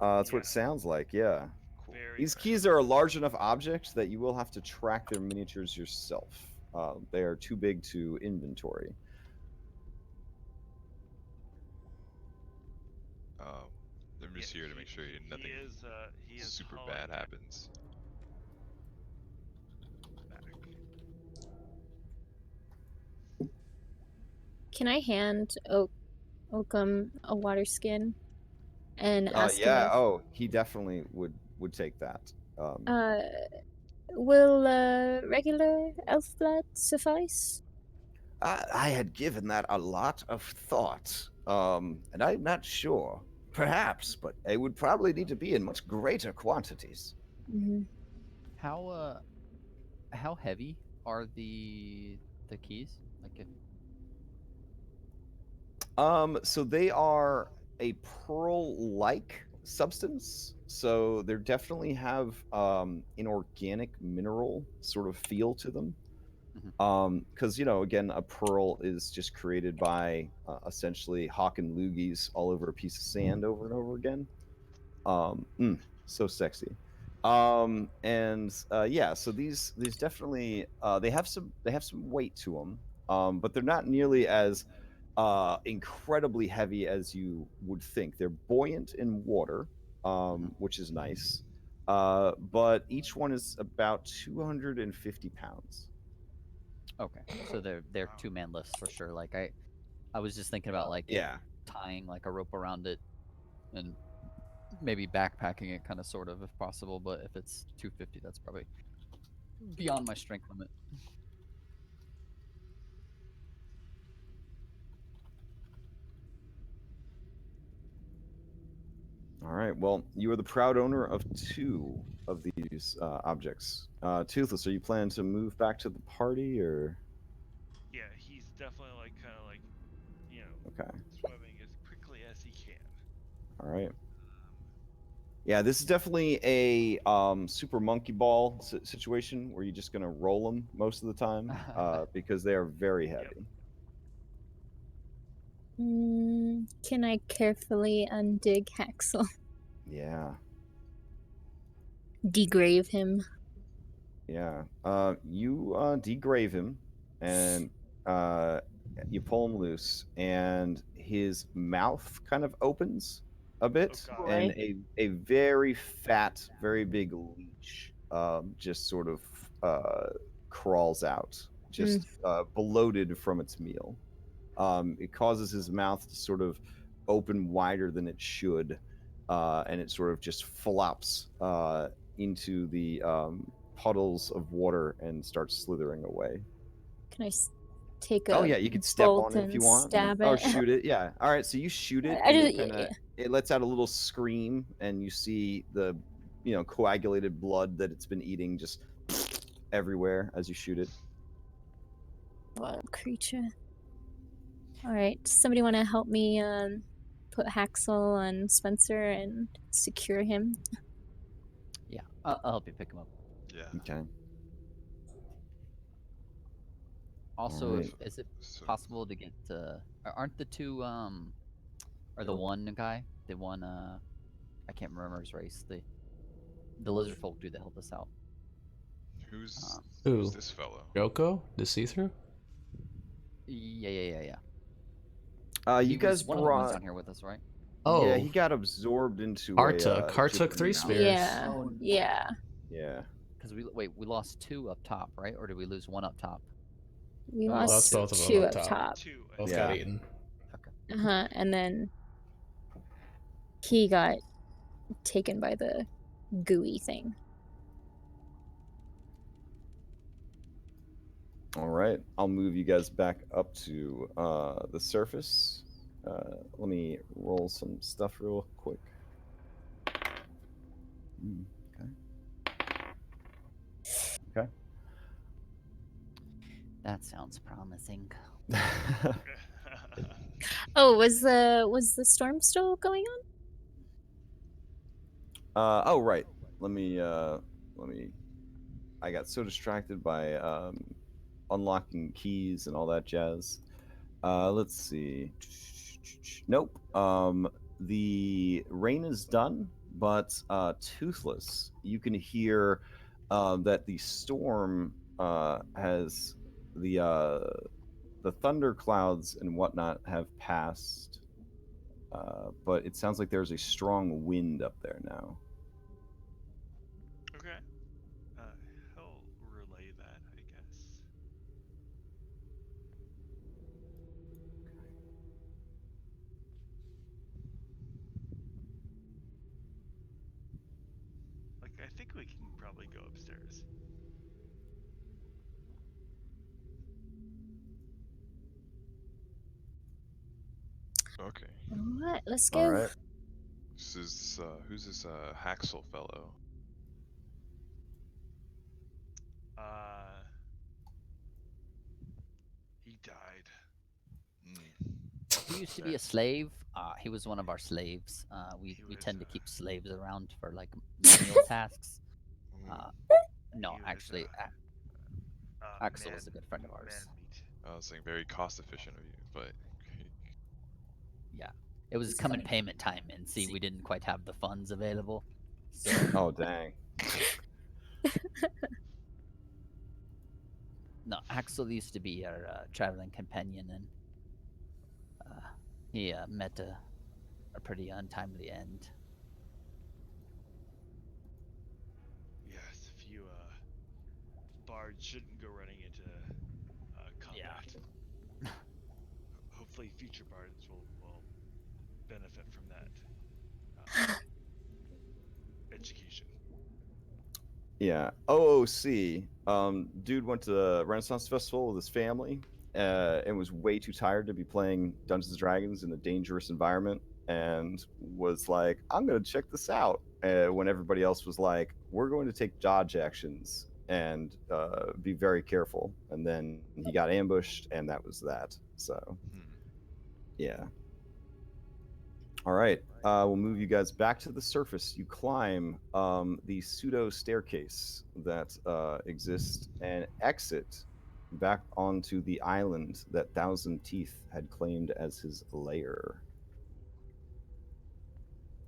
That's what Yeah. it sounds like. Yeah. cool. Very These fast. keys are a large enough object that you will have to track their miniatures yourself. They are too big to inventory. I'm just here to make sure nothing He is super hauling bad back. happens. Can I hand Oakham a water skin and ask Yeah. him if Oh, he definitely would take that. will regular elf blood suffice? I had given that a lot of thought, and I'm not sure. Perhaps, but it would probably need to be in much greater quantities. Mm-hmm. How heavy are the keys? Like if So they are a pearl-like substance. So they definitely have an organic mineral sort of feel to them. Because again, a pearl is just created by essentially hawk and loogies all over a piece of sand over and over again. So sexy. And yeah, so these definitely they have some weight to them, but they're not nearly as incredibly heavy as you would think. They're buoyant in water, which is nice. But each one is about 250 pounds. okay, so they're Wow. 2-man lifts for sure. Like I was just thinking about like Yeah. tying like a rope around it and maybe backpacking it kind of sort of if possible, but if it's 250 that's probably beyond my strength limit. All right. Well, you are the proud owner of 2 of these objects. Toothless, are you planning to move back to the party or? Yeah, he's definitely like kind of like, Okay. swimming as quickly as he can. All right. Yeah, this is definitely a super monkey ball situation where you're just gonna roll them most of the time because they are very heavy. Can I carefully undig Haxel? Yeah. Degrave him. Yeah. You degrave him and you pull him loose, and his mouth kind of opens a bit, God. and Boy. a very fat, very big leech just sort of crawls out, just bloated from its meal. It causes his mouth to sort of open wider than it should, and it sort of just flops into the puddles of water and starts slithering away. Can I take Oh a yeah, you could step bolt on it if you and want. stab Oh, it? shoot it. Yeah. All right. So you shoot it, I and it just kind of it lets out a little scream, and you see the coagulated blood that it's been eating just everywhere as you shoot it. wild creature. All right, somebody want to help me put Haxel on Spencer and secure him? Yeah, I'll help you pick them up. Yeah. Okay. Also, right. is it So possible to get aren't the 2 or the one guy, the one I can't remember his race, the lizard folk dude that helped us out. who's Who? this fellow? Joko? The see-through? Yeah. You He guys was one of the ones brought. down here with us, right? Yeah, he Oh, got absorbed into Kartuk. a Kartuk gypsy 3 mouth. spears. Yeah, yeah. Yeah. Because we lost 2 up top, right? Or did we lose 1 up top? We Well, lost that's both of them 2 up up top. top. 2. Both Yeah. got eaten. Okay. And then he got taken by the gooey thing. All right, I'll move you guys back up to the surface. let me roll some stuff real quick. Okay. That sounds promising. Oh, was the storm still going on? Oh right. Let me. I got so distracted by unlocking keys and all that jazz. Let's see. Nope. The rain is done, but Toothless, you can hear that the storm has the thunder clouds and whatnot have passed, but it sounds like there's a strong wind up there now. Okay. He'll relay that, I guess. Like, I think we can probably go upstairs. Okay. What? Let's All go. right. This is who's this Haxel fellow? He died. He used to be a slave. He was one of our slaves. We He we was, tend to keep slaves around for like menial tasks. No, he was, actually, Axel was a good friend of ours. Man meat. I was saying very cost efficient of you, but Yeah, it was coming payment time, and see, we didn't quite have the funds available. So Oh dang. no, Axel used to be our traveling companion, and he met a pretty untimely end. Yes, if you bards shouldn't go running into combat. Hopefully, future bards will benefit from that education. Yeah. OOC. Dude went to the Renaissance Festival with his family and was way too tired to be playing Dungeons and Dragons in a dangerous environment and was like, I'm going to check this out. When everybody else was like, we're going to take dodge actions and be very careful. And then he got ambushed, and that was that. So, yeah. All right. We'll move you guys back to the surface. You climb the pseudo staircase that exists and exit back onto the island that Thousand Teeth had claimed as his lair.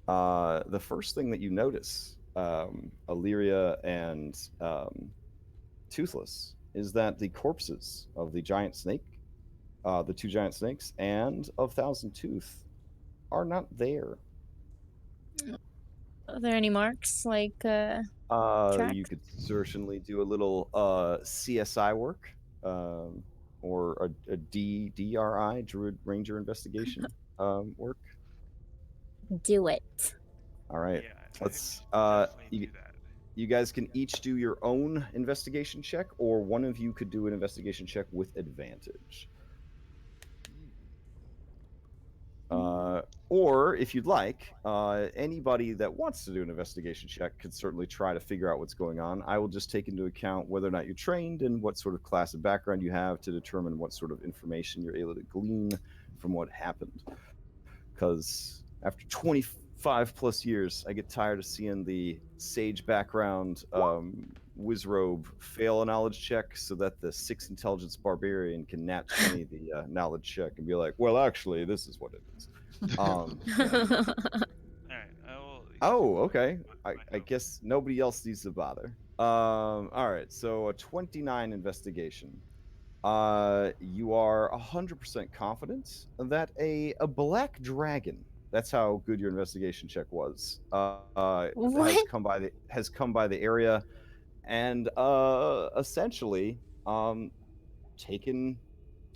The first thing that you notice, Illyria and Toothless, is that the corpses of the giant snake, the two giant snakes, and of Thousand Tooth are not there. Are there any marks like You tracks? could certainly do a little CSI work, or a DRI, Druid Ranger Investigation work. Do it. All right, Yeah, let's. I think we should definitely do that. You guys can each do your own investigation check, or one of you could do an investigation check with advantage. Or if you'd like, anybody that wants to do an investigation check could certainly try to figure out what's going on. I will just take into account whether or not you're trained and what sort of class and background you have to determine what sort of information you're able to glean from what happened. Because after 25 plus years, I get tired of seeing the sage background Wizrobe fail a knowledge check so that the 6 intelligence barbarian can nat 20 the knowledge check and be like, well, actually, this is what it is. All right, I will. Oh, okay. I I guess nobody else needs to bother. All right, so a 29 investigation. You are 100% confident that a black dragon, that's how good your investigation check was, What? has come by the area and essentially taken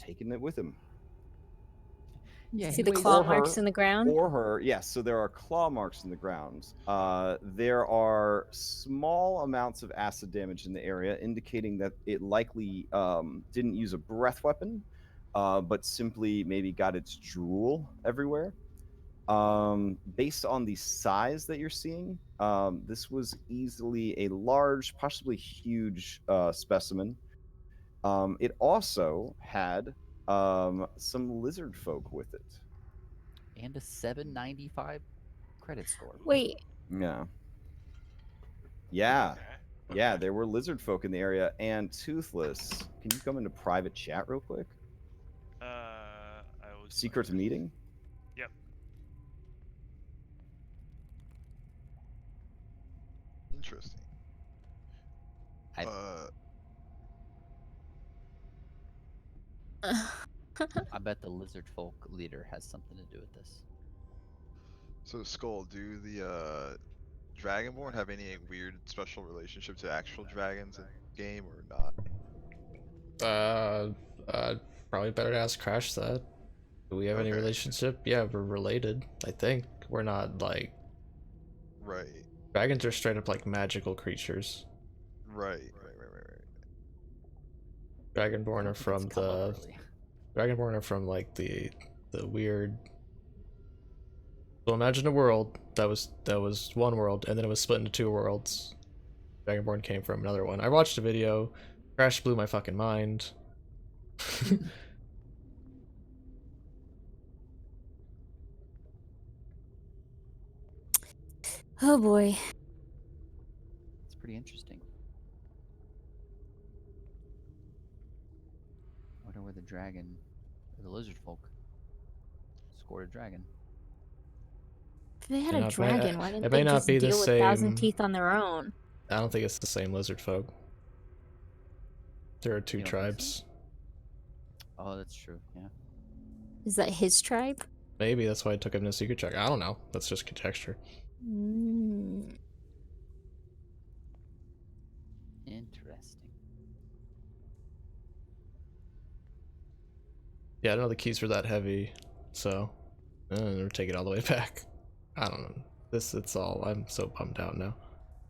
it with him. Yeah, See he the weighs claw Or marks her. in the ground? Or her, yes. So there are claw marks in the ground. There are small amounts of acid damage in the area, indicating that it likely didn't use a breath weapon, but simply maybe got its drool everywhere. Based on the size that you're seeing, this was easily a large, possibly huge specimen. It also had some lizard folk with it. And a 795 credit score. Wait, Yeah. Yeah. Okay. Yeah, there were lizard folk in the area. And Toothless, can you come into private chat real quick? I will do my Secret best. meeting? Yep. Interesting. I- I bet the lizard folk leader has something to do with this. So Skull, do the Dragonborn have any weird special relationship to actual dragons in the game or not? Probably better to ask Crash that. Do we have any Okay. relationship? Yeah, we're related. I think we're not like Right. dragons are straight up like magical creatures. Right. Dragonborn are It's from come up the early. Dragonborn are from like the weird. So imagine a world that was one world and then it was split into two worlds. Dragonborn came from another one. I watched a video. Crash blew my fucking mind. oh boy. It's pretty interesting. I wonder where the dragon, or the lizard folk, scored a dragon. If they had You a know, dragon, why it didn't may they not just be the deal with Thousand same. Teeth on their own? I don't think it's the same lizard folk. There are two You don't think so? tribes. Oh, that's true. Yeah. Is that his tribe? Maybe that's why I took him to secret check. I don't know. That's just conjecture. Mm. Interesting. Yeah, I don't know the keys were that heavy, so never take it all the way back. I don't know. It's all. I'm so bummed out now,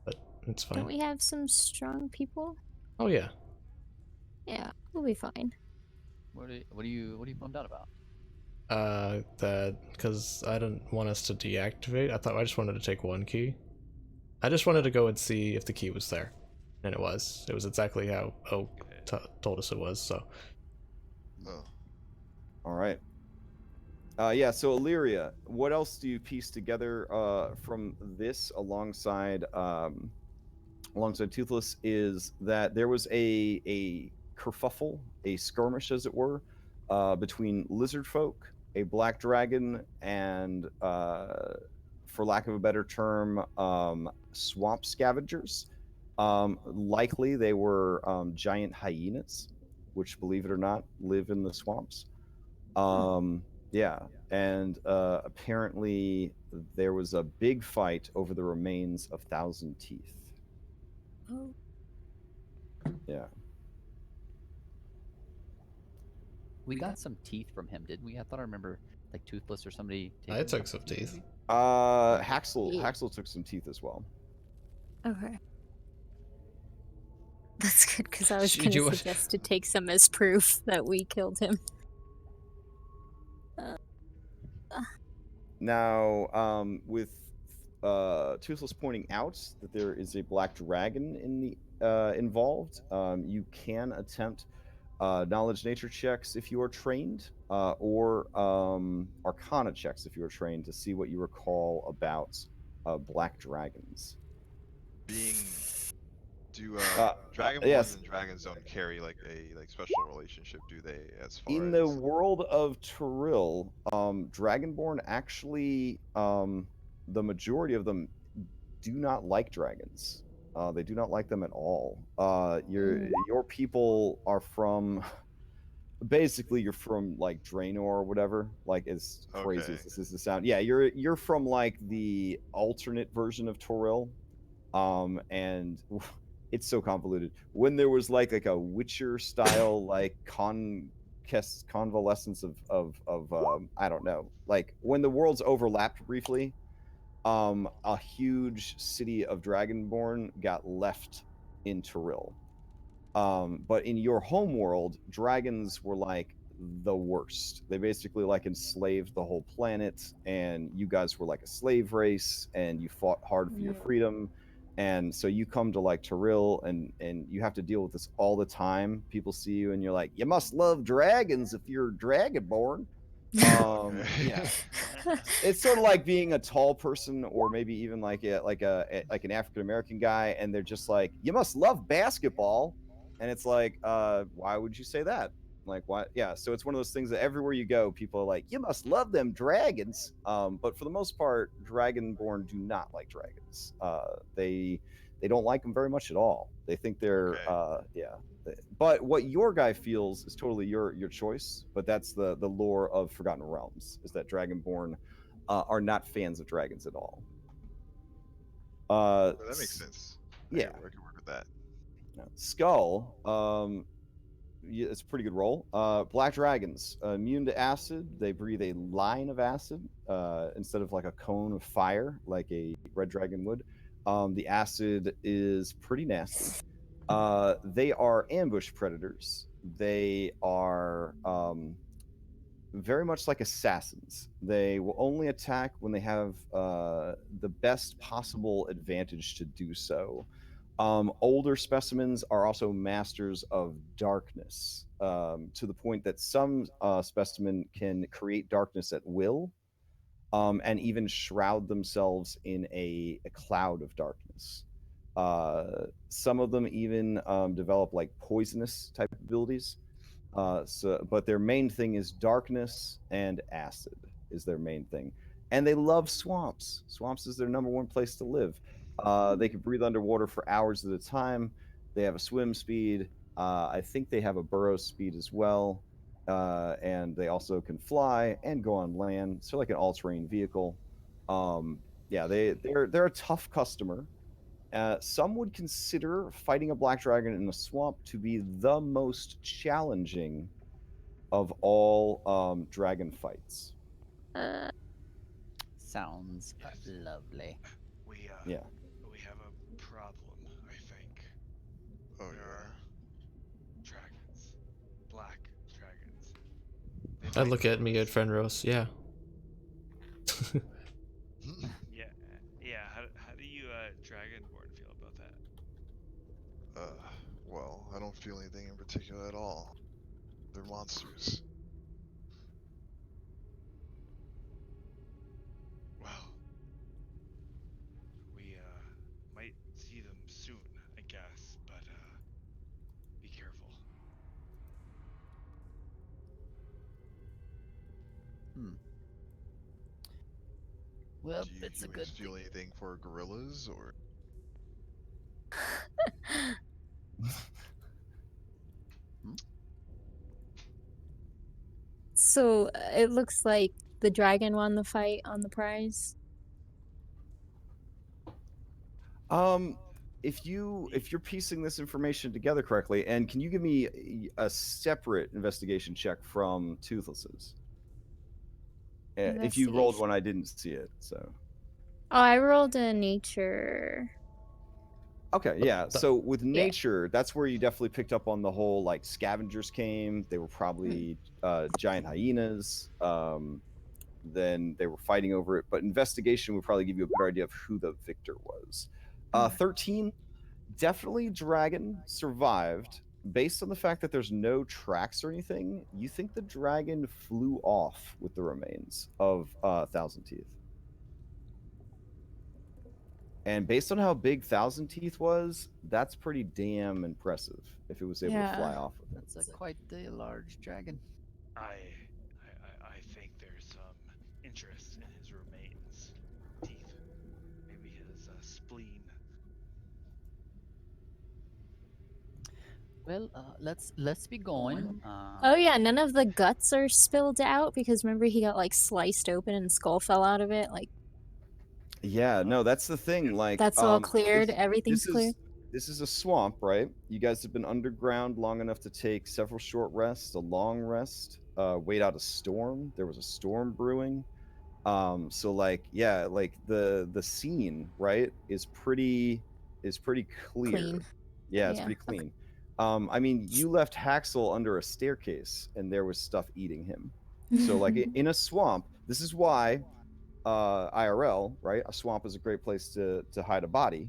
but it's fine. Don't we have some strong people? Oh yeah. Yeah, we'll be fine. What are you bummed out about? That because I didn't want us to deactivate. I just wanted to take one key. I just wanted to go and see if the key was there, and it was. It was exactly how Oak told us it was. So. Oh. All right. Yeah, so Illyria, what else do you piece together from this alongside Toothless is that there was a kerfuffle, a skirmish as it were, between lizard folk, a black dragon, and for lack of a better term, swamp scavengers. Likely they were giant hyenas, which, believe it or not, live in the swamps. Yeah, and apparently there was a big fight over the remains of Thousand Teeth. Oh. Yeah. We got some teeth from him, didn't we? I thought I remember like Toothless or somebody. I took some teeth. maybe? Haxel took some teeth as well. Okay. That's good, because I was Should going you- to suggest to take some as proof that we killed him. Now, with Toothless pointing out that there is a black dragon in the involved, you can attempt knowledge nature checks if you are trained, or arcana checks if you are trained to see what you recall about black dragons. Do Dragonborns yes. and dragons don't carry like a special relationship, do they? As far In as the world of Toril, Dragonborn actually, the majority of them do not like dragons. They do not like them at all. Your people are from, basically, you're from like Draenor or whatever. Like, as crazy as this is to sound, yeah, you're from like the alternate version of Toril, and it's so convoluted. When there was like a Witcher style like convalescence of I don't know, like when the worlds overlapped briefly, a huge city of Dragonborn got left in Toril. But in your home world, dragons were like the worst. They basically like enslaved the whole planet, and you guys were like a slave race, and you fought hard for your freedom. And so you come to like Terrell, and you have to deal with this all the time. People see you, and you're like, you must love dragons if you're dragonborn. Yeah. It's sort of like being a tall person, or maybe even like an African American guy, and they're just like, you must love basketball, and it's like, why would you say that? Like, why? Yeah. So it's one of those things that everywhere you go, people are like, you must love them dragons. But for the most part, dragonborn do not like dragons. They don't like them very much at all. They think they're yeah. But what your guy feels is totally your choice. But that's the lore of Forgotten Realms, is that dragonborn are not fans of dragons at all. That makes sense. Yeah, I can work with that. Skull. Yeah, it's a pretty good roll. Black dragons, immune to acid. They breathe a line of acid instead of like a cone of fire, like a red dragon would. The acid is pretty nasty. They are ambush predators. They are very much like assassins. They will only attack when they have the best possible advantage to do so. Older specimens are also masters of darkness, to the point that some specimen can create darkness at will, and even shroud themselves in a cloud of darkness. Some of them even develop like poisonous type abilities. But their main thing is darkness and acid is their main thing, and they love swamps. Swamps is their number one place to live. They can breathe underwater for hours at a time. They have a swim speed. I think they have a burrow speed as well, and they also can fly and go on land. So like an all-terrain vehicle. Yeah, they're a tough customer. Some would consider fighting a black dragon in a swamp to be the most challenging of all dragon fights. Sounds lovely. We Yeah. we have a problem, I think. Oh There yeah. are dragons, black dragons. I look at me at Fenros, yeah. Yeah. How do you dragonborn feel about that? Well, I don't feel anything in particular at all. They're monsters. Well, we might see them soon, I guess, but be careful. Well, Do you it's a good humans feel anything for gorillas, or? So it looks like the dragon won the fight on the prize. If you're piecing this information together correctly, and can you give me a separate investigation check from Toothless's? If you rolled one, I didn't see it. So. Oh, I rolled a nature. Okay, yeah. So with nature, that's where you definitely picked up on the whole like scavengers came. They were probably giant hyenas. Then they were fighting over it. But investigation would probably give you a better idea of who the victor was. 13, definitely dragon survived. Based on the fact that there's no tracks or anything, you think the dragon flew off with the remains of Thousand Teeth. And based on how big Thousand Teeth was, that's pretty damn impressive if it was able to fly off with it. That's quite the large dragon. I think there's some interest in his remains, teeth, maybe his spleen. Well, let's be going. Oh yeah, none of the guts are spilled out because remember he got like sliced open and skull fell out of it. Like, yeah, no, that's the thing. Like, that's all cleared. Everything's clear. This is a swamp, right? You guys have been underground long enough to take several short rests, a long rest, wait out a storm. There was a storm brewing. So like, yeah, like the scene, right, is pretty clear. Clean. Yeah, it's pretty clean. I mean, you left Haxel under a staircase, and there was stuff eating him. So, like in a swamp, this is why IRL, right? A swamp is a great place to hide a body,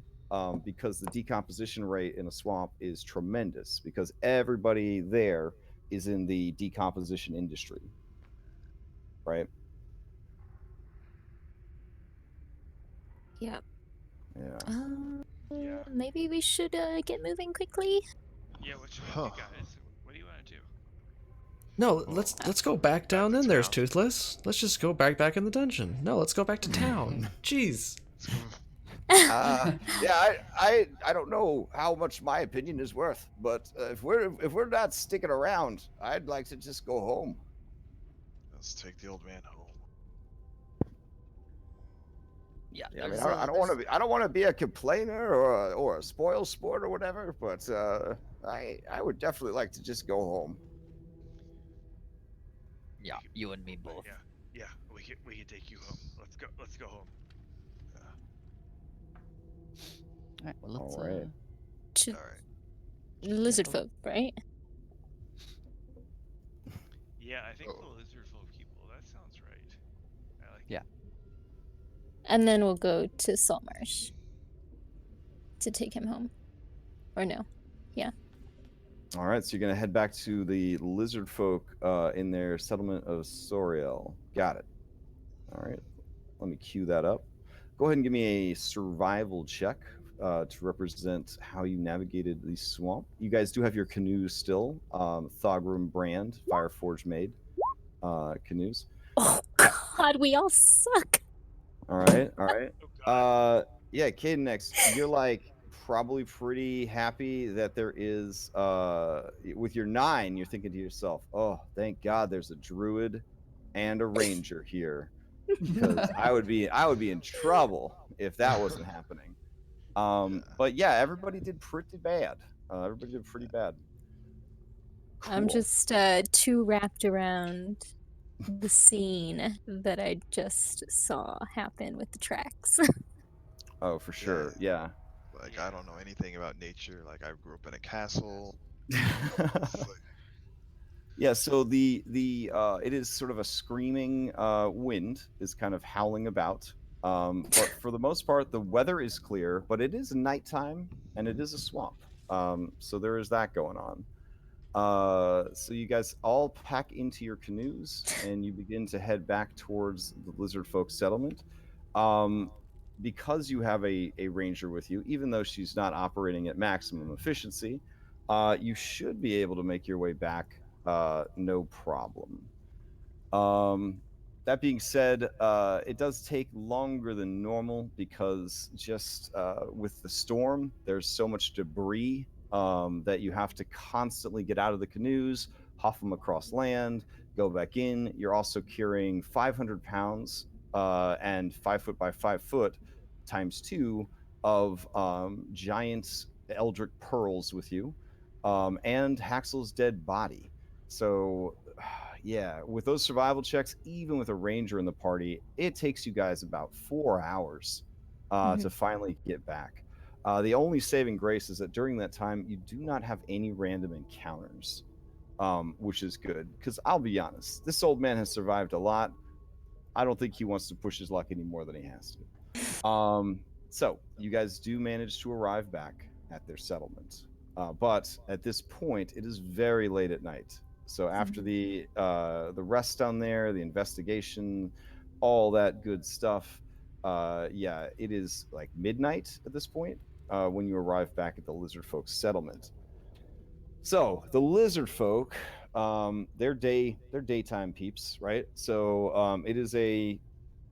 because the decomposition rate in a swamp is tremendous because everybody there is in the decomposition industry, right? Yep. Yeah. Yeah. Maybe we should get moving quickly. Yeah, what should we do, guys? What do you want to do? No, let's go back down. to Then there's town? Toothless. Let's just go back in the dungeon. No, let's go back to town. Jeez. Yeah, I don't know how much my opinion is worth, but if we're not sticking around, I'd like to just go home. Let's take the old man home. Yeah, Yeah, I mean, I don't want to be a complainer or a spoil sport or whatever, but I would definitely like to just go home. Yeah, you and me both. Yeah, we can take you home. Let's go home. All right, well, let's. All right. To All right. lizard folk, right? Yeah, I think the lizard folk people. That sounds right. I like. Yeah. And then we'll go to Saltmarsh to take him home. Or no. Yeah. All right, so you're gonna head back to the lizard folk in their settlement of Soriel. Got it. All right, let me cue that up. Go ahead and give me a survival check to represent how you navigated the swamp. You guys do have your canoes still, Thogrum brand, Fireforge made canoes. Oh God, we all suck. All right, all right. Oh God. Yeah, Cadenex, you're like probably pretty happy that there is with your 9, you're thinking to yourself, oh, thank God there's a druid and a ranger here, because I would be in trouble if that wasn't happening. But yeah, everybody did pretty bad. Everybody did pretty bad. I'm Cool. just too wrapped around the scene that I just saw happen with the tracks. Oh, for sure. Yeah. Like, I don't know anything about nature. Like, I grew up in a castle. Yeah, so the it is sort of a screaming wind is kind of howling about. But for the most part, the weather is clear, but it is nighttime and it is a swamp. So there is that going on. So you guys all pack into your canoes and you begin to head back towards the lizard folk settlement. Because you have a ranger with you, even though she's not operating at maximum efficiency, you should be able to make your way back no problem. That being said, it does take longer than normal because just with the storm, there's so much debris that you have to constantly get out of the canoes, huff them across land, go back in. You're also carrying 500 pounds and 5 foot by 5 foot times 2 of giant eldritch pearls with you, and Haxel's dead body. So yeah, with those survival checks, even with a ranger in the party, it takes you guys about 4 hours to finally get back. The only saving grace is that during that time, you do not have any random encounters, which is good. Because I'll be honest, this old man has survived a lot. I don't think he wants to push his luck any more than he has to. So you guys do manage to arrive back at their settlement. But at this point, it is very late at night. So after the rest down there, the investigation, all that good stuff, yeah, it is like midnight at this point when you arrive back at the lizard folk settlement. So the lizard folk, they're daytime peeps, right? So it is a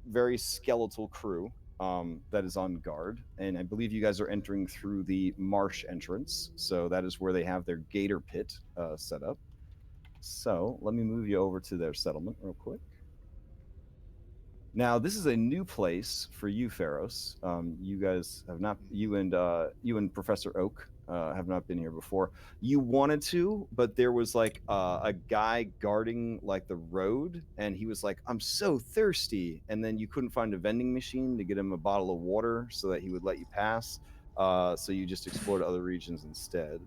very skeletal crew that is on guard, and I believe you guys are entering through the marsh entrance. So that is where they have their gator pit set up. So let me move you over to their settlement real quick. Now, this is a new place for you, Pharos. You guys have not, you and Professor Oak have not been here before. You wanted to, but there was like a guy guarding like the road, and he was like, "I'm so thirsty," and then you couldn't find a vending machine to get him a bottle of water so that he would let you pass. So you just explored other regions instead.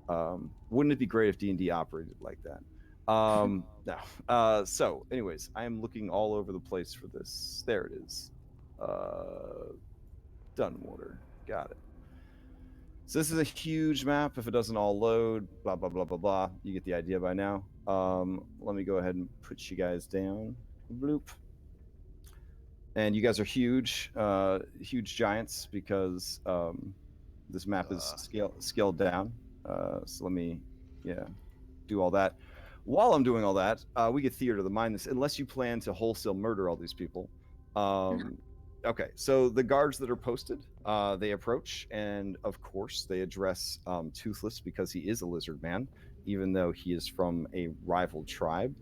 Wouldn't it be great if D&D operated like that? No. So, anyways, I am looking all over the place for this. There it is. Dunwater. Got it. So this is a huge map. If it doesn't all load, blah, blah, blah, blah, blah. You get the idea by now. Let me go ahead and put you guys down. Bloop. And you guys are huge, huge giants because this map is scaled down. So let me, do all that. While I'm doing all that, we get theater of the mind this, unless you plan to wholesale murder all these people. Okay, so the guards that are posted, they approach, and of course they address Toothless because he is a lizard man, even though he is from a rival tribe.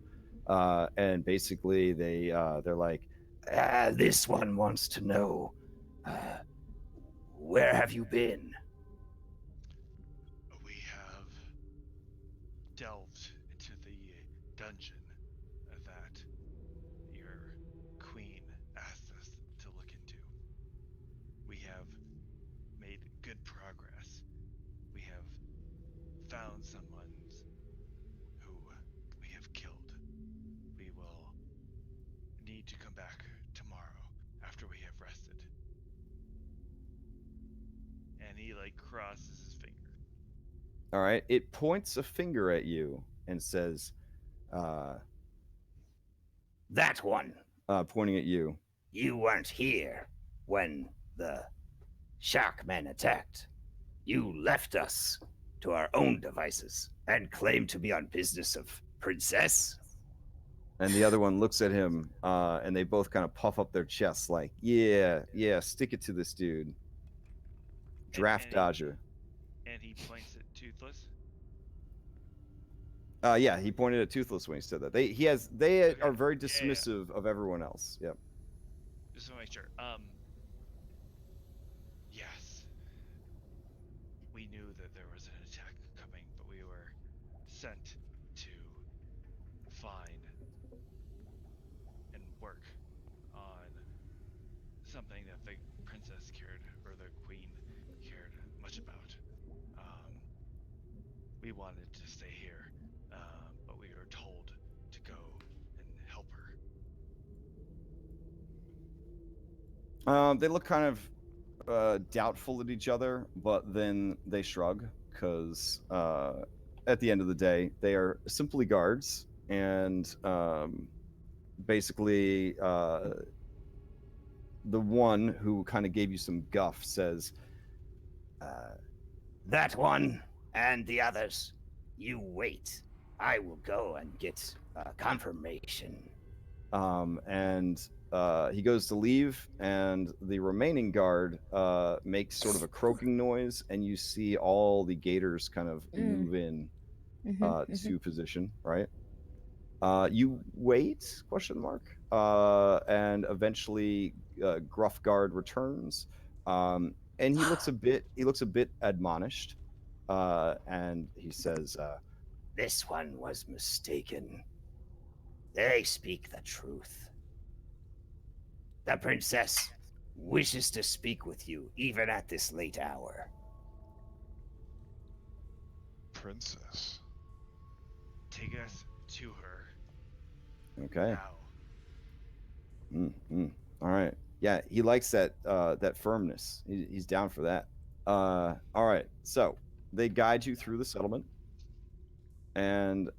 And basically they're like, this one wants to know, where have you been? We have delved into the dungeon that your queen asked us to look into. We have made good progress. We have found someone who we have killed. We will need to come back tomorrow after we have rested. And he crosses his finger. All right, it points a finger at you and says, that one, pointing at you. You weren't here when the shark men attacked. You left us to our own devices and claimed to be on business of Princess. And the other one looks at him, and they both kind of puff up their chests like, yeah, stick it to this dude. Draft dodger. And he points at Toothless? Yeah, he pointed at Toothless when he said that. They are very dismissive of everyone else. Yep. Just to make sure. Yes. We knew that there was an attack coming, but we were sent to find and work on something that the princess cared, or the queen cared much about. We wanted to stay here, but we were told to go and help her. They look kind of doubtful at each other, but then they shrug because at the end of the day, they are simply guards, and basically the one who kind of gave you some guff says, that one and the others, you wait. I will go and get confirmation. And he goes to leave, and the remaining guard makes sort of a croaking noise, and you see all the gators kind of move in to position, right? You wait, question mark, and eventually Gruff Guard returns, and he looks a bit admonished, and he says, this one was mistaken. They speak the truth. The princess wishes to speak with you, even at this late hour. Princess. Take us to her. Okay. Now. All right. Yeah, he likes that firmness. He's down for that. All right. So they guide you through the settlement, and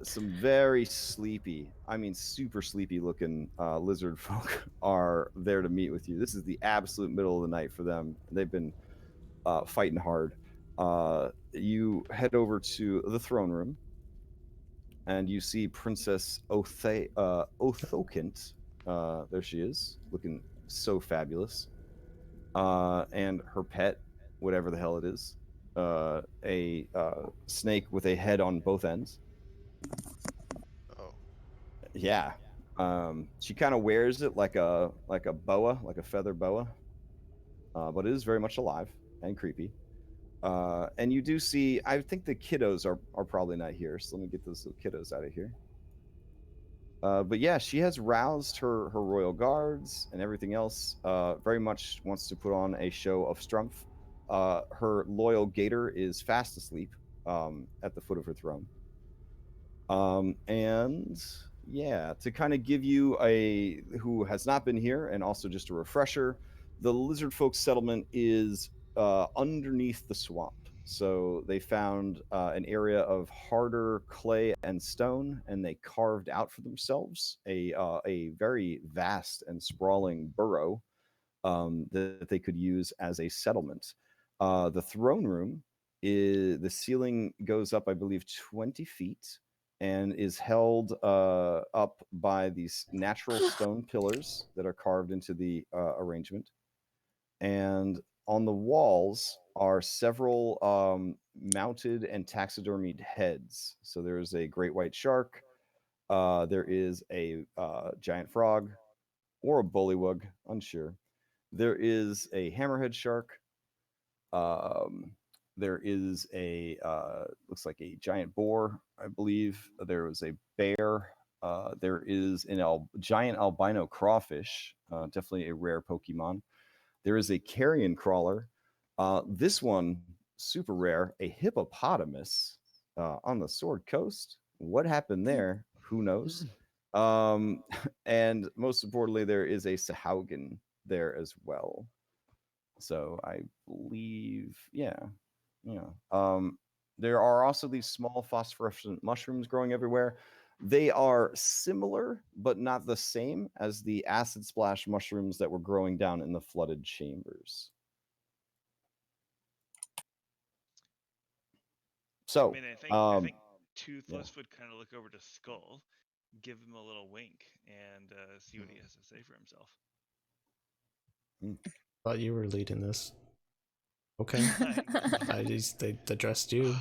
some very sleepy, I mean super sleepy looking lizard folk are there to meet with you. This is the absolute middle of the night for them. They've been fighting hard. You head over to the throne room, and you see Princess Othokint. There she is, looking so fabulous. And her pet, whatever the hell it is, a snake with a head on both ends. Oh. Yeah. She kind of wears it like a boa, like a feather boa, but it is very much alive and creepy. And you do see, I think the kiddos are probably not here, so let me get those little kiddos out of here. But yeah, she has roused her royal guards and everything else. Very much wants to put on a show of strength. Her loyal gator is fast asleep, at the foot of her throne. And yeah, to kind of give you a who has not been here, and also just a refresher, the lizard folk settlement is underneath the swamp. So they found an area of harder clay and stone, and they carved out for themselves a very vast and sprawling burrow that they could use as a settlement. The throne room is the ceiling goes up, I believe, 20 feet, and is held up by these natural stone pillars that are carved into the arrangement. And on the walls are several mounted and taxidermied heads. So there's a great white shark, there is a giant frog, or a bullywug, unsure. There is a hammerhead shark. Um, there is a looks like a giant boar, I believe. There was a bear. There is an giant albino crawfish, definitely a rare Pokemon. There is a carrion crawler. This one, super rare, a hippopotamus on the Sword Coast. What happened there? Who knows? And most importantly, there is a Sahuagin there as well. So I believe, yeah. There are also these small phosphorescent mushrooms growing everywhere. They are similar, but not the same as the acid splash mushrooms that were growing down in the flooded chambers. So, I mean, I think Toothless would kind of look over to Skull, give him a little wink, and see what he has to say for himself. Thought you were leading this. Okay. They addressed you.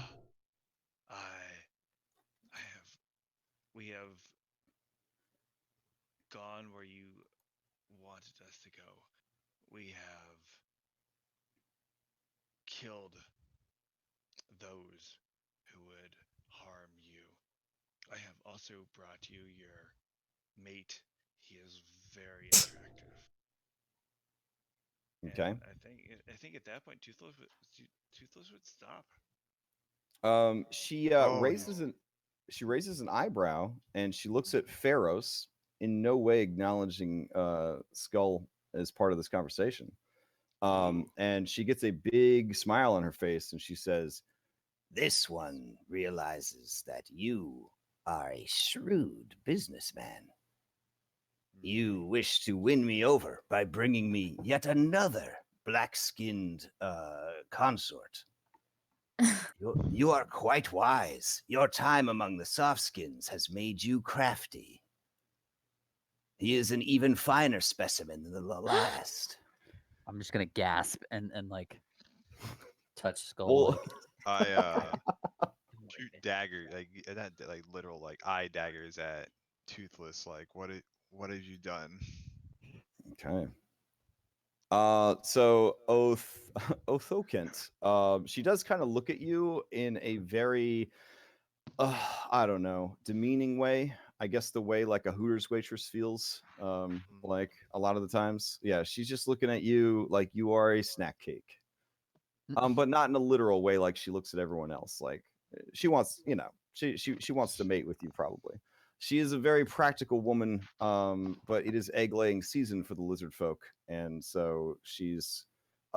We have gone where you wanted us to go. We have killed those who would harm you. I have also brought you your mate. He is very attractive. okay. And I think at that point Toothless would stop. She Oh, raises an eyebrow, and she looks at Pharos, in no way acknowledging Skull as part of this conversation. And she gets a big smile on her face, and she says, "This one realizes that you are a shrewd businessman. You wish to win me over by bringing me yet another black-skinned consort. You are quite wise. Your time among the softskins has made you crafty. He is an even finer specimen than the last." I'm just gonna gasp and like touch Skull. Well, Like, I shoot dagger, not like literal like eye daggers at Toothless. Like, what have you done? okay. So Othokent, she does kind of look at you in a very, I don't know, demeaning way. I guess the way like a Hooters waitress feels, like a lot of the times. Yeah, she's just looking at you like you are a snack cake. But not in a literal way, like she looks at everyone else. Like she wants, she wants to mate with you probably. She is a very practical woman, but it is egg laying season for the lizard folk, and so she's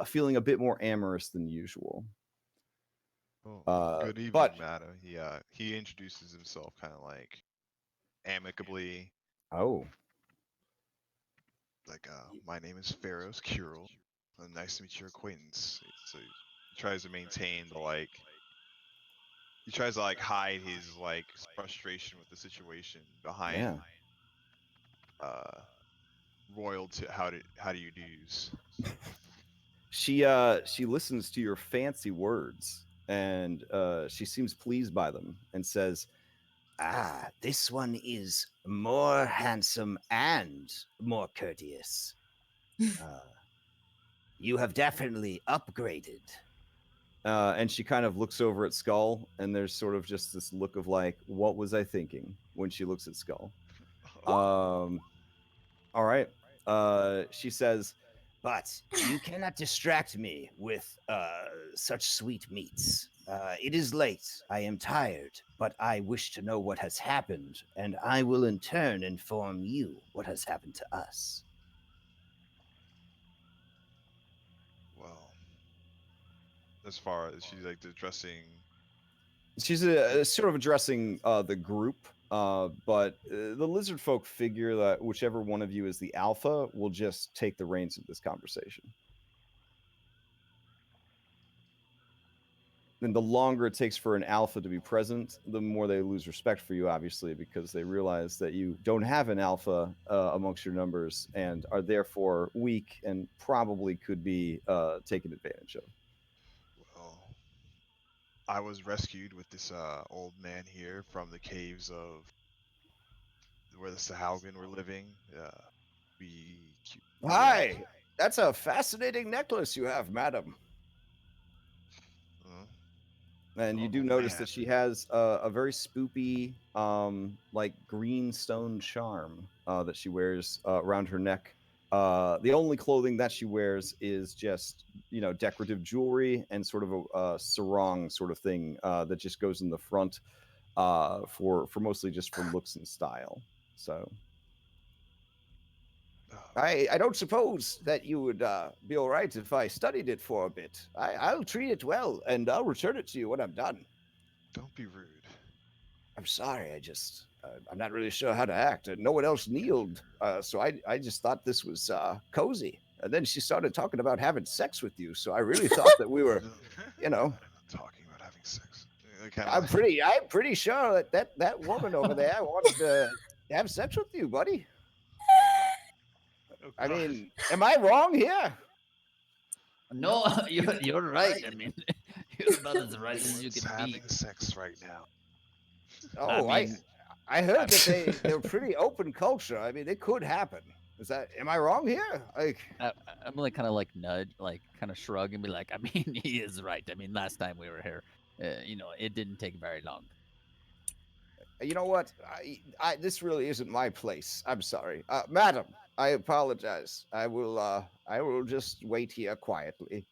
feeling a bit more amorous than usual. Good evening, But madam. He introduces himself kind of like amicably. oh, Like, my name is Pharos Curel. Nice to meet your acquaintance. So he tries to maintain the like. He tries to like hide his like frustration with the situation behind royal to how do you do's. she listens to your fancy words, and she seems pleased by them, and says, "Ah, this one is more handsome and more courteous. You have definitely upgraded." And she kind of looks over at Skull, and there's sort of just this look of like, "What was I thinking?" when she looks at Skull. All right. She says, But you cannot distract me with such sweet meats. It is late. I am tired, but I wish to know what has happened, and I will in turn inform you what has happened to us. Well, as far as she's like addressing. She's sort of addressing the group, but the lizard folk figure that whichever one of you is the alpha will just take the reins of this conversation. And the longer it takes for an alpha to be present, the more they lose respect for you, obviously, because they realize that you don't have an alpha amongst your numbers and are therefore weak and probably could be taken advantage of. Well, I was rescued with this old man here from the caves of where the Sahuagin were living. We Hi! That's a fascinating necklace you have, madam. And you do notice that she has a very spoopy, like green stone charm that she wears around her neck. The only clothing that she wears is just, decorative jewelry and sort of a sarong sort of thing that just goes in the front for mostly just for looks and style. So I don't suppose that you would be all right if I studied it for a bit. I'll treat it well, and I'll return it to you when I'm done. Don't be rude. I'm sorry, I'm not really sure how to act. No one else kneeled, so I just thought this was cozy. And then she started talking about having sex with you, so I really thought that we were, talking about having sex. I'm pretty sure that woman over there wanted to have sex with you, buddy. Oh, I God. mean, am I wrong here? No, you're right. I mean, you're about as right as you Everyone's can be. having sex right now. Oh, I heard that they're pretty open culture. I mean, it could happen. Am I wrong here? I'm like kind of like nudge, like kind of shrug and be like, I mean, he is right. I mean, last time we were here, it didn't take very long. You know what? This really isn't my place. I'm sorry, madam. I apologize. I will just wait here quietly.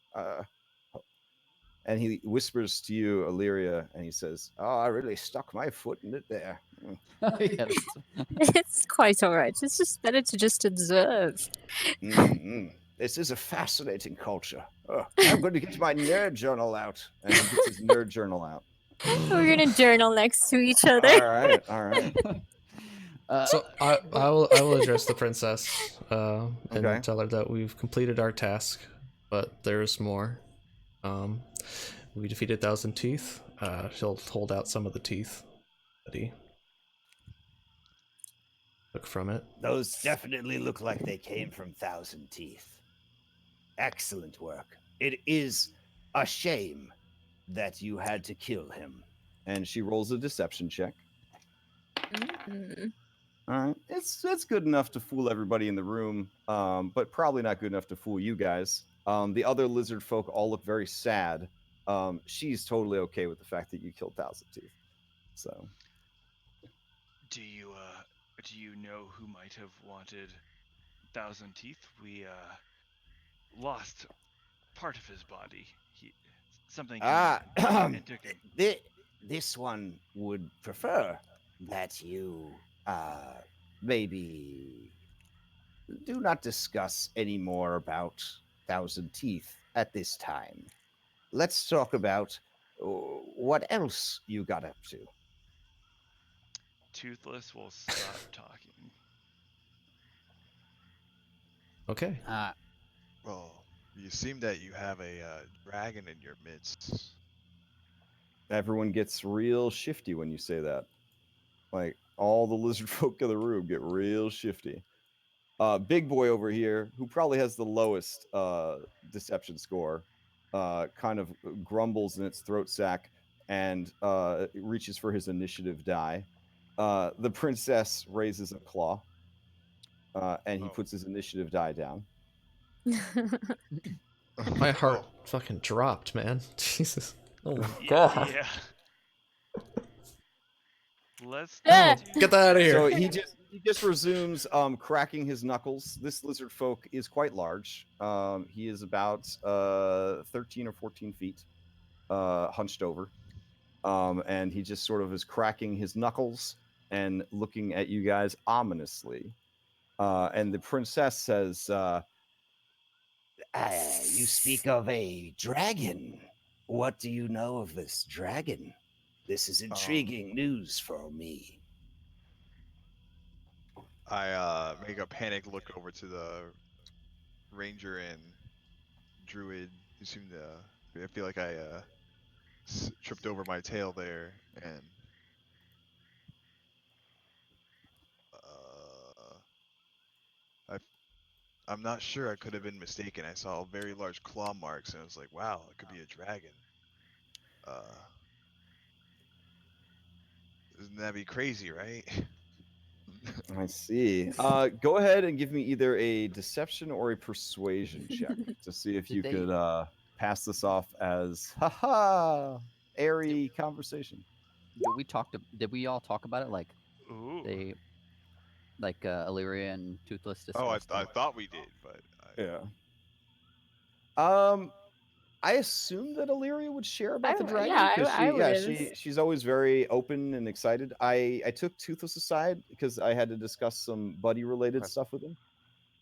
And he whispers to you, Illyria, and he says, "Oh, I really stuck my foot in it there." It's quite all right. It's just better to just observe. This is a fascinating culture. Oh, I'm going to get my nerd journal out. And he gets his nerd journal out. We're gonna journal next to each other. All right. So I will address the princess and tell her that we've completed our task, but there's more. We defeated Thousand Teeth. She'll hold out some of the teeth that he took from it. Those definitely look like they came from Thousand Teeth. Excellent work. It is a shame that you had to kill him. And she rolls a deception check. Mm. All right, it's good enough to fool everybody in the room, but probably not good enough to fool you guys. The other lizard folk all look very sad. She's totally okay with the fact that you killed Thousand Teeth. So, do you know who might have wanted Thousand Teeth? We lost part of his body. Something and took him. This one would prefer that you maybe do not discuss any more about Thousand Teeth at this time. Let's talk about what else you got up to. Toothless will stop talking. Okay. Well, you seem that you have a dragon in your midst. Everyone gets real shifty when you say that. Like, all the lizard folk in the room get real shifty. Big boy over here, who probably has the lowest deception score, kind of grumbles in its throat sack and reaches for his initiative die. The princess raises a claw, and he puts his initiative die down. My heart fucking dropped, man. Jesus. Oh my god. Yeah. Let's get that out of here. So He just resumes cracking his knuckles. This lizard folk is quite large. He is about 13 or 14 feet, hunched over. And he just sort of is cracking his knuckles and looking at you guys ominously. And the princess says, You speak of a dragon. What do you know of this dragon? This is intriguing news for me. I make a panic look over to the ranger and druid who seem to. I feel like I tripped over my tail there, and I'm not sure. I could have been mistaken. I saw very large claw marks, and I was like, "Wow, it could be a dragon." Isn't that be crazy, right? I see. Go ahead and give me either a deception or a persuasion check to see if Did you they- could pass this off as haha airy conversation. Did we all talk about it? Like Ooh. they, like Illyria and Toothless Oh, discussed. I thought we did, but Yeah. I assume that Illyria would share about the dragon. yeah, 'Cause I would. she's always very open and excited. I took Toothless aside because I had to discuss some buddy related Okay. stuff with him.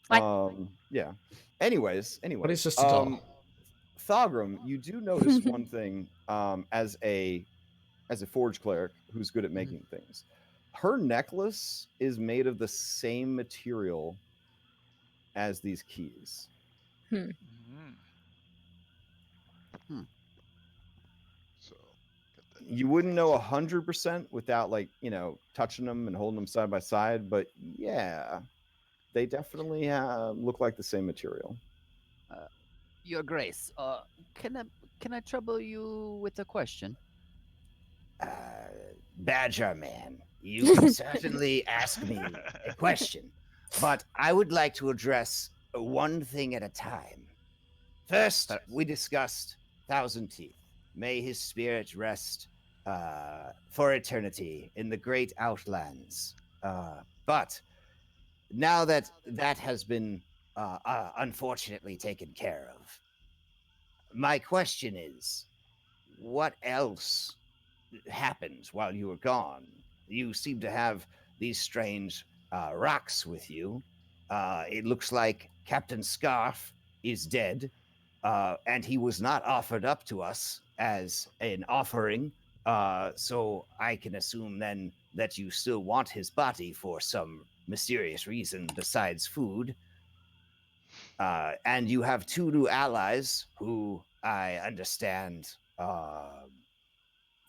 What? Yeah. Anyways, But he's just a doll. Thogrum, you do notice one thing as a forge cleric who's good at Mhm. making things. Her necklace is made of the same material as these keys. Mm. so got that You wouldn't know 100% without touching them and holding them side by side, but yeah, they definitely look like the same material. Your Grace, can I trouble you with a question? Badger Man, you can certainly ask me a question, but I would like to address one thing at a time. First, we discussed Thousand Teeth. May his spirit rest for eternity in the great outlands. But now that that has been unfortunately taken care of, my question is, what else happened while you were gone? You seem to have these strange rocks with you. It looks like Captain Scarf is dead, and he was not offered up to us as an offering. So I can assume then that you still want his body for some mysterious reason besides food. And you have two new allies who I understand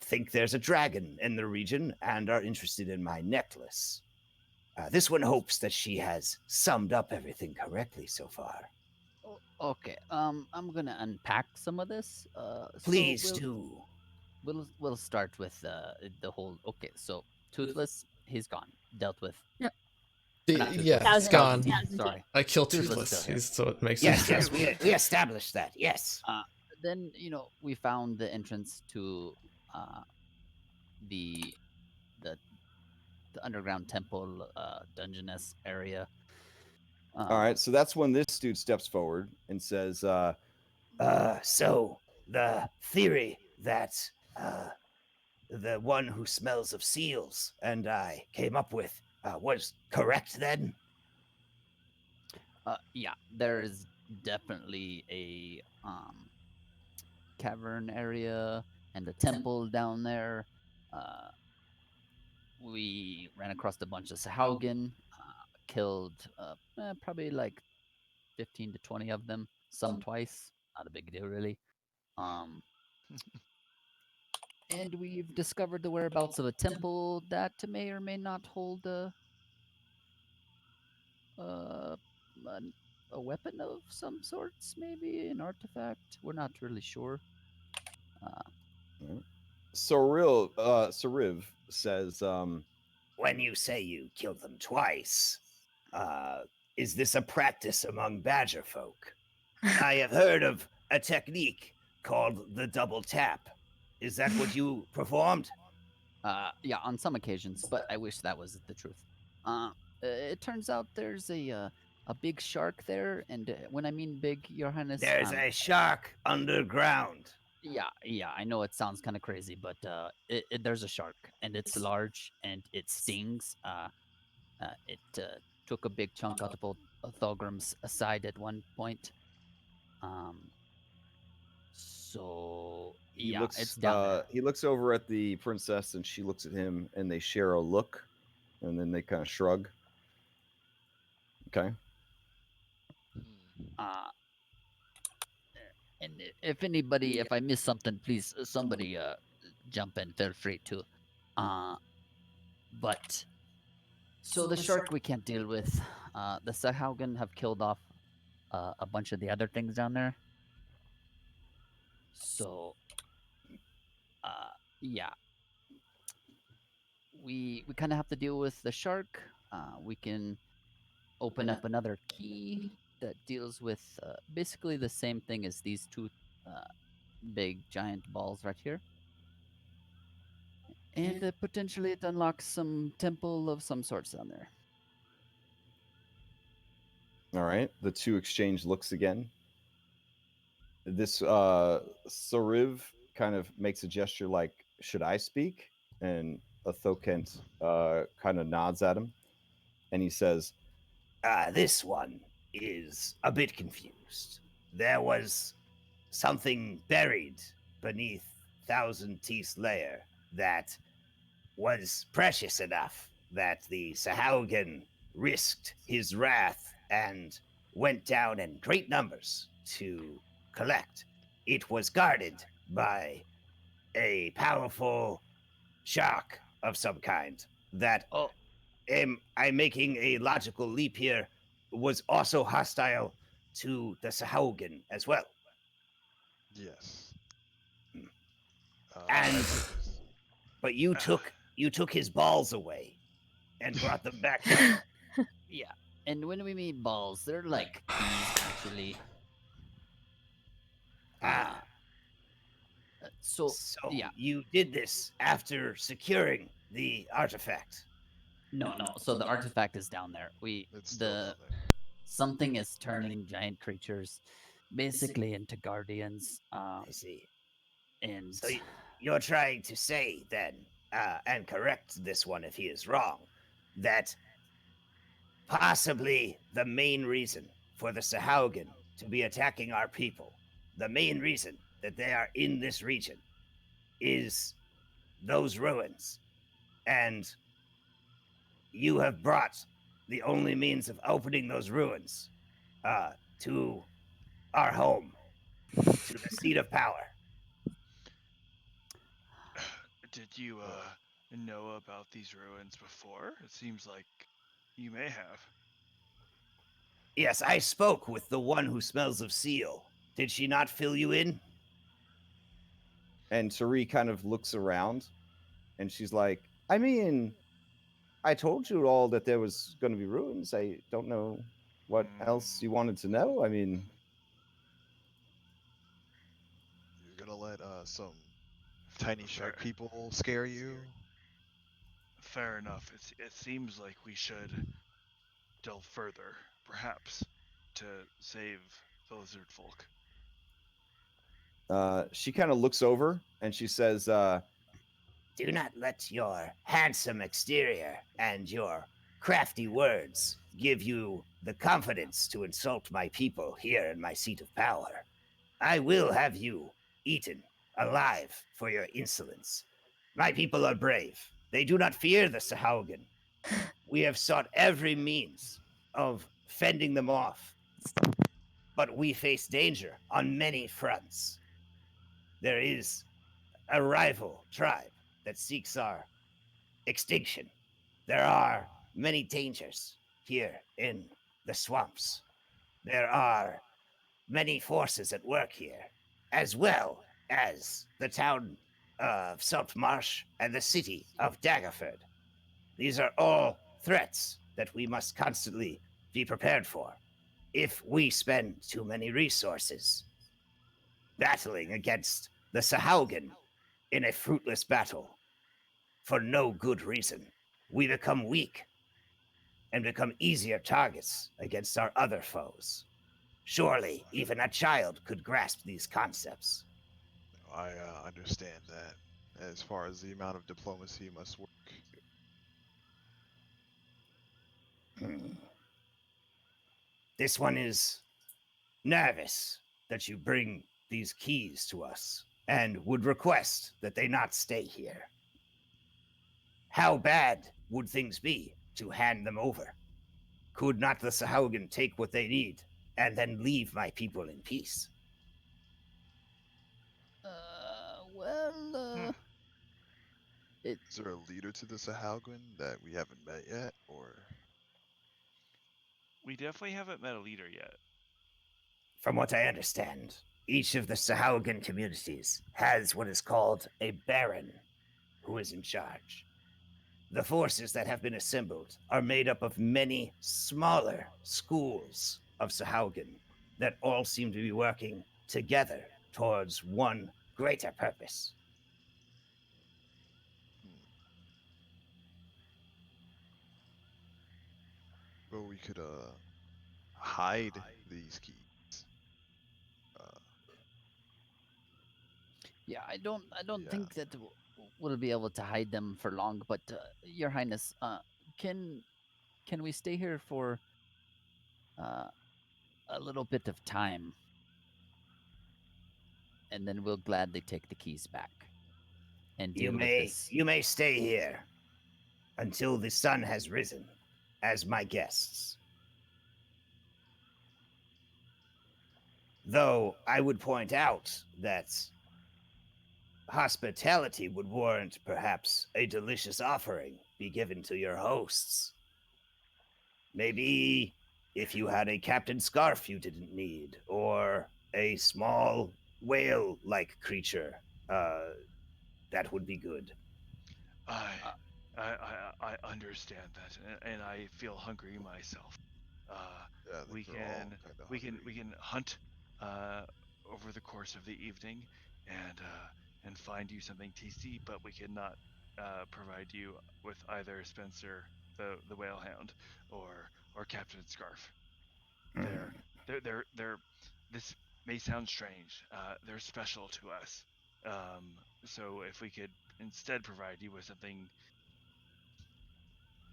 think there's a dragon in the region and are interested in my necklace. This one hopes that she has summed up everything correctly so far. Okay, I'm gonna unpack some of this. Please so do. we'll start with the whole. Okay, so Toothless, he's gone. Dealt with. Yep. Not Toothless, Yeah, it's gone. Sorry. I killed Toothless is Toothless, still here. so it makes Yes, sense. yes, we established that. Yes. Then we found the entrance to the the the underground temple dungeoness area. All right, so that's when this dude steps forward and says, So the theory that the one who smells of seals and I came up with was correct then? Yeah, there is definitely a cavern area and a temple down there. We ran across a bunch of Sahuagin, killed probably like 15 to 20 of them, some twice, not a big deal really. And we've discovered the whereabouts of a temple that may or may not hold a, a weapon of some sorts, maybe an artifact. We're not really sure. Sariv says, When you say you killed them twice, is this a practice among badger folk? I have heard of a technique called the double tap. Is that what you performed? Yeah, on some occasions, but I wish that was the truth. it turns out there's a big shark there, and when I mean big, Your Highness, There's a shark underground. yeah, I know it sounds kind of crazy, but there's a shark, and it's large, and it stings. It took a big chunk out of Thulgrim's side at one point. Um, so He yeah, looks it's down there. he looks over at the princess, and she looks at him, and they share a look, and then they kind of shrug. Okay. Uh, and if anybody, if I miss something, please somebody jump in. Feel free to. Uh, but so the shark we can't deal with. The Sahuagin have killed off a bunch of the other things down there. So yeah, we kind of have to deal with the shark. We can open up another key that deals with basically the same thing as these two big giant balls right here. And potentially it unlocks some temple of some sorts down there. All right. The two exchange looks again. This Sariv kind of makes a gesture like, "Should I speak?" And Athokent kind of nods at him, and he says, This one is a bit confused. There was something buried beneath Thousand Teeth's lair that was precious enough that the Sahuagin risked his wrath and went down in great numbers to collect. It was guarded by a powerful shark of some kind that Oh, I'm making a logical leap here, was also hostile to the Sahuagin as well. Yes. And As it was. but you took his balls away and brought them back here. yeah. And when we mean balls, they're like keys actually. Ah, So so yeah, you did this after securing the artifact. no. So the artifact is down there. It's still The down there. something is turning giant creatures basically into guardians. I see. And So you're trying to say then, and correct this one if he is wrong, that possibly the main reason for the Sahuagin to be attacking our people, the main reason that they are in this region, is those ruins. And you have brought the only means of opening those ruins to our home, to the seat of power. Did you know about these ruins before? It seems like you may have. Yes, I spoke with the one who smells of seal. Did she not fill you in? and Sari kind of looks around, and she's like, "I mean, I told you all that there was going to be ruins. I don't know what else you wanted to know. I mean, You're gonna let some tiny shark Fair. people scare you? Fair enough. It seems like we should delve further, perhaps, to save the lizard folk. she kind of looks over and she says, Do not let your handsome exterior and your crafty words give you the confidence to insult my people here in my seat of power. I will have you eaten alive for your insolence. My people are brave. They do not fear the Sahuagin. We have sought every means of fending them off, but we face danger on many fronts. There is a rival tribe that seeks our extinction. There are many dangers here in the swamps. There are many forces at work here, as well as the town of Saltmarsh and the city of Daggerford. These are all threats that we must constantly be prepared for. If we spend too many resources battling against the Sahuagin in a fruitless battle for no good reason, we become weak and become easier targets against our other foes. Surely, even a child could grasp these concepts. I understand that. As far as the amount of diplomacy must work. This one is nervous that you bring these keys to us and would request that they not stay here. How bad would things be to hand them over? Could not the Sahuagin take what they need and then leave my people in peace? Well, Is there a leader to the Sahuagin that we haven't met yet, or? We definitely haven't met a leader yet. From what I understand, each of the Sahuagin communities has what is called a baron who is in charge. The forces that have been assembled are made up of many smaller schools of Sahuagin that all seem to be working together towards one greater purpose. Well, we could hide these keys. yeah, I don't Yeah. think that we'll be able to hide them for long. But Your Highness, can we stay here for a little bit of time, and then we'll gladly take the keys back and deal with this. You may stay here until the sun has risen as my guests. Though I would point out that hospitality would warrant perhaps a delicious offering be given to your hosts. Maybe if you had a captain scarf you didn't need, or a small whale-like creature, that would be good. I understand that, and I feel hungry myself. Yeah, I We think we're all can kind of we hungry. can hunt over the course of the evening and find you something tasty, but we cannot provide you with either Spencer the whale hound or Captain Scarf. They're this may sound strange. They're special to us. So if we could instead provide you with something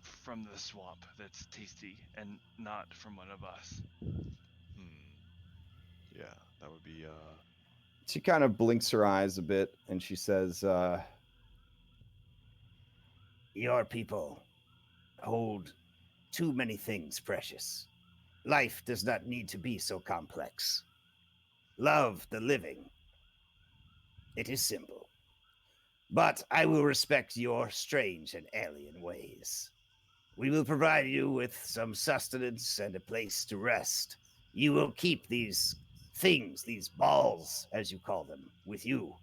from the swamp that's tasty and not from one of us. Yeah, that would be She kind of blinks her eyes a bit and she says, Your people hold too many things precious. Life does not need to be so complex. Love the living. It is simple. But I will respect your strange and alien ways. We will provide you with some sustenance and a place to rest. You will keep these things, these balls, as you call them, with you.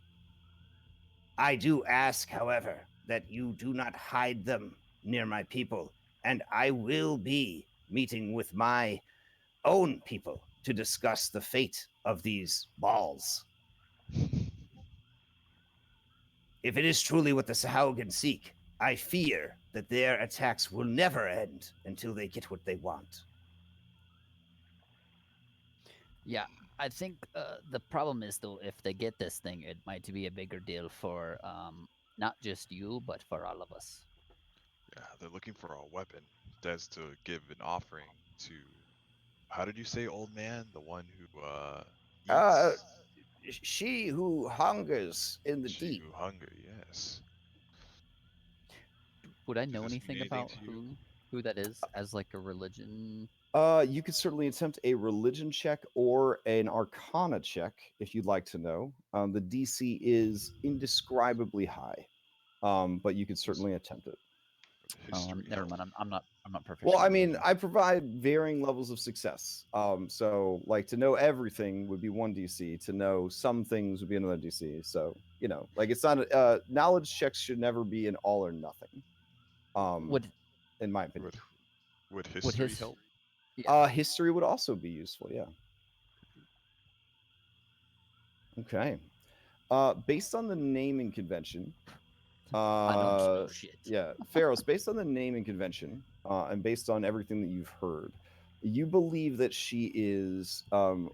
I do ask, however, that you do not hide them near my people, and I will be meeting with my own people to discuss the fate of these balls. If it is truly what the Sahuagin seek, I fear that their attacks will never end until they get what they want. Yeah, I think the problem is though, if they get this thing, it might be a bigger deal for not just you, but for all of us. yeah. They're looking for a weapon that's to give an offering to. How did you say, old man? The one who uh, eats. she who hungers in the She deep. who hunger. Yes. Would I Does know this mean anything anything about to you? who that is as like a religion? You could certainly attempt a religion check or an arcana check if you'd like to know. The DC is indescribably high, but you could certainly attempt it. Would history Never help? mind. I'm not Well, proficient I in mean, religion. I provide varying levels of success. So like to know everything would be one DC. To know some things would be another DC. So like it's not knowledge checks should never be an all or nothing. Would In my opinion, Would would history his help? yeah. history would also be useful. Yeah. Okay. Based on the naming convention, I don't know shit. Yeah, Pharos, based on the naming convention and based on everything that you've heard, you believe that she is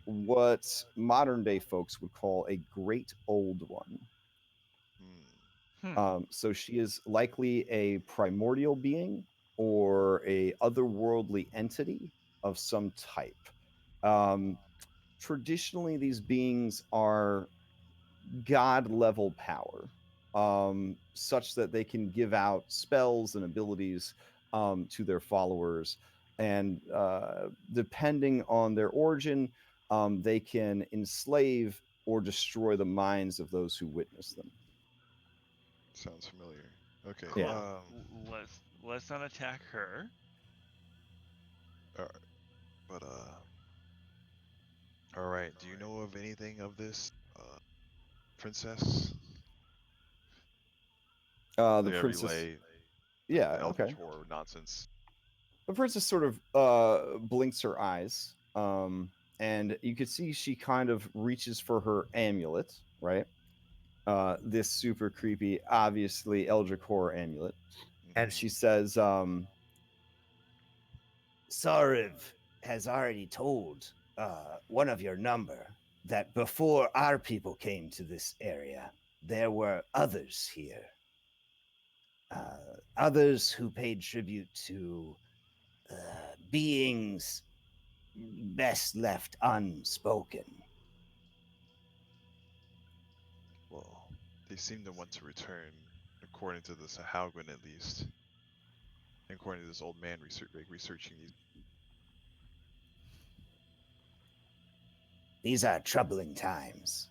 what modern day folks would call a great old one. So she is likely a primordial being or a otherworldly entity of some type. Traditionally, these beings are god level power, such that they can give out spells and abilities to their followers. And depending on their origin, they can enslave or destroy the minds of those who witness them. Sounds familiar. Okay. Yeah. Let's not attack her. But all right. Do you know of anything of this princess? The Like princess. relay, Yeah. the eldritch Okay. horror nonsense. The princess sort of blinks her eyes, and you can see she kind of reaches for her amulet, right? This super creepy, obviously Eldritch horror amulet, and she says, Sariv has already told one of your number that before our people came to this area, there were others here. Others who paid tribute to beings best left unspoken. Well, they seem to want to return, according to the Sahuagin at least. According to this old man researching these. These are troubling times.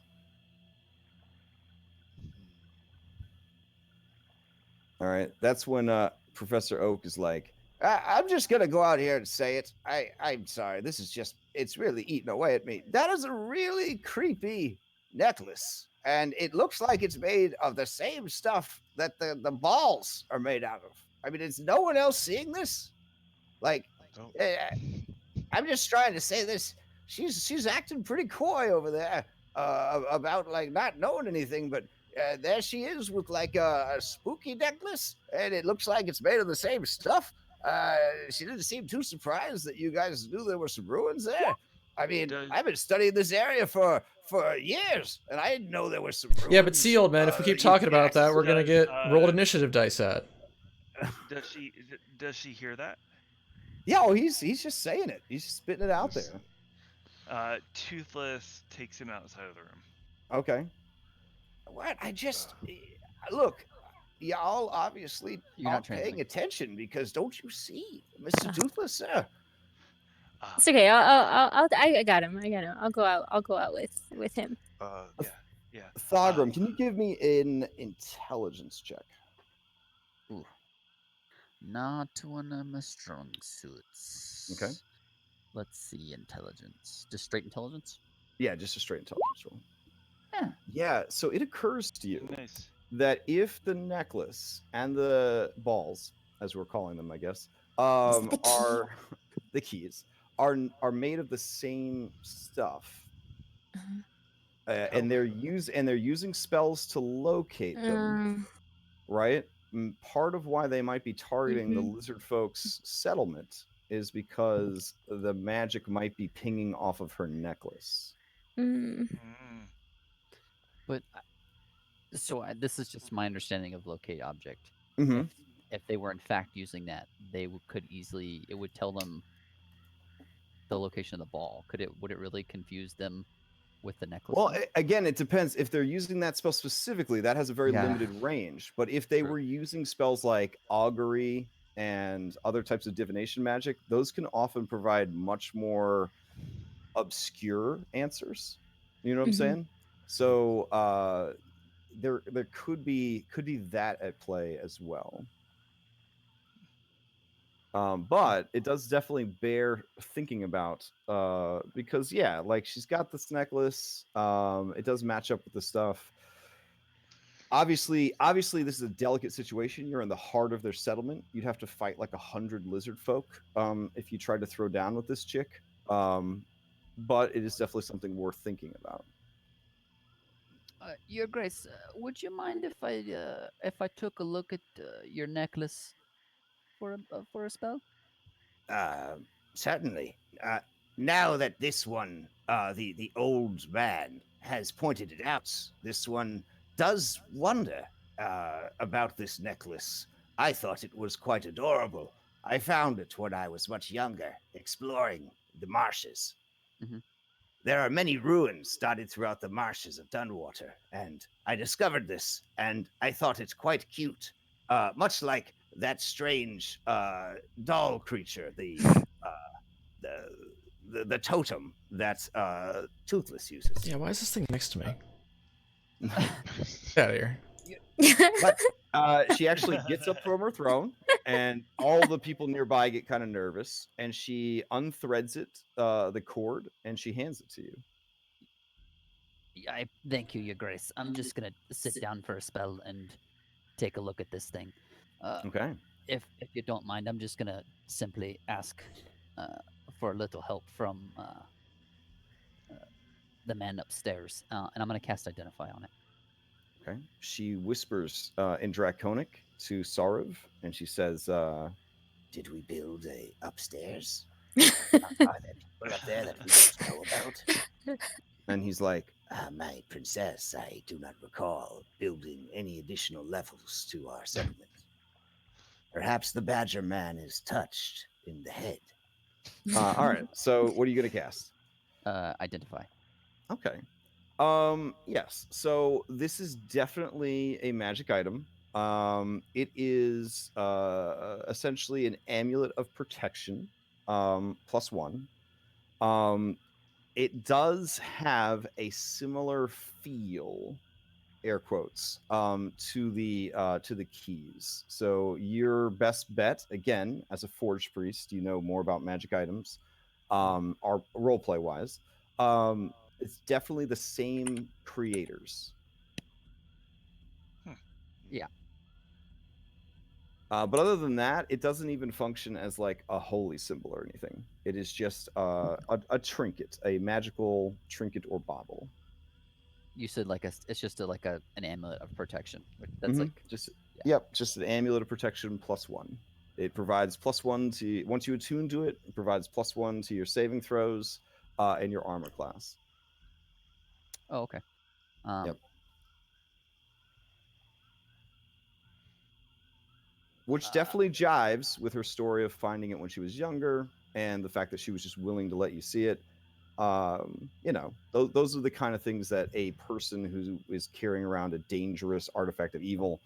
all right, that's when Professor Oak is like, I'm just gonna go out here and say it. I'm sorry, this is just, it's really eating away at me. That is a really creepy necklace, and it looks like it's made of the same stuff that the balls are made out of. I mean, is no one else seeing this? Like, I'm just trying to say this. She's acting pretty coy over there about like not knowing anything, but there she is with like a spooky necklace, and it looks like it's made of the same stuff. She didn't seem too surprised that you guys knew there were some ruins there. I mean, I've been studying this area for years, and I didn't know there were some ruins. Yeah, but see, old man, if we keep talking about that, we're gonna get rolled initiative dice at. Does she hear that? Yeah, well, he's just saying it. He's just spitting it out there. Toothless takes him outside of the room. Okay. What? I just look. Y'all obviously aren't paying attention because don't you see, Mr. Toothless, sir? It's okay. I got him. I'll go out with him. Yeah. Thogrum, can you give me an intelligence check? Ooh. Not one of my strong suits. Okay. Let's see, intelligence. Just straight intelligence? Yeah, just a straight intelligence roll. Yeah. Yeah, so it occurs to you that if the necklace and the balls, as we're calling them, I guess, are the keys, are made of the same stuff, and they're using spells to locate them, right? Part of why they might be targeting the lizard folks' settlement is because the magic might be pinging off of her necklace. But so this is just my understanding of locate object. Mm-hmm. If they were in fact using that, they could easily, it would tell them the location of the ball. Would it really confuse them with the necklace? Well, again, it depends. If they're using that spell specifically, that has a very limited range. But if they were using spells like augury and other types of divination magic, those can often provide much more obscure answers. You know what I'm saying? So there could be that at play as well. But it does definitely bear thinking about because yeah, like she's got this necklace. It does match up with the stuff. Obviously, this is a delicate situation. You're in the heart of their settlement. You'd have to fight like 100 lizard folk if you tried to throw down with this chick. But it is definitely something worth thinking about. Your Grace, would you mind if I took a look at your necklace for a spell? Uh, Certainly. Now that this one, the old man, has pointed it out, this one does wonder about this necklace. I thought it was quite adorable. I found it when I was much younger, exploring the marshes. Hmm. There are many ruins dotted throughout the marshes of Dunwater, and I discovered this, and I thought it quite cute, much like that strange doll creature, uh, the, the totem that Toothless uses. Yeah, why is this thing next to me? You- Get out of here. But she actually gets up from her throne, and all the people nearby get kind of nervous, and she unthreads it, the cord, and she hands it to you. I thank you, Your Grace. I'm just gonna sit down for a spell and take a look at this thing. Uh, Okay. if you don't mind, I'm just gonna simply ask uh, for a little help from the man upstairs, and I'm gonna cast Identify on it. Okay. She whispers in Draconic to Sarov, and she says, Did we build a upstairs? Are there people up there that we don't know about? and he's like, My princess, I do not recall building any additional levels to our settlement. Perhaps the Badger Man is touched in the head. all right. So what are you gonna cast? Identify. Okay. Yes. So this is definitely a magic item. It is essentially an amulet of protection, +1. Um, it does have a similar feel, air quotes, to the keys. So your best bet, again, as a forge priest, you know more about magic items, are role play wise. It's definitely the same creators. Yeah. But other than that, it doesn't even function as like a holy symbol or anything. It is just a trinket, a magical trinket or bauble. You said it's just like an amulet of protection. That's like Just yeah. yep, just an amulet of protection +1. It provides +1 to once you attune to it. It provides +1 to your saving throws and your armor class. Oh, okay. Yep. Which definitely jives with her story of finding it when she was younger and the fact that she was just willing to let you see it. You know, those are the kind of things that a person who is carrying around a dangerous artifact of evil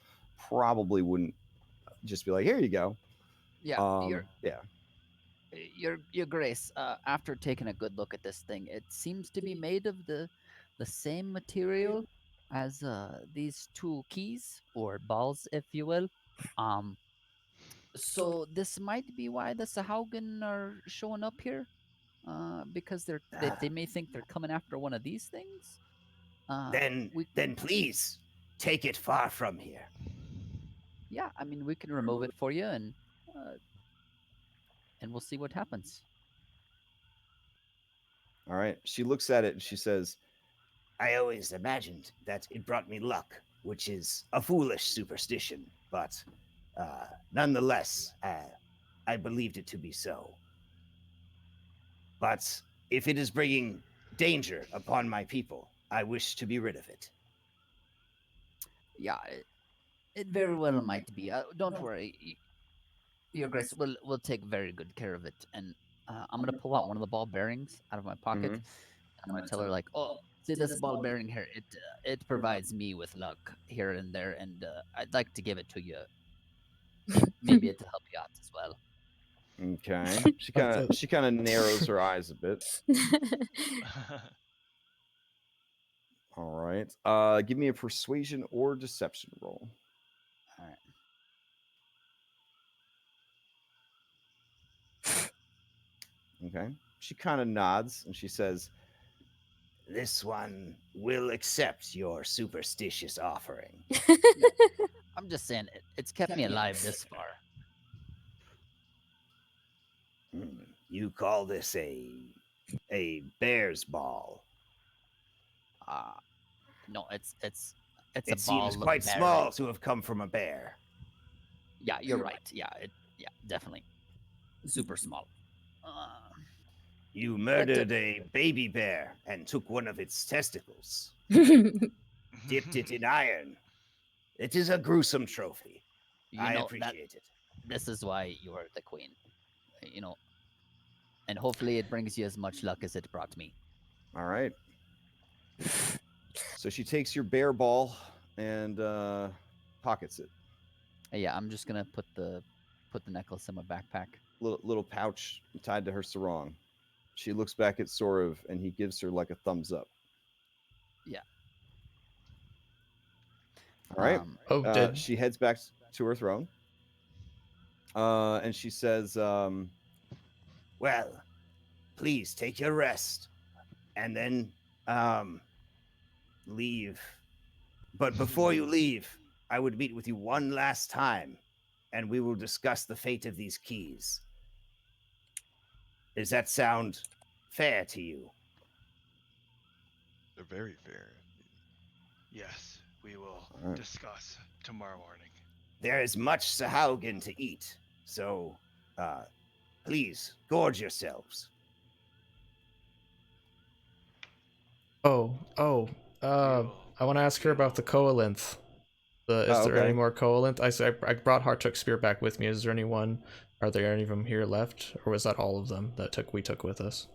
probably wouldn't just be like, "Here you go." Yeah, Yeah. your Grace. After taking a good look at this thing, it seems to be made of the same material as these two keys or balls, if you will. Um, so this might be why the Sahuagin are showing up here. Because they may think they're coming after one of these things. Then, We then please take it far from here. Yeah, I mean we can remove it for you uh, and we'll see what happens. All right. She looks at it and she says, I always imagined that it brought me luck, which is a foolish superstition, but nonetheless, I believed it to be so. But if it is bringing danger upon my people, I wish to be rid of it. Yeah, it very well might be. Don't worry, Your Grace. We'll take very good care of it. And I'm gonna pull out one of the ball bearings out of my pocket. Mhm. And I'm gonna tell her like, oh, see this ball bearing here? It provides me with luck here and there, and I'd like to give it to you. Maybe it'll help you out as well. "Okay." She Like kind the of she kind of narrows her eyes a bit. All right. Give me a persuasion or deception roll. All right. Okay. She kind of nods and she says, This one will accept your superstitious offering. I'm just saying it's kept me alive this far. You call this a bear's ball? Uh, No, it's a It ball seems of quite berry. small to have come from a bear. Yeah, you're right. Yeah, definitely super small. You murdered a baby bear and took one of its testicles, dipped it in iron. It is a gruesome trophy. I appreciate it. This is why you are the queen. You know, and hopefully it brings you as much luck as it brought me. All right. So she takes your bear ball and pockets it. Yeah, I'm just gonna put the necklace in my backpack. Little pouch tied to her sarong. She looks back at Sorov and he gives her like a thumbs up. Yeah. All right. Did she heads back to her throne. And she says, well, please take your rest and then leave. But before you leave, I would meet with you one last time and we will discuss the fate of these keys. Does that sound fair to you? They're very fair. Yes, we will discuss tomorrow morning. There is much Sahuagin to eat, so please gorge yourselves. I want to ask her about the coalinth. Is there any more coalinth? I brought Hartook spear back with me. Is there anyone? Are there any of them here left, or was that all of them that we took with us?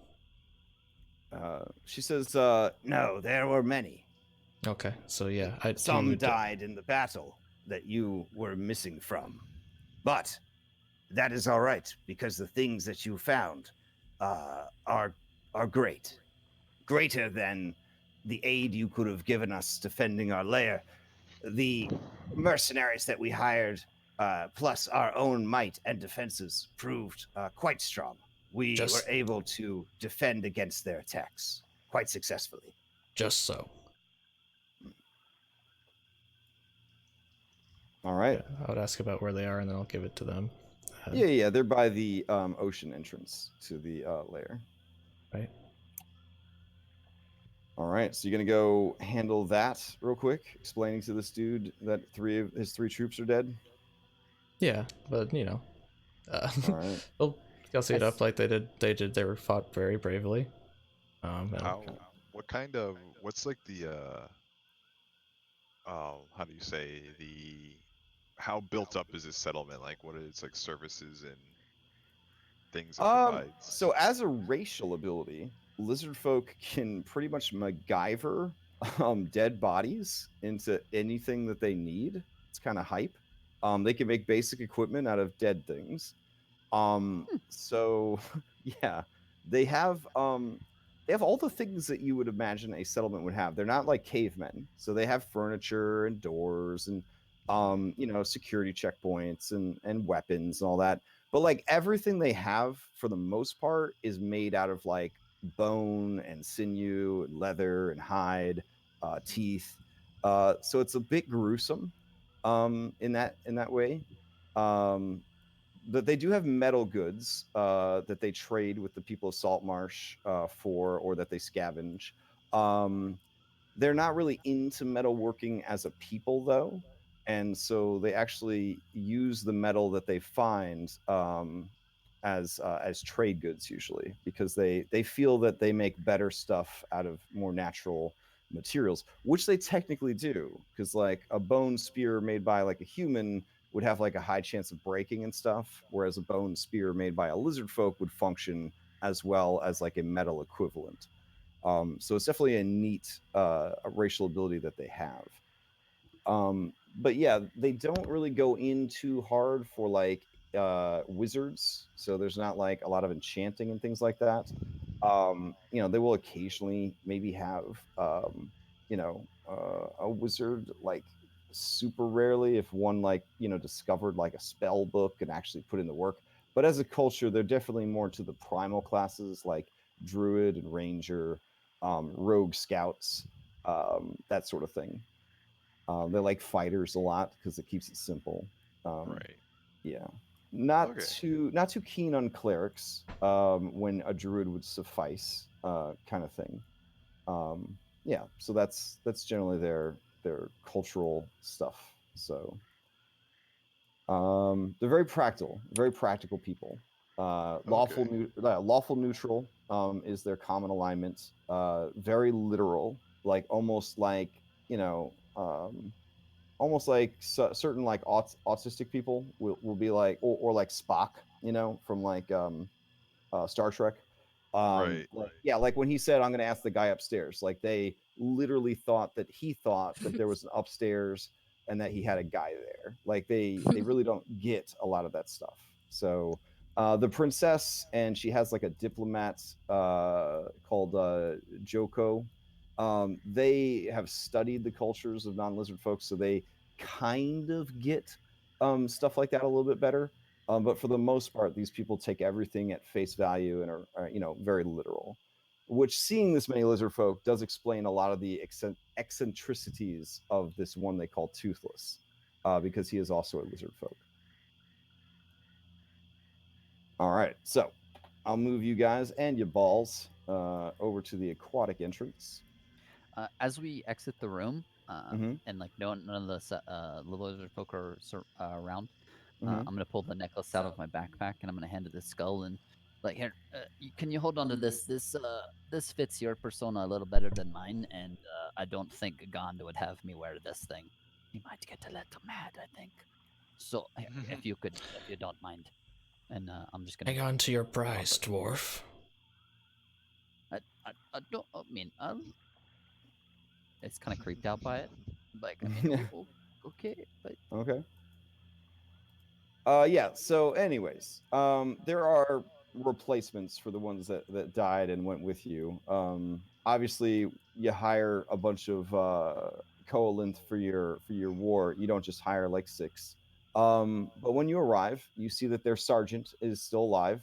She says, no, there were many. Okay, so yeah, some died in the battle that you were missing from, but that is all right because the things that you found are great, greater than the aid you could have given us defending our lair. The mercenaries that we hired, plus our own might and defenses, proved quite strong. We were able to defend against their attacks quite successfully. Just so. All right. Yeah, I would ask about where they are, and then I'll give it to them. Yeah, they're by the ocean entrance to the lair. Right. All right, so you're gonna go handle that real quick, explaining to this dude that his three troops are dead. Yeah, but you know, all right, they'll gussy it up like they did. They were fought very bravely. What's like the how do you say how built up is this settlement? Like what is like services and things it provides? So as a racial ability, lizard folk can pretty much MacGyver dead bodies into anything that they need. It's kind of hype. They can make basic equipment out of dead things. So yeah, they have all the things that you would imagine a settlement would have. They're not like cavemen, so they have furniture and doors and security checkpoints and weapons and all that. But like everything they have for the most part is made out of like bone and sinew and leather and hide, teeth. So it's a bit gruesome in that way. But they do have metal goods that they trade with the people of Saltmarsh for, or that they scavenge. They're not really into metalworking as a people, though, and so they actually use the metal that they find as trade goods usually, because they feel that they make better stuff out of more natural materials, which they technically do, because like a bone spear made by like a human would have like a high chance of breaking and stuff, whereas a bone spear made by a lizard folk would function as well as like a metal equivalent. So it's definitely a neat racial ability that they have. But yeah, they don't really go in too hard for like wizards, so there's not like a lot of enchanting and things like that. They will occasionally maybe have a wizard, like super rarely, if one like discovered like a spell book and actually put in the work. But as a culture, they're definitely more to the primal classes like druid and ranger, rogue scouts, that sort of thing. They like fighters a lot because it keeps it simple. Right. Yeah. Not too keen on clerics when a druid would suffice, kind of thing. yeah, so that's generally their cultural stuff. So they're very practical people. Okay. Lawful neutral is their common alignment. Very literal, like almost like you know, almost like certain like autistic people will be like, or like Spock, from like Star Trek. Right. Yeah, like when he said, "I'm going to ask the guy upstairs," like they literally thought that he thought that there was an upstairs and that he had a guy there. Like they really don't get a lot of that stuff. So the princess, and she has like a diplomat called Joko. They have studied the cultures of non-lizard folks, so they kind of get stuff like that a little bit better. But for the most part, these people take everything at face value and are very literal. Which, seeing this many lizard folk does explain a lot of the eccentricities of this one they call Toothless, because he is also a lizard folk. All right, so I'll move you guys and your balls over to the aquatic entrance. As we exit the room, Mm-hmm. and like none of the lizard folk are around, Mm-hmm. I'm gonna pull the necklace out of my backpack and I'm gonna hand it to Skull and like here, can you hold on to this? This fits your persona a little better than mine, and I don't think Gond would have me wear this thing. He might get a little mad, I think. So here, if you don't mind, and I'm just gonna Hang on to your prize, offer. dwarf. I don't. I mean, it's kind of creeped out by it. Like, I mean, okay, but Okay. Yeah. So, anyways, there are replacements for the ones that died and went with you. Obviously, you hire a bunch of coalinth for your war. You don't just hire like six. But when you arrive, you see that their sergeant is still alive,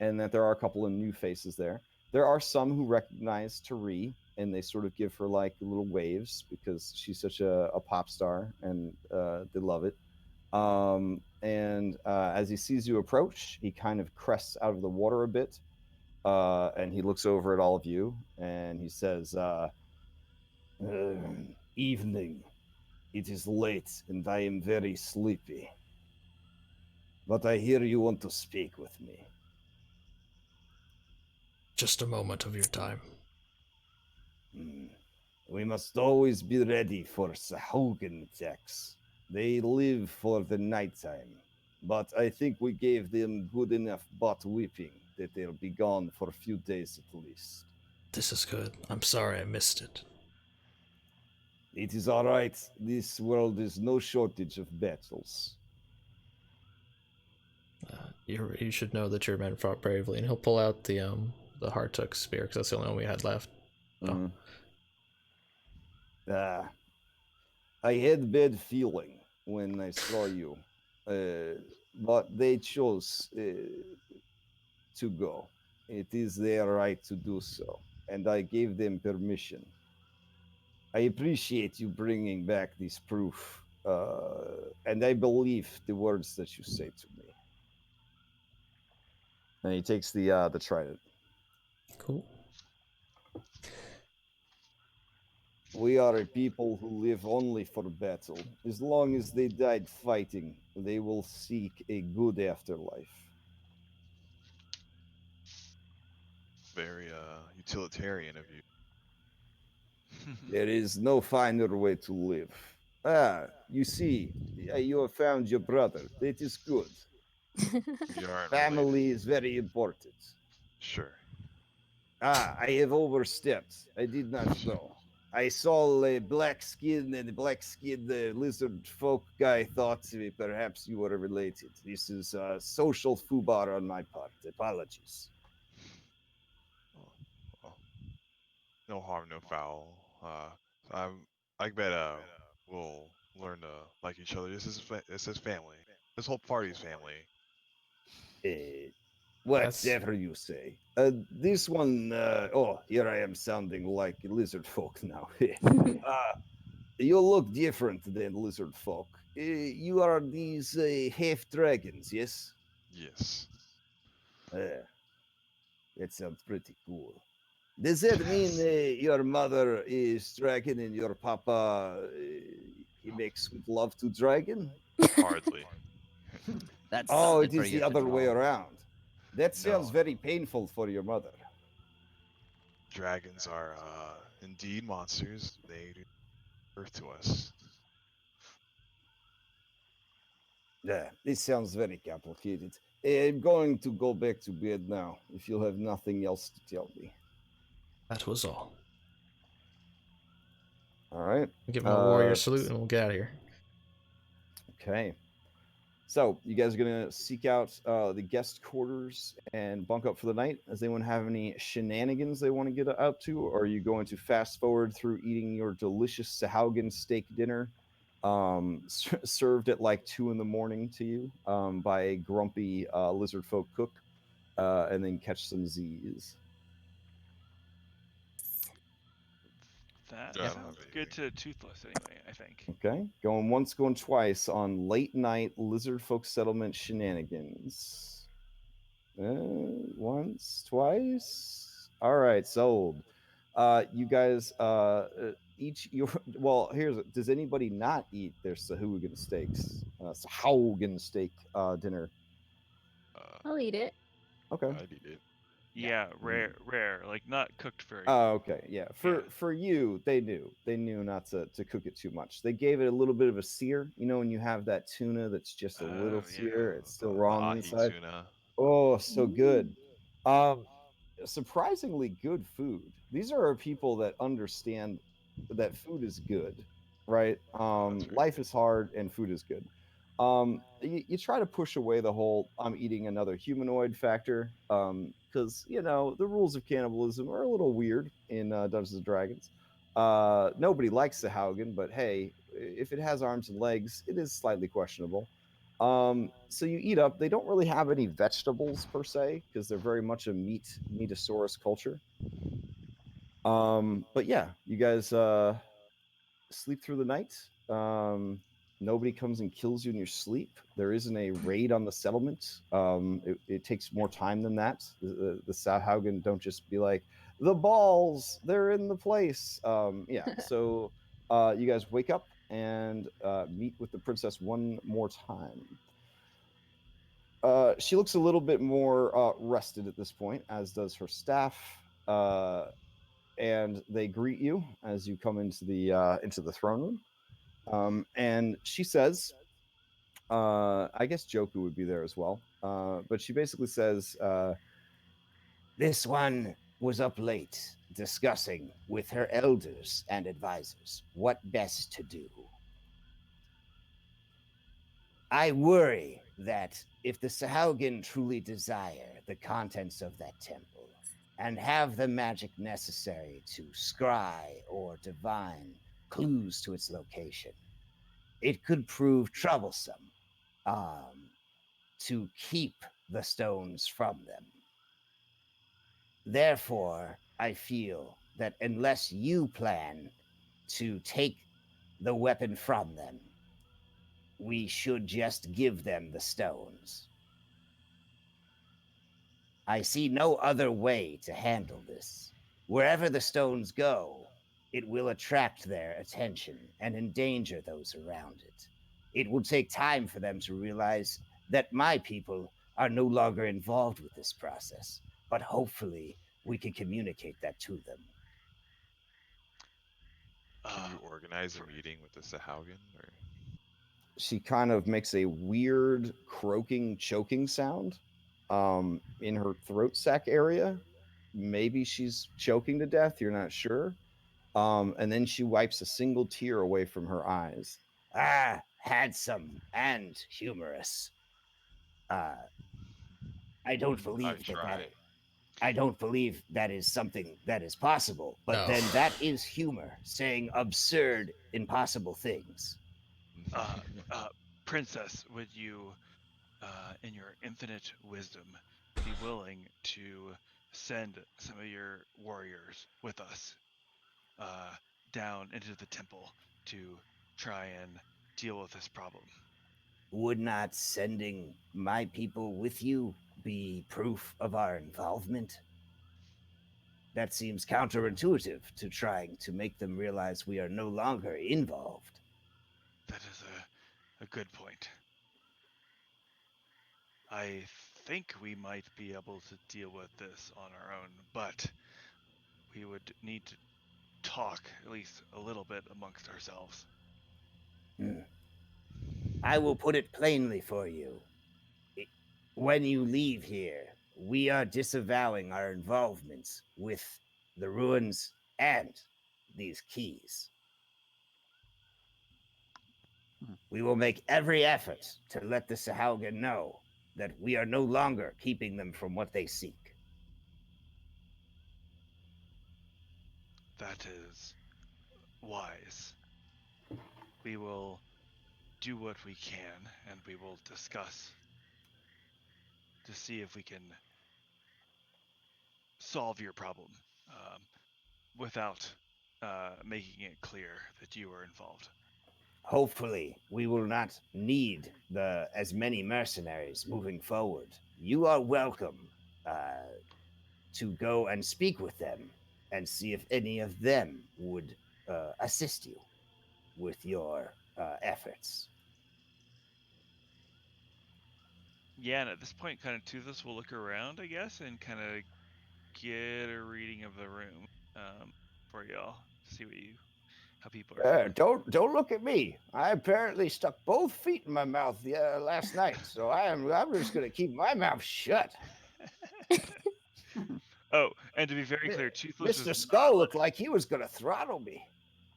and that there are a couple of new faces there. There are some who recognize Tari, and they sort of give her like little waves because she's such a pop star, and they love it. And as he sees you approach, he kind of crests out of the water a bit, and he looks over at all of you, and he says, "Evening. It is late, and I am very sleepy. But I hear you want to speak with me. Just a moment of your time. Hmm. We must always be ready for Sahuagin attacks. They live for the nighttime, but I think we gave them good enough butt whipping that they'll be gone for a few days at least. This is good. I'm sorry I missed it. It is all right. This world is no shortage of battles. You should know that your men fought bravely, and he'll pull out the Hartook spear because that's the only one we had left. Oh, Mhm. Ah, I had bad feeling when I saw you, but they chose to go. It is their right to do so, and I gave them permission. I appreciate you bringing back this proof, and I believe the words that you say to me. And he takes the trident. cool. We are a people who live only for battle. As long as they died fighting, they will seek a good afterlife. Very utilitarian of you. There is no finer way to live. Ah, you see, you have found your brother. That is good. We aren't related. Family is very important. Sure. Ah, I have overstepped. I did not know. I saw a black skin and a black skinned lizard folk guy thought perhaps you were related. This is social foobar on my part. Apologies. Oh, well, no harm, no foul. I'm. I bet we'll learn to like each other. This is family. This whole party's family. Uh, That's whatever you say. This one, oh, here I am sounding like lizard folk now. You look different than lizard folk. You are these half dragons, yes? Yes. Uh, that sounds pretty cool. Does that mean Yes. your mother is dragon and your papa he Oh, makes sweet love to dragon? Hardly. That Oh, sounded it is pretty the other way original. around. That sounds no. very painful for your mother. Dragons are indeed monsters. They do birth to us. Yeah, this sounds very complicated. I'm going to go back to bed now, if you have nothing else to tell me. That was all. All right. Get my warrior salute and we'll get out of here. Okay. So, you guys are going to seek out the guest quarters and bunk up for the night? Does anyone have any shenanigans they want to get up to? Or are you going to fast forward through eating your delicious Sahuagin steak dinner served at like 2 in the morning to you by a grumpy lizard folk cook and then catch some Z's? That Yeah, I don't sounds have good anything. to Toothless anyway, I think. Okay. Going once, going twice on late night lizard folk settlement shenanigans. Once, twice. All right, sold. You guys, each your well. Here's does anybody not eat their Sahuagin steaks? Sahuagin steak dinner. I'll eat it. Okay. I'd eat it. Yeah, Mm. rare, like not cooked very Oh, well. okay. Yeah. Yeah. For you, they knew not to cook it too much. They gave it a little bit of a sear. You know, when you have that tuna that's just a little Oh yeah. sear, it's still The raw on the ahi inside. tuna. Oh, so good. Mm. Um, surprisingly good food. These are people that understand that food is good, right? Oh, that's very Life good. is hard and food is good. You try to push away the whole "I'm eating another humanoid" factor, because you know the rules of cannibalism are a little weird in Dungeons and Dragons. Nobody likes the Haugen, but hey, if it has arms and legs, it is slightly questionable. So you eat up. They don't really have any vegetables per se because they're very much a meatosaurus culture. But yeah, you guys sleep through the night. Nobody comes and kills you in your sleep. There isn't a raid on the settlement. It takes more time than that. The Sahuagin don't just be like the balls. They're in the place. Yeah. So you guys wake up and meet with the princess one more time. She looks a little bit more rested at this point, as does her staff. And they greet you as you come into the throne room. And she says, I guess Joku would be there as well. But she basically says, This one was up late discussing with her elders and advisors what best to do. I worry that if the Sahuagin truly desire the contents of that temple and have the magic necessary to scry or divine clues to its location, it could prove troublesome to keep the stones from them. Therefore, I feel that unless you plan to take the weapon from them, we should just give them the stones. I see no other way to handle this. Wherever the stones go, it will attract their attention and endanger those around it. It will take time for them to realize that my people are no longer involved with this process, but hopefully we can communicate that to them. Can you organize a For meeting with the Sahuagin? Or she kind of makes a weird croaking, choking sound in her throat sac area. Maybe she's choking to death. You're not sure. And then she wipes a single tear away from her eyes. Ah, handsome and humorous. Uh, I don't I believe try. I don't believe that is something that is possible. But No. then that is humor, saying absurd, impossible things. uh, uh, Princess, would you, in your infinite wisdom, be willing to send some of your warriors with us uh, down into the temple to try and deal with this problem? Would not sending my people with you be proof of our involvement? That seems counterintuitive to trying to make them realize we are no longer involved. That is a good point. I think we might be able to deal with this on our own, but we would need to talk at least a little bit amongst ourselves. I will put it plainly for you. When you leave here, we are disavowing our involvement with the ruins and these keys. We will make every effort to let the Sahuagin know that we are no longer keeping them from what they seek. That is wise. We will do what we can, and we will discuss to see if we can solve your problem without making it clear that you were involved. Hopefully, we will not need as many mercenaries moving forward. You are welcome to go and speak with them and see if any of them would assist you with your efforts. Yeah, and at this point, kind of Toothless will look around, I guess, and kind of get a reading of the room for y'all to see how people are feeling. Don't look at me. I apparently stuck both feet in my mouth last night, so I'm just going to keep my mouth shut. Oh, and to be very clear, Toothless Mr. was Skull looked like he was going to throttle me.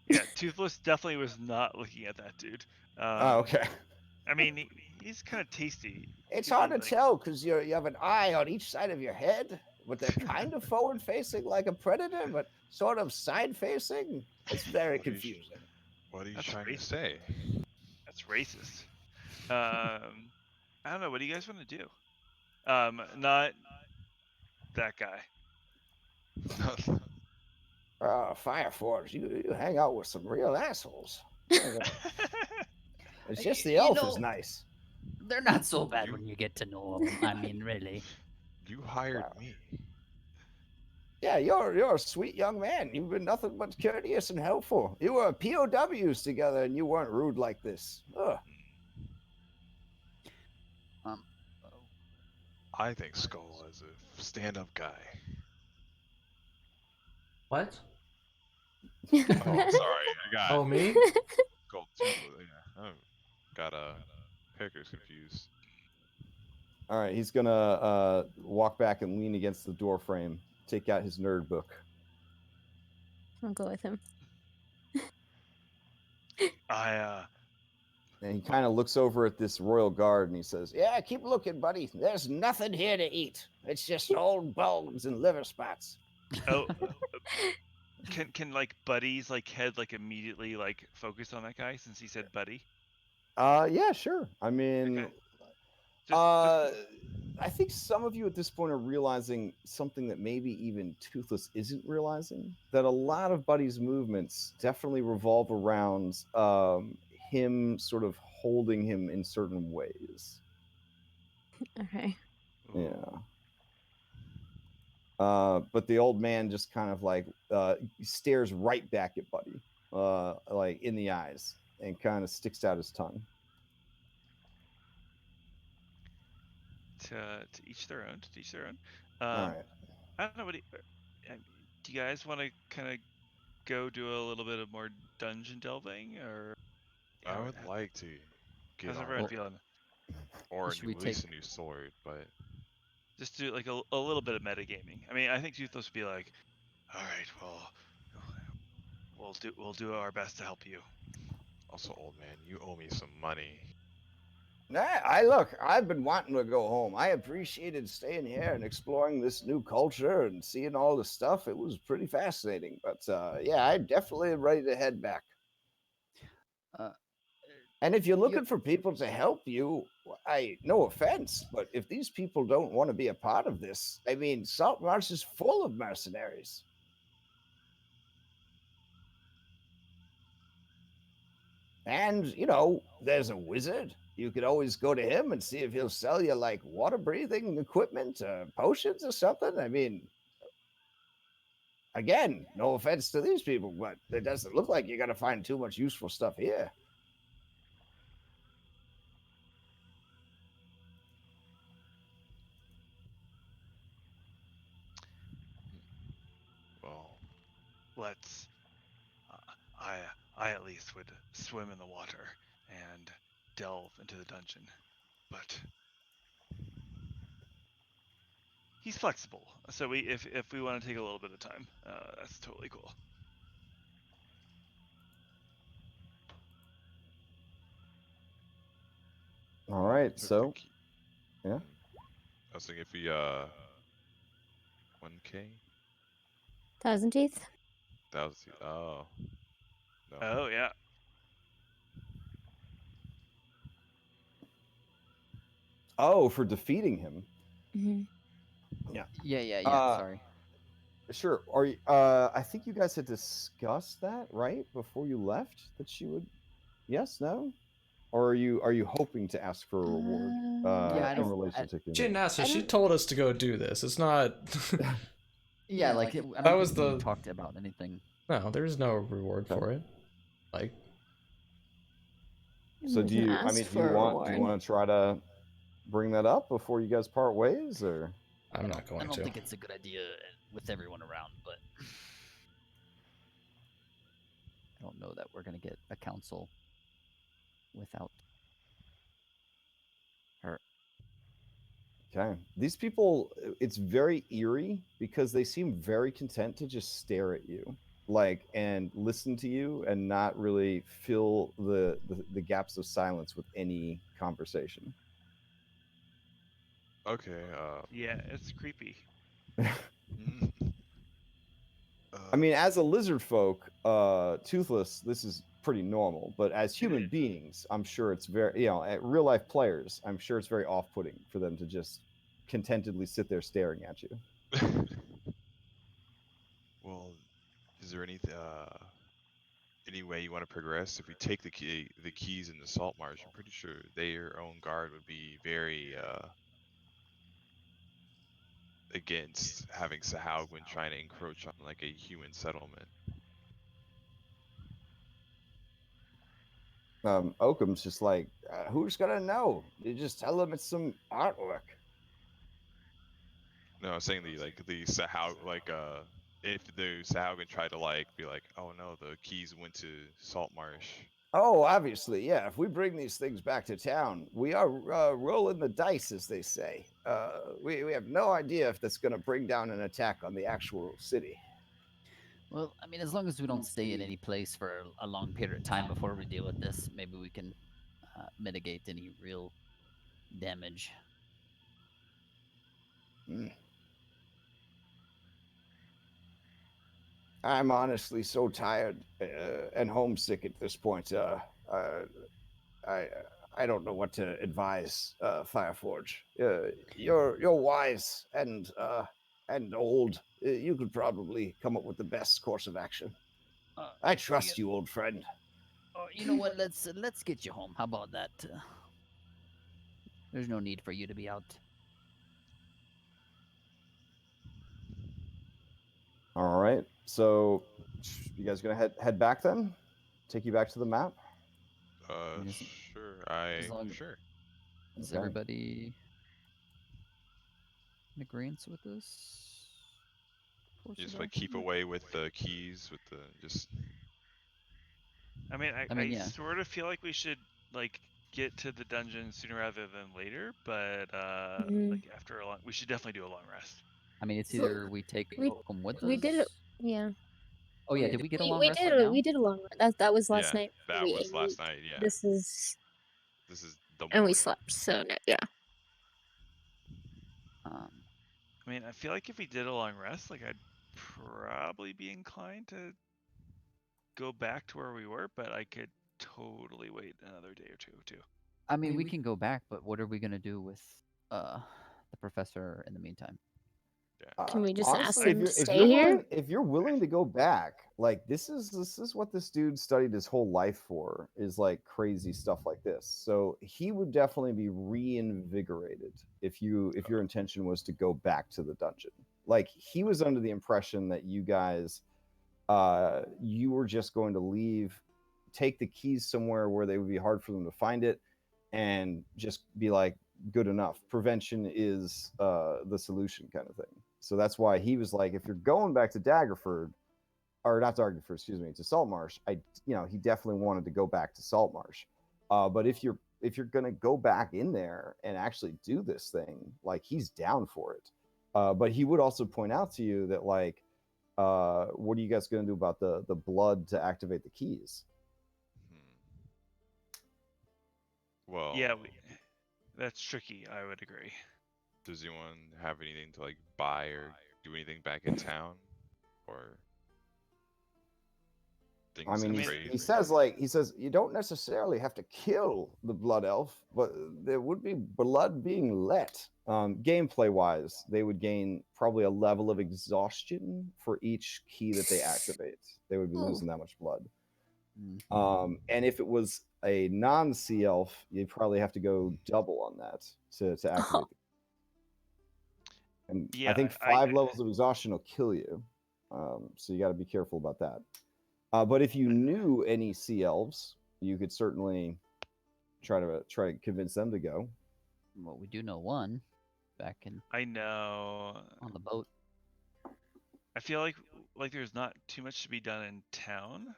Yeah, Toothless definitely was not looking at that dude. Okay. I mean, he's kind of tasty. It's Could hard be to like- tell because you have an eye on each side of your head, but they're kind of forward facing like a predator, but sort of side facing. It's very confusing. What are you That's trying to racist. say? That's racist. I don't know. What do you guys want to do? Not that guy. Fire Forge, you hang out with some real assholes. It's just the elf is nice. They're not so bad when you get to know them. I mean, really. You hired me. Yeah, you're a sweet young man. You've been nothing but courteous and helpful. You were POWs together, and you weren't rude like this. Ugh. I think Skull is a stand-up guy. What? Oh, sorry. I got Oh, me? Skull Toothless. Yeah, I got characters confused. All right, he's gonna walk back and lean against the door frame, take out his nerd book. I'll go with him. And he kind of looks over at this royal guard and he says, "Yeah, keep looking, buddy. There's nothing here to eat. It's just old bones and liver spots." Oh, can like Buddy's like head like immediately like focus on that guy since he said Buddy? Yeah, sure. I mean, Okay. Just I think some of you at this point are realizing something that maybe even Toothless isn't realizing, that a lot of Buddy's movements definitely revolve around him sort of holding him in certain ways. Okay. Yeah. But the old man just kind of like stares right back at Buddy, like in the eyes, and kind of sticks out his tongue. to each their own. To each their own. All right. I don't know what. Do you guys want to kind of go do a little bit of more dungeon delving, or I would like to get how's everyone armor feeling? or Should we at least take- a new sword, but Just do like a little bit of metagaming. I mean, I think Toothless would be like, all right, well, we'll do our best to help you. also, old man, you owe me some money. I've been wanting to go home. I appreciated staying here and exploring this new culture and seeing all the stuff. It was pretty fascinating. But yeah, I'm definitely ready to head back. And if you're looking for people to help you, no offense, but if these people don't want to be a part of this, I mean, Saltmarsh is full of mercenaries. And, there's a wizard. You could always go to him and see if he'll sell you, like, water-breathing equipment, potions or something. I mean... Again, no offense to these people, but it doesn't look like you're going to find too much useful stuff here. Well, Let's. I at least would swim in the water and delve into the dungeon, but he's flexible. So if we want to take a little bit of time, that's totally cool. All right, if so the- yeah. I was thinking if we 1K. Thousand Teeth. That was oh no. Oh yeah. Oh, for defeating him. Mm-hmm. Yeah. Sorry. Sure. Are you, I think you guys had discussed that, right, before you left, that she would. Yes, no, or are you hoping to ask for a reward Yeah, I in don't. relation to She didn't ask I us. She don't- told us to go do this. It's not. Yeah, like I That don't was think we the- talked about anything. No, there's no reward for it. Like, So do you? I Ask mean, do for you a want reward. to try to bring that up before you guys part ways, or? I'm not I going don't to. think it's a good idea with everyone around, but I don't know that we're gonna get a council without her. Okay. These people, it's very eerie because they seem very content to just stare at you, like, and listen to you and not really fill the gaps of silence with any conversation. Okay. Yeah, it's creepy. I mean, as a lizard folk, toothless, this is pretty normal. But as human is. beings, I'm sure it's very, at real life players, I'm sure it's very off putting for them to just contentedly sit there staring at you. Well, is there any way you want to progress? If we take the keys in the Saltmarsh, I'm pretty sure their own guard would be very against having Sahuagin trying to encroach on like a human settlement. Oakham's just like, who's gonna know? You just tell them it's some artwork. No, I'm saying the if the Sahuagin tried to like be like, oh no, the keys went to Saltmarsh. Oh, obviously, yeah. If we bring these things back to town, we are rolling the dice, as they say. We have no idea if that's going to bring down an attack on the actual city. Well, I mean, as long as we don't stay in any place for a long period of time before we deal with this, maybe we can mitigate any real damage. I'm honestly so tired and homesick at this point. I don't know what to advise, Fireforge. You're wise and old. You could probably come up with the best course of action. I trust you, old friend. Oh, you know what? Let's get you home. How about that? There's no need for you to be out. All right. So you guys gonna head back then? Take you back to the map? Sure. Sure. Is Okay. everybody in agreement with this? Just like keep away with the keys, with the just. I mean, I mean, yeah. sort of feel like we should like get to the dungeon sooner rather than later, but like after a long, we should definitely do a long rest. I mean, it's either we take Oakham with us. We did it. Yeah. Oh yeah, did we get a long rest did right now? we did a long rest. That was last Yeah, night. that was last night. Yeah. This is This is the and we morning. slept. So no, yeah. I mean, I feel like if we did a long rest, like I'd probably be inclined to go back to where we were, but I could totally wait another day or two too. I mean, we can go back, but what are we gonna do with the professor in the meantime? Can we just ask Honestly, him to if stay you're here? willing, if you're willing to go back, like this is what this dude studied his whole life for, is like crazy stuff like this. So he would definitely be reinvigorated if your intention was to go back to the dungeon. like he was under the impression that you guys, you were just going to leave, take the keys somewhere where they would be hard for them to find it, and just be like, good enough. Prevention is the solution, kind of thing. So that's why he was like, if you're going back to Daggerford, or not Daggerford, excuse me, to Saltmarsh, he definitely wanted to go back to Saltmarsh. But if you're gonna go back in there and actually do this thing, like he's down for it. But he would also point out to you that like, what are you guys gonna do about the blood to activate the keys? Well, Yeah, that's tricky. I would agree. does anyone have anything to like buy or do anything back in town, or things? I mean, trade? he says you don't necessarily have to kill the blood elf, but there would be blood being let. Gameplay wise, they would gain probably a level of exhaustion for each key that they activate. They would be losing that much blood. And if it was a non-sea elf, you'd probably have to go double on that to activate. And Yeah, I think 5 levels of exhaustion will kill you. So you got to be careful about that. But if you knew any sea elves, you could certainly try to convince them to go. Well, we do know one back in. I know. On the boat. I feel like there's not too much to be done in town.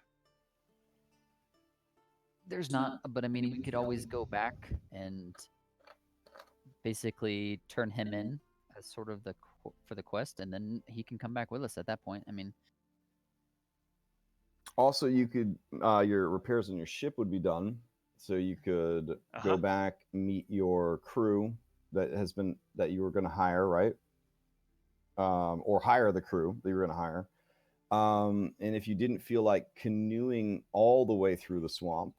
There's not, but I mean, we could always go back and basically turn him in as sort of for the quest, and then he can come back with us at that point. I mean, also you could your repairs on your ship would be done, so you could go back, meet your crew that you were going to hire, right? Or hire the crew that you were going to hire. And if you didn't feel like canoeing all the way through the swamp,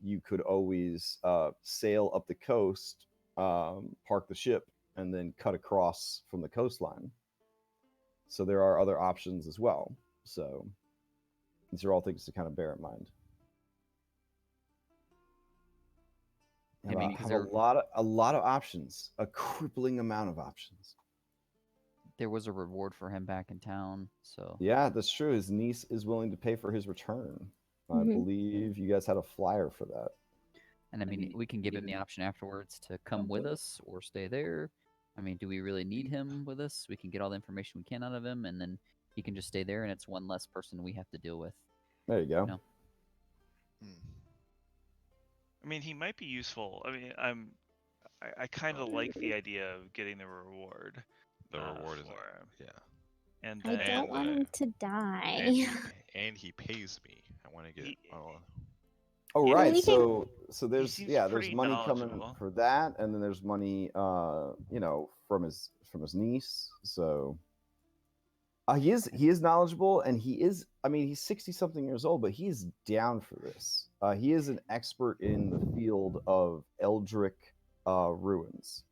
you could always sail up the coast, park the ship, and then cut across from the coastline. So there are other options as well. So these are all things to kind of bear in mind. I mean, have a lot of options, a crippling amount of options. There was a reward for him back in town, so yeah, that's true. His niece is willing to pay for his return. I believe you guys had a flyer for that. And I mean, we can give him the option afterwards to come with us or stay there. I mean, do we really need him with us? We can get all the information we can out of him, and then he can just stay there, and it's one less person we have to deal with. There you go. You know? I mean, he might be useful. I mean, I kind of like the idea of getting the reward. The reward is yeah. And I don't want him to die. And he pays me. I want to get. Oh right, so there's there's money coming for that, and then there's money from his niece. So he is knowledgeable, and he's 60-something years old, but he's down for this. He is an expert in the field of Eldritch ruins.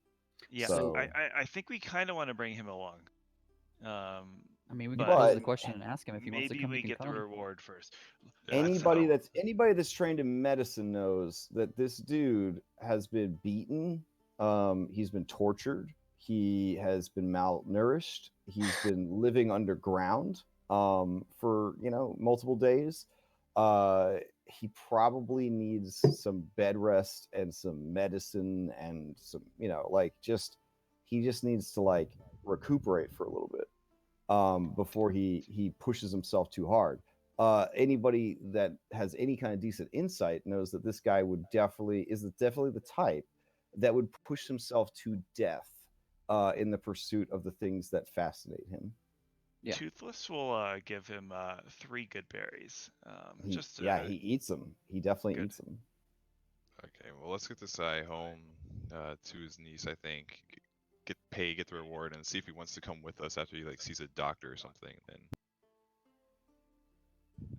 Yeah, so, I think we kind of want to bring him along. I mean, we can pose the question and ask him if he wants to come. Maybe we get the reward first. Anybody that's trained in medicine knows that this dude has been beaten. He's been tortured. He has been malnourished. He's been living underground for multiple days. He probably needs some bed rest and some medicine and some he just needs to recuperate for a little bit before he pushes himself too hard. Anybody that has any kind of decent insight knows that this guy is definitely the type that would push himself to death in the pursuit of the things that fascinate him. Yeah. Toothless will give him 3 good berries. He eats them. He definitely eats them. Okay, well, let's get this guy home to his niece. I think get the reward, and see if he wants to come with us after he sees a doctor or something, then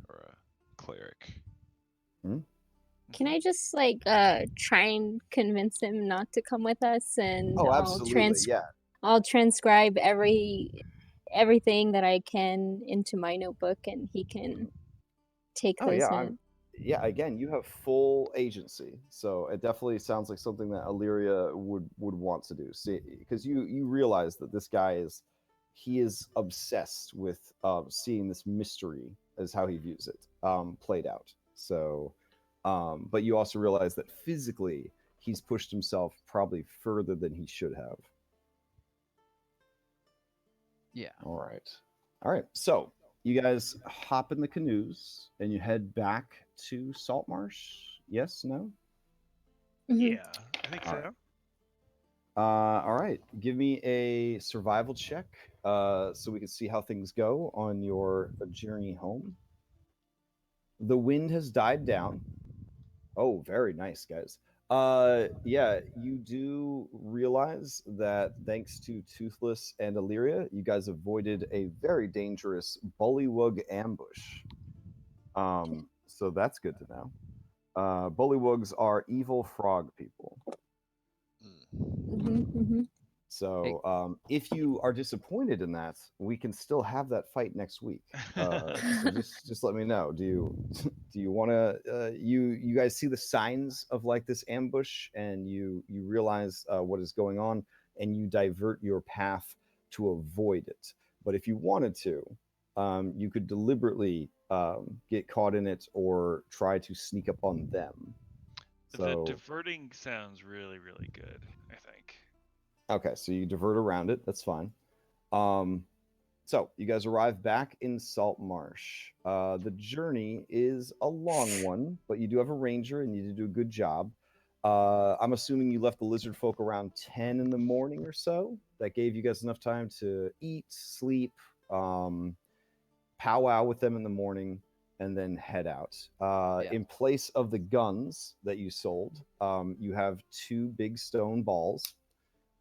or a cleric. Can I just try and convince him not to come with us, and I'll transcribe everything that I can into my notebook, and he can take those notes. Again, you have full agency, so it definitely sounds like something that Illyria would want to do. See, because you realize that this guy is he is obsessed with seeing this mystery, as how he views it, played out. So, but you also realize that physically he's pushed himself probably further than he should have. Yeah. All right. So you guys hop in the canoes and you head back to Saltmarsh. Yes? No? Mhm. Yeah, I think All so. right. All right. Give me a survival check, so we can see how things go on your journey home. The wind has died down. Oh, very nice, guys. Yeah, you do realize that thanks to Toothless and Illyria, you guys avoided a very dangerous bullywug ambush. So that's good to know. Bullywugs are evil frog people. Mhm. Mhm. So if you are disappointed in that, we can still have that fight next week. So just let me know. Do you do you want to? You guys see the signs of like this ambush, and you realize what is going on, and you divert your path to avoid it. But if you wanted to, you could deliberately get caught in it or try to sneak up on them. The So diverting sounds really, really good, I think. okay, so you divert around it. That's fine. Um, so you guys arrive back in Saltmarsh. The journey is a long one, but you do have a ranger and you did do a good job. I'm assuming you left the lizard folk around 10 in the morning or so. That gave you guys enough time to eat, sleep, powwow with them in the morning, and then head out. Yeah. In place of the guns that you sold, you have two big stone balls.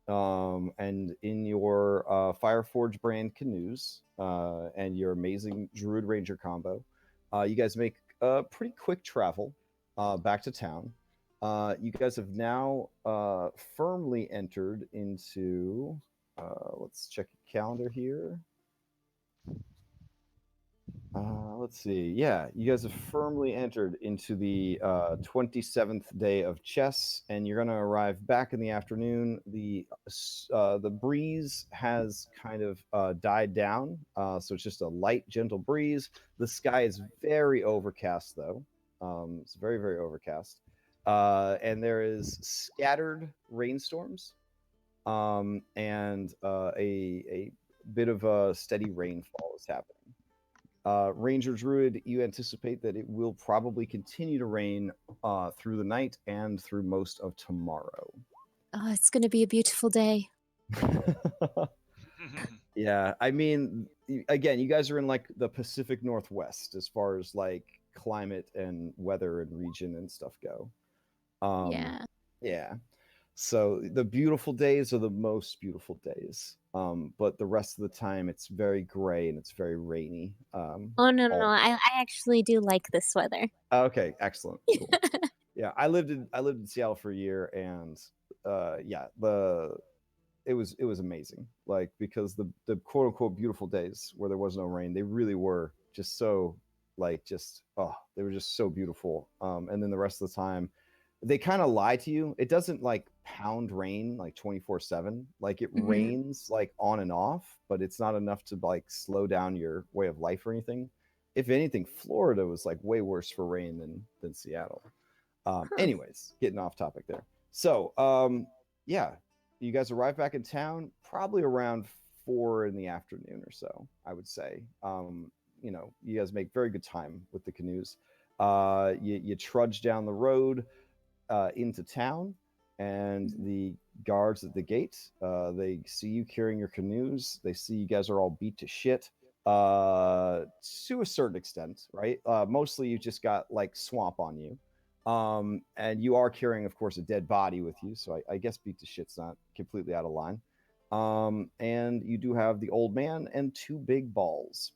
And in your Fireforge brand canoes and your amazing Druid Ranger combo, you guys make a pretty quick travel back to town. You guys have now firmly entered into. Let's check your calendar here. Let's see. Yeah, you guys have firmly entered into the 27th day of chess, and you're going to arrive back in the afternoon. The breeze has kind of died down, so it's just a light, gentle breeze. The sky is very overcast, though. It's very, very overcast, and there is scattered rainstorms, and a bit of a steady rainfall is happening. Ranger Druid, you anticipate that it will probably continue to rain through the night and through most of tomorrow. Oh, it's gonna be a beautiful day. Yeah, I mean, again, you guys are in like the Pacific Northwest as far as like climate and weather and region and stuff go. Yeah. Yeah. So the beautiful days are the most beautiful days. But the rest of the time it's very gray and it's very rainy. Oh no, no, no. All I actually do like this weather. okay, excellent. Cool. Yeah, I lived in Seattle for a year, and yeah, it was amazing. Like because the quote unquote beautiful days where there was no rain, they really were just so like just oh, they were just so beautiful. And then the rest of the time, they kind of lie to you. It doesn't like pound rain like 24/7. Like it Mhm. rains like on and off, but it's not enough to like slow down your way of life or anything. If anything, Florida was like way worse for rain than Seattle. Anyways, getting off topic there. So, yeah, you guys arrive back in town probably around 4 in the afternoon or so, I would say. You guys make very good time with the canoes. You trudge down the road into town, and the guards at the gate, they see you carrying your canoes. They see you guys are all beat to shit to a certain extent, right? Mostly you just got like swamp on you. And you are carrying, of course, a dead body with you, so I guess beat to shit's not completely out of line. And you do have the old man and two big balls.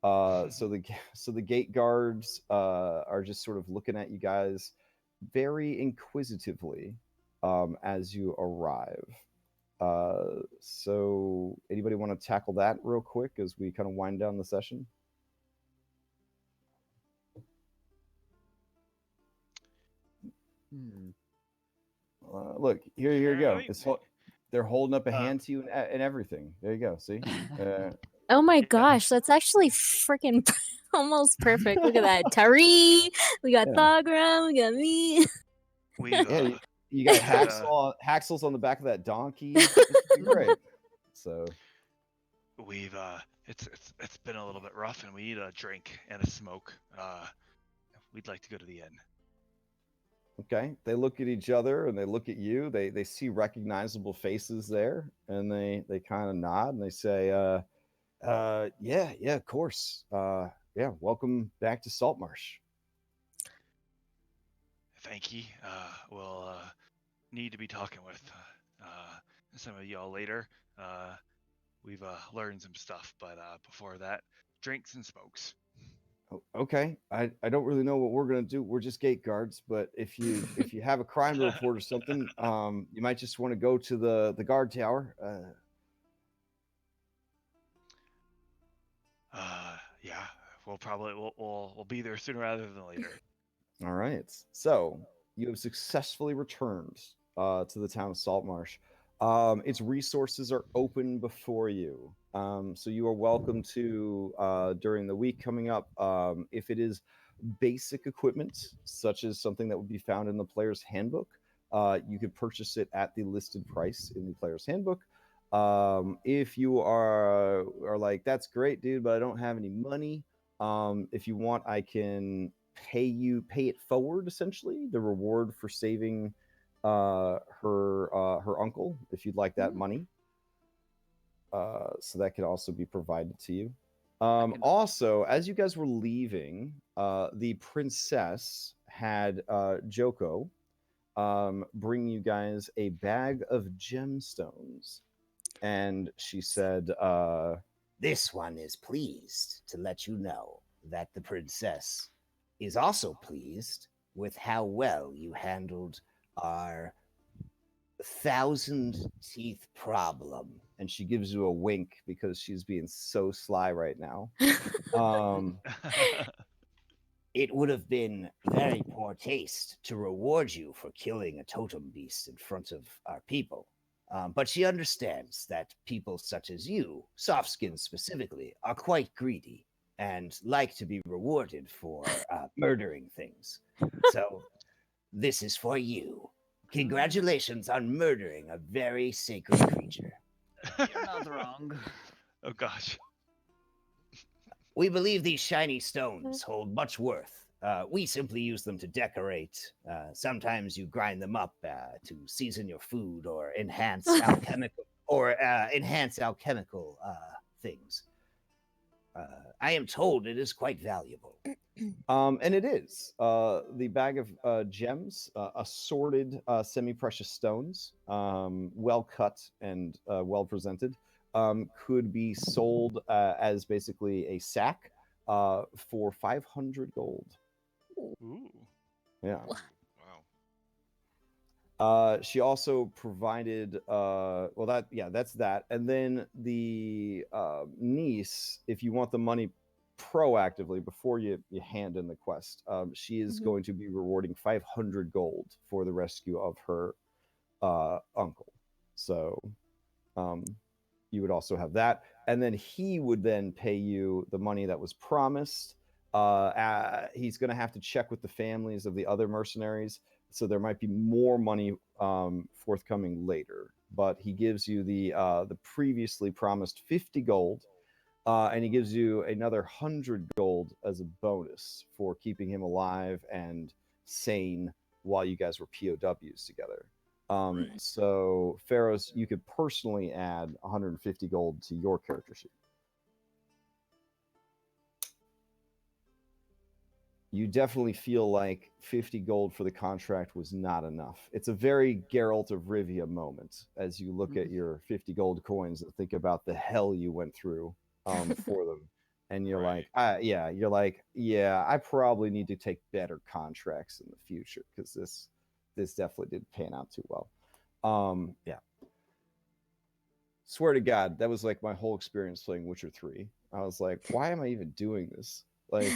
So the gate guards are just sort of looking at you guys very inquisitively as you arrive. So anybody want to tackle that real quick as we kind of wind down the session? Look, here you go. They're holding up a hand to you and everything. There you go. See? Oh my Yeah. gosh, that's actually freaking almost perfect. Look at that. Tari, we got Yeah. Thagram, we got me. We Yeah, you got had, Haxel's on the back of that donkey. This would be great. So we've it's been a little bit rough, and we need a drink and a smoke. We'd like to go to the inn. okay, they look at each other and they look at you. They see recognizable faces there, and they kind of nod and they say, yeah, of course. Yeah, welcome back to Saltmarsh. Thank you. We'll need to be talking with some of y'all later. We've learned some stuff, but before that, drinks and smokes. Okay, I don't really know what we're gonna do. We're just gate guards, but if you have a crime to report or something, you might just want to go to the guard tower. Yeah, we'll be there sooner rather than later. All right. So you have successfully returned to the town of Saltmarsh. Its resources are open before you. So you are welcome to, during the week coming up, if it is basic equipment, such as something that would be found in the player's handbook, you could purchase it at the listed price in the player's handbook. If you are like, that's great, dude, but I don't have any money. If you want, I can pay it forward, essentially the reward for saving her uncle, if you'd like that money. So that could also be provided to you. Also, as you guys were leaving, the princess had Joko bring you guys a bag of gemstones, and she said, This one is pleased to let you know that the princess is also pleased with how well you handled our 1,000-teeth problem. and she gives you a wink because she's being so sly right now. It would have been very poor taste to reward you for killing a totem beast in front of our people. But she understands that people such as you, softskins specifically, are quite greedy and like to be rewarded for murdering things. So this is for you. Congratulations on murdering a very sacred creature. You're not wrong. Oh gosh. We believe these shiny stones hold much worth. We simply use them to decorate. Sometimes you grind them up to season your food or enhance alchemical things. I am told it is quite valuable. And it is. The bag of gems, assorted semi-precious stones, well cut and well presented, could be sold as basically a sack for 500 gold. Ooh. Yeah. Wow. She also provided, that's that. And then the niece, if you want the money proactively before you hand in the quest, she is going to be rewarding 500 gold for the rescue of her uncle. So you would also have that, and then he would then pay you the money that was promised. He's going to have to check with the families of the other mercenaries, so there might be more money forthcoming later. But he gives you the previously promised 50 gold. And he gives you another 100 gold as a bonus for keeping him alive and sane while you guys were POWs together. So, Pharaohs, you could personally add 150 gold to your character sheet. You definitely feel like 50 gold for the contract was not enough. It's a very Geralt of Rivia moment as you look at your 50 gold coins and think about the hell you went through for them. And you're like, I probably need to take better contracts in the future because this definitely didn't pan out too well. Swear to God, that was like my whole experience playing Witcher 3. I was like, why am I even doing this? Like,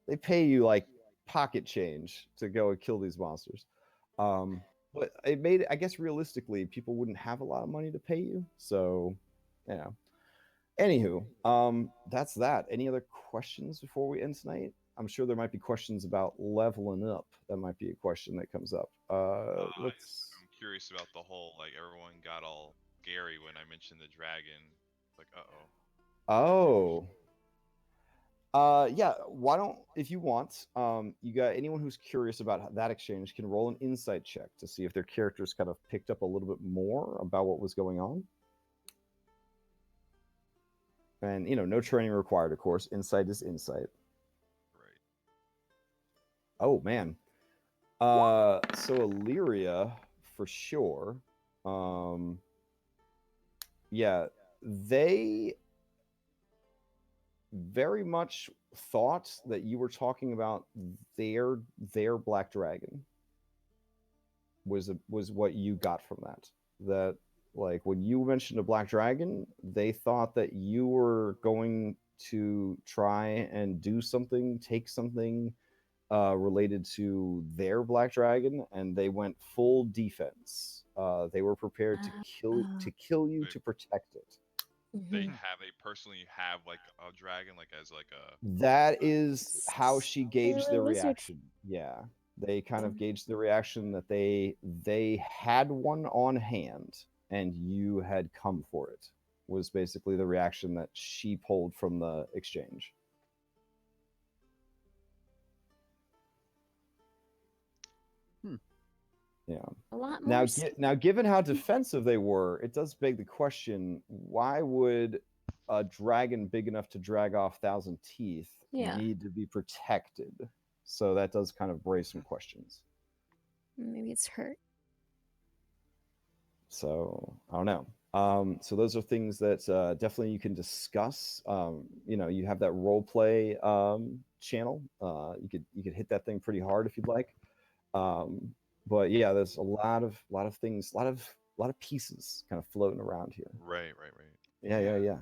they pay you like pocket change to go and kill these monsters. but it made it, I guess realistically, people wouldn't have a lot of money to pay you. So, yeah. Anywho, that's that. Any other questions before we end tonight? I'm sure there might be questions about leveling up. That might be a question that comes up. I'm curious about the whole, like, everyone got all scary when I mentioned the dragon. Like, Oh. Yeah, why don't, if you want, you got anyone who's curious about that exchange can roll an insight check to see if their characters kind of picked up a little bit more about what was going on. And, no training required, of course. Insight is insight. Right. Oh, man. So Illyria, for sure. Yeah, they very much thought that you were talking about their black dragon was what you got from that. That, like, when you mentioned a black dragon, they thought that you were going to try and do something, take something related to their black dragon, and they went full defense. They were prepared to kill you to protect it. They personally have like a dragon, like as like a. That is how she gauged their lizard. reaction. Yeah, they kind of gauged the reaction that they had one on hand, and you had come for it. Was basically the reaction that she pulled from the exchange. Yeah. A lot more. Now, given how defensive they were, it does beg the question: why would a dragon big enough to drag off 1,000 teeth need to be protected? So that does kind of raise some questions. Maybe it's hurt. So I don't know. So those are things that definitely you can discuss. You have that role play channel. You could hit that thing pretty hard if you'd like. But yeah, there's a lot of things, a lot of pieces kind of floating around here. Right. Yeah.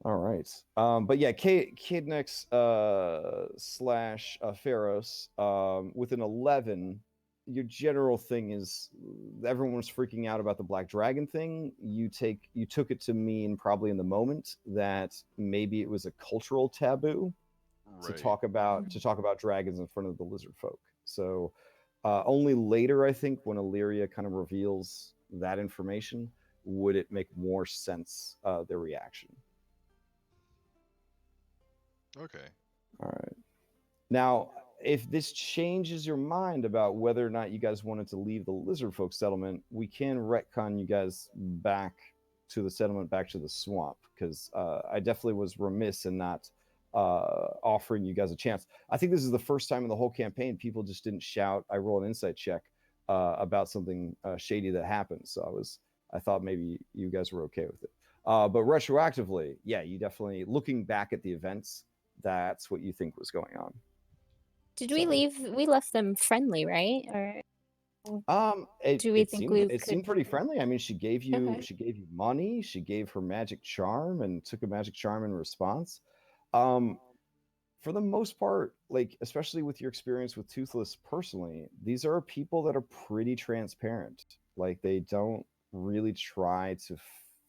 All right. But yeah, Kidnex slash Pharaohs with an 11. Your general thing is everyone was freaking out about the black dragon thing. You took it to mean probably in the moment that maybe it was a cultural taboo to talk about dragons in front of the lizard folk. So only later, I think, when Illyria kind of reveals that information, would it make more sense, their reaction. Okay. All right. Now, if this changes your mind about whether or not you guys wanted to leave the lizard folk settlement, we can retcon you guys back to the settlement, back to the swamp, because I definitely was remiss in not offering you guys a chance. I think this is the first time in the whole campaign people just didn't shout, I roll an insight check about something shady that happened. So I thought maybe you guys were okay with it. But retroactively, yeah, you definitely, looking back at the events, that's what you think was going on. Did we leave? We left them friendly, right? Or It seemed pretty friendly. I mean, she gave you money, she gave her magic charm and took a magic charm in response. For the most part, like, especially with your experience with Toothless personally, these are people that are pretty transparent. Like, they don't really try to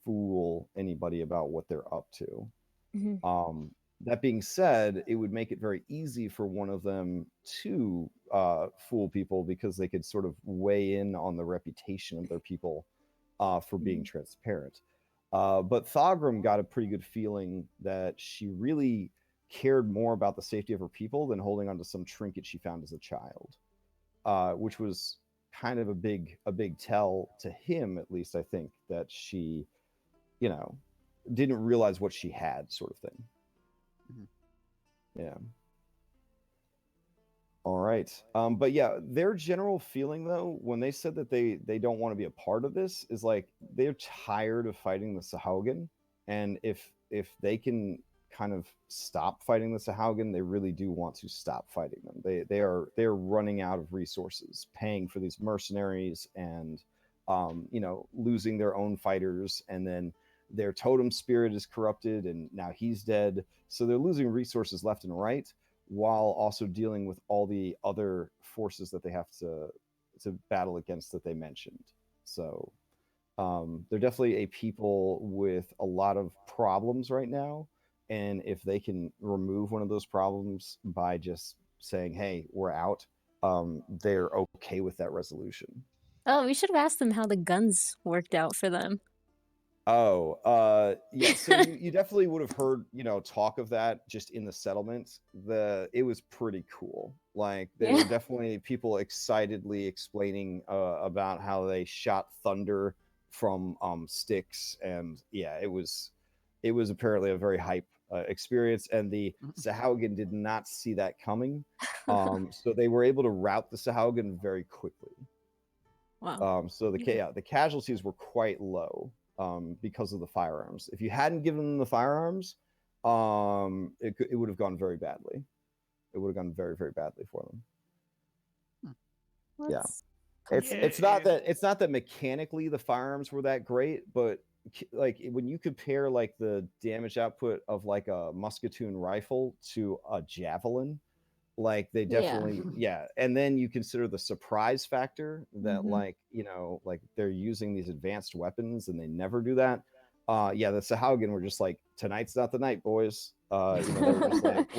fool anybody about what they're up to. That being said, it would make it very easy for one of them to fool people because they could sort of weigh in on the reputation of their people for being transparent. But Thogrim got a pretty good feeling that she really cared more about the safety of her people than holding on to some trinket she found as a child, which was kind of a big tell to him, at least, I think, that she, didn't realize what she had, sort of thing. Yeah. All right. But yeah, their general feeling, though, when they said that they don't want to be a part of this, is like they're tired of fighting the Sahuagin, and if they can kind of stop fighting the Sahuagin, they really do want to stop fighting them. They're running out of resources, paying for these mercenaries, and losing their own fighters, and then their totem spirit is corrupted, and now he's dead. So they're losing resources left and right, while also dealing with all the other forces that they have to battle against that they mentioned. So they're definitely a people with a lot of problems right now, and if they can remove one of those problems by just saying, "Hey, we're out," they're okay with that resolution. Oh, we should have asked them how the guns worked out for them. Oh, yeah. So you definitely would have heard, talk of that just in the settlement. It was pretty cool. Like there were definitely people excitedly explaining about how they shot thunder from sticks, and yeah, it was apparently a very hype experience, and the Sahuagin did not see that coming. So they were able to rout the Sahuagin very quickly. Wow. So the casualties were quite low because of the firearms. If you hadn't given them the firearms, it would have gone very badly. It would have gone very, very badly for them. Yeah, it's not that mechanically the firearms were that great, but like when you compare like the damage output of like a musketoon rifle to a javelin, like they definitely and then you consider the surprise factor that like they're using these advanced weapons and they never do that. The Sahuagin were just like, tonight's not the night, boys. They were just like,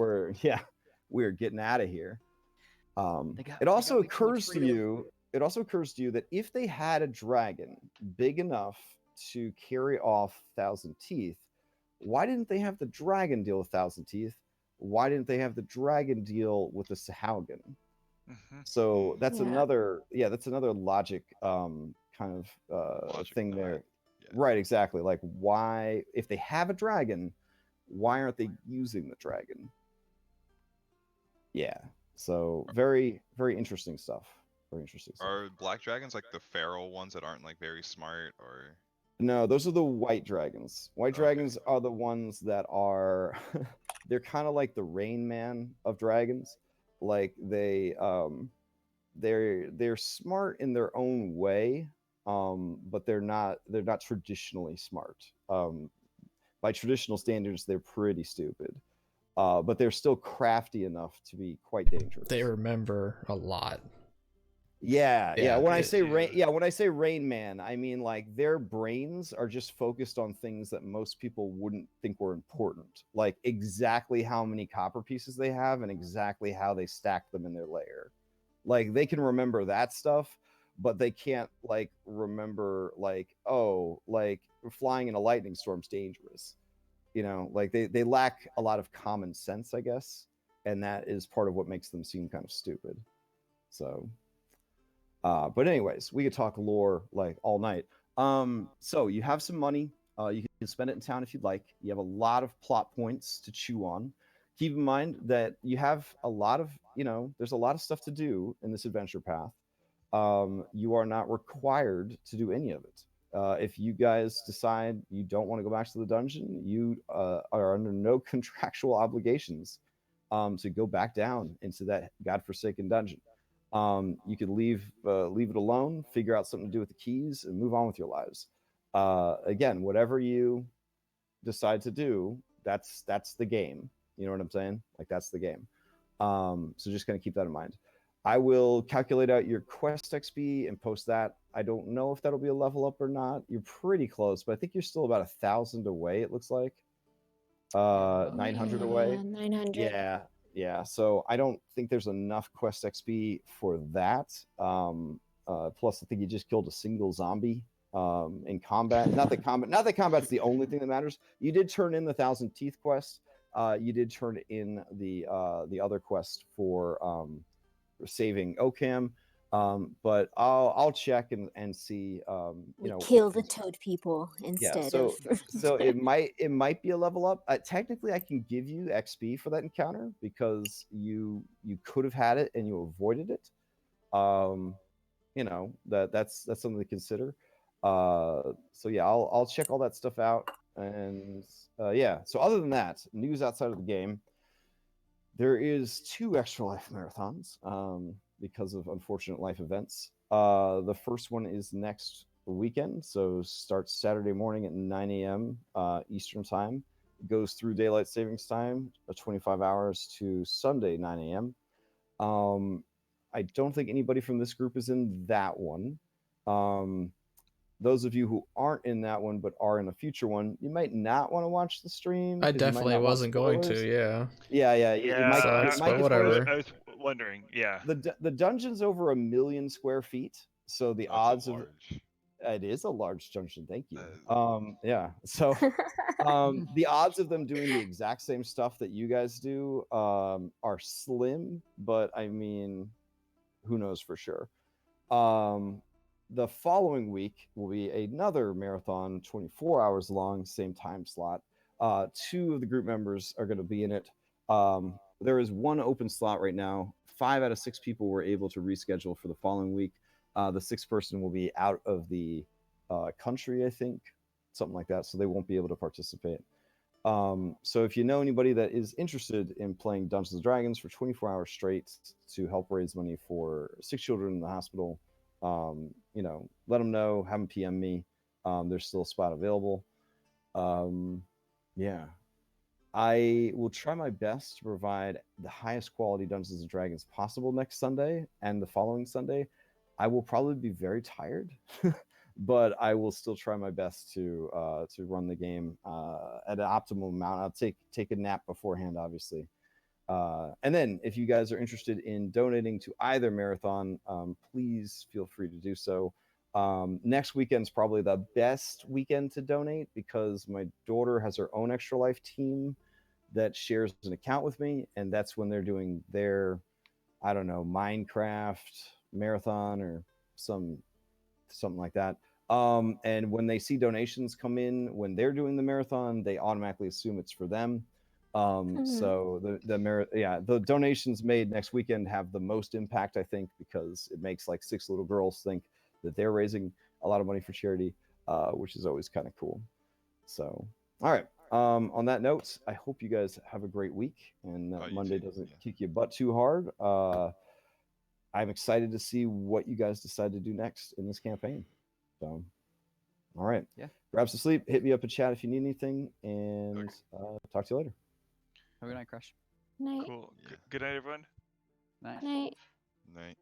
we're getting out of here. It also occurs to you that if they had a dragon big enough to carry off Thousand Teeth, why didn't they have the dragon deal with Thousand Teeth? Why didn't they have the dragon deal with the Sahuagin? So that's another logic kind of Logic thing to there. that. Yeah. Right, exactly. Like why, if they have a dragon, why aren't they using the dragon? Yeah. So very, very interesting stuff. Very interesting stuff. Are black dragons like the feral ones that aren't like very smart, or? No, those are the white dragons. White dragons are the ones that are they're kind of like the Rain Man of dragons. Like they're smart in their own way, but they're not traditionally smart. By traditional standards, they're pretty stupid. But they're still crafty enough to be quite dangerous. They remember a lot. Yeah. When I say Rain Man, I mean like their brains are just focused on things that most people wouldn't think were important, like exactly how many copper pieces they have and exactly how they stack them in their layer. Like they can remember that stuff, but they can't like remember like, oh, like flying in a lightning storm's dangerous. Like they lack a lot of common sense, I guess, and that is part of what makes them seem kind of stupid. So but anyways, we could talk lore like all night. So you have some money. You can spend it in town if you'd like. You have a lot of plot points to chew on. Keep in mind that you have a lot of, there's a lot of stuff to do in this adventure path. You are not required to do any of it. If you guys decide you don't want to go back to the dungeon, you are under no contractual obligations to go back down into that godforsaken dungeon. You could leave it alone, figure out something to do with the keys, and move on with your lives. Again, whatever you decide to do, that's the game. You know what I'm saying? Like that's the game. So just kind of keep that in mind. I will calculate out your quest XP and post that. I don't know if that'll be a level up or not. You're pretty close, but I think you're still about 1,000 away, it looks like. 900 away. 900. Yeah. So I don't think there's enough quest XP for that. Plus, I think you just killed a single zombie in combat. Not that combat's the only thing that matters. You did turn in the Thousand Teeth quest. You did turn in the other quest for saving Ocam. But I'll check and see. We kill the toad people instead so of. it might be a level up. Technically, I can give you XP for that encounter because you could have had it and you avoided it. That's something to consider. So yeah, I'll check all that stuff out. And so other than that, news outside of the game, there is 2 extra life marathons because of unfortunate life events. The first one is next weekend, so starts Saturday morning at 9 a.m. Eastern time. It goes through daylight savings time, 25 hours to Sunday 9 a.m. I don't think anybody from this group is in that one. Those of you who aren't in that one but are in a future one, you might not want to watch the stream. I 'cause you might definitely not want wasn't going to. spoilers. Yeah. Yeah. Yeah, It might Sucks, but get whatever. spoilers. I was wondering. Yeah. The dungeon's over 1 million square feet, so the That's odds a of large. it is a large dungeon. Thank you. That Yeah. So the odds of them doing the exact same stuff that you guys do are slim, but I mean, who knows for sure. The following week will be another marathon, 24 hours long, same time slot. 2 of the group members are going to be in it. There is 1 open slot right now. 5 out of 6 people were able to reschedule for the following week. The 6th person will be out of the country, I think, something like that, so they won't be able to participate. So if you know anybody that is interested in playing Dungeons and Dragons for 24 hours straight to help raise money for sick children in the hospital, let them know, have them PM me. There's still a spot available. Yeah. I will try my best to provide the highest quality Dungeons and Dragons possible next Sunday and the following Sunday. I will probably be very tired, but I will still try my best to run the game at an optimal amount. I'll take a nap beforehand, obviously. And then if you guys are interested in donating to either marathon, please feel free to do so. Next weekend's probably the best weekend to donate because my daughter has her own Extra Life team that shares an account with me, and that's when they're doing their, I don't know, Minecraft marathon or something like that. And when they see donations come in when they're doing the marathon, they automatically assume it's for them. So the donations made next weekend have the most impact, I think, because it makes like 6 little girls think that they're raising a lot of money for charity, which is always kind of cool. So, all right. On that note, I hope you guys have a great week and Monday doesn't kick your butt too hard. I'm excited to see what you guys decide to do next in this campaign. So, all right. Yeah. Grab some sleep. Hit me up in chat if you need anything, and talk to you later. Have a good night, Crush. Night. Cool. Good night, everyone. Night. Night. Night.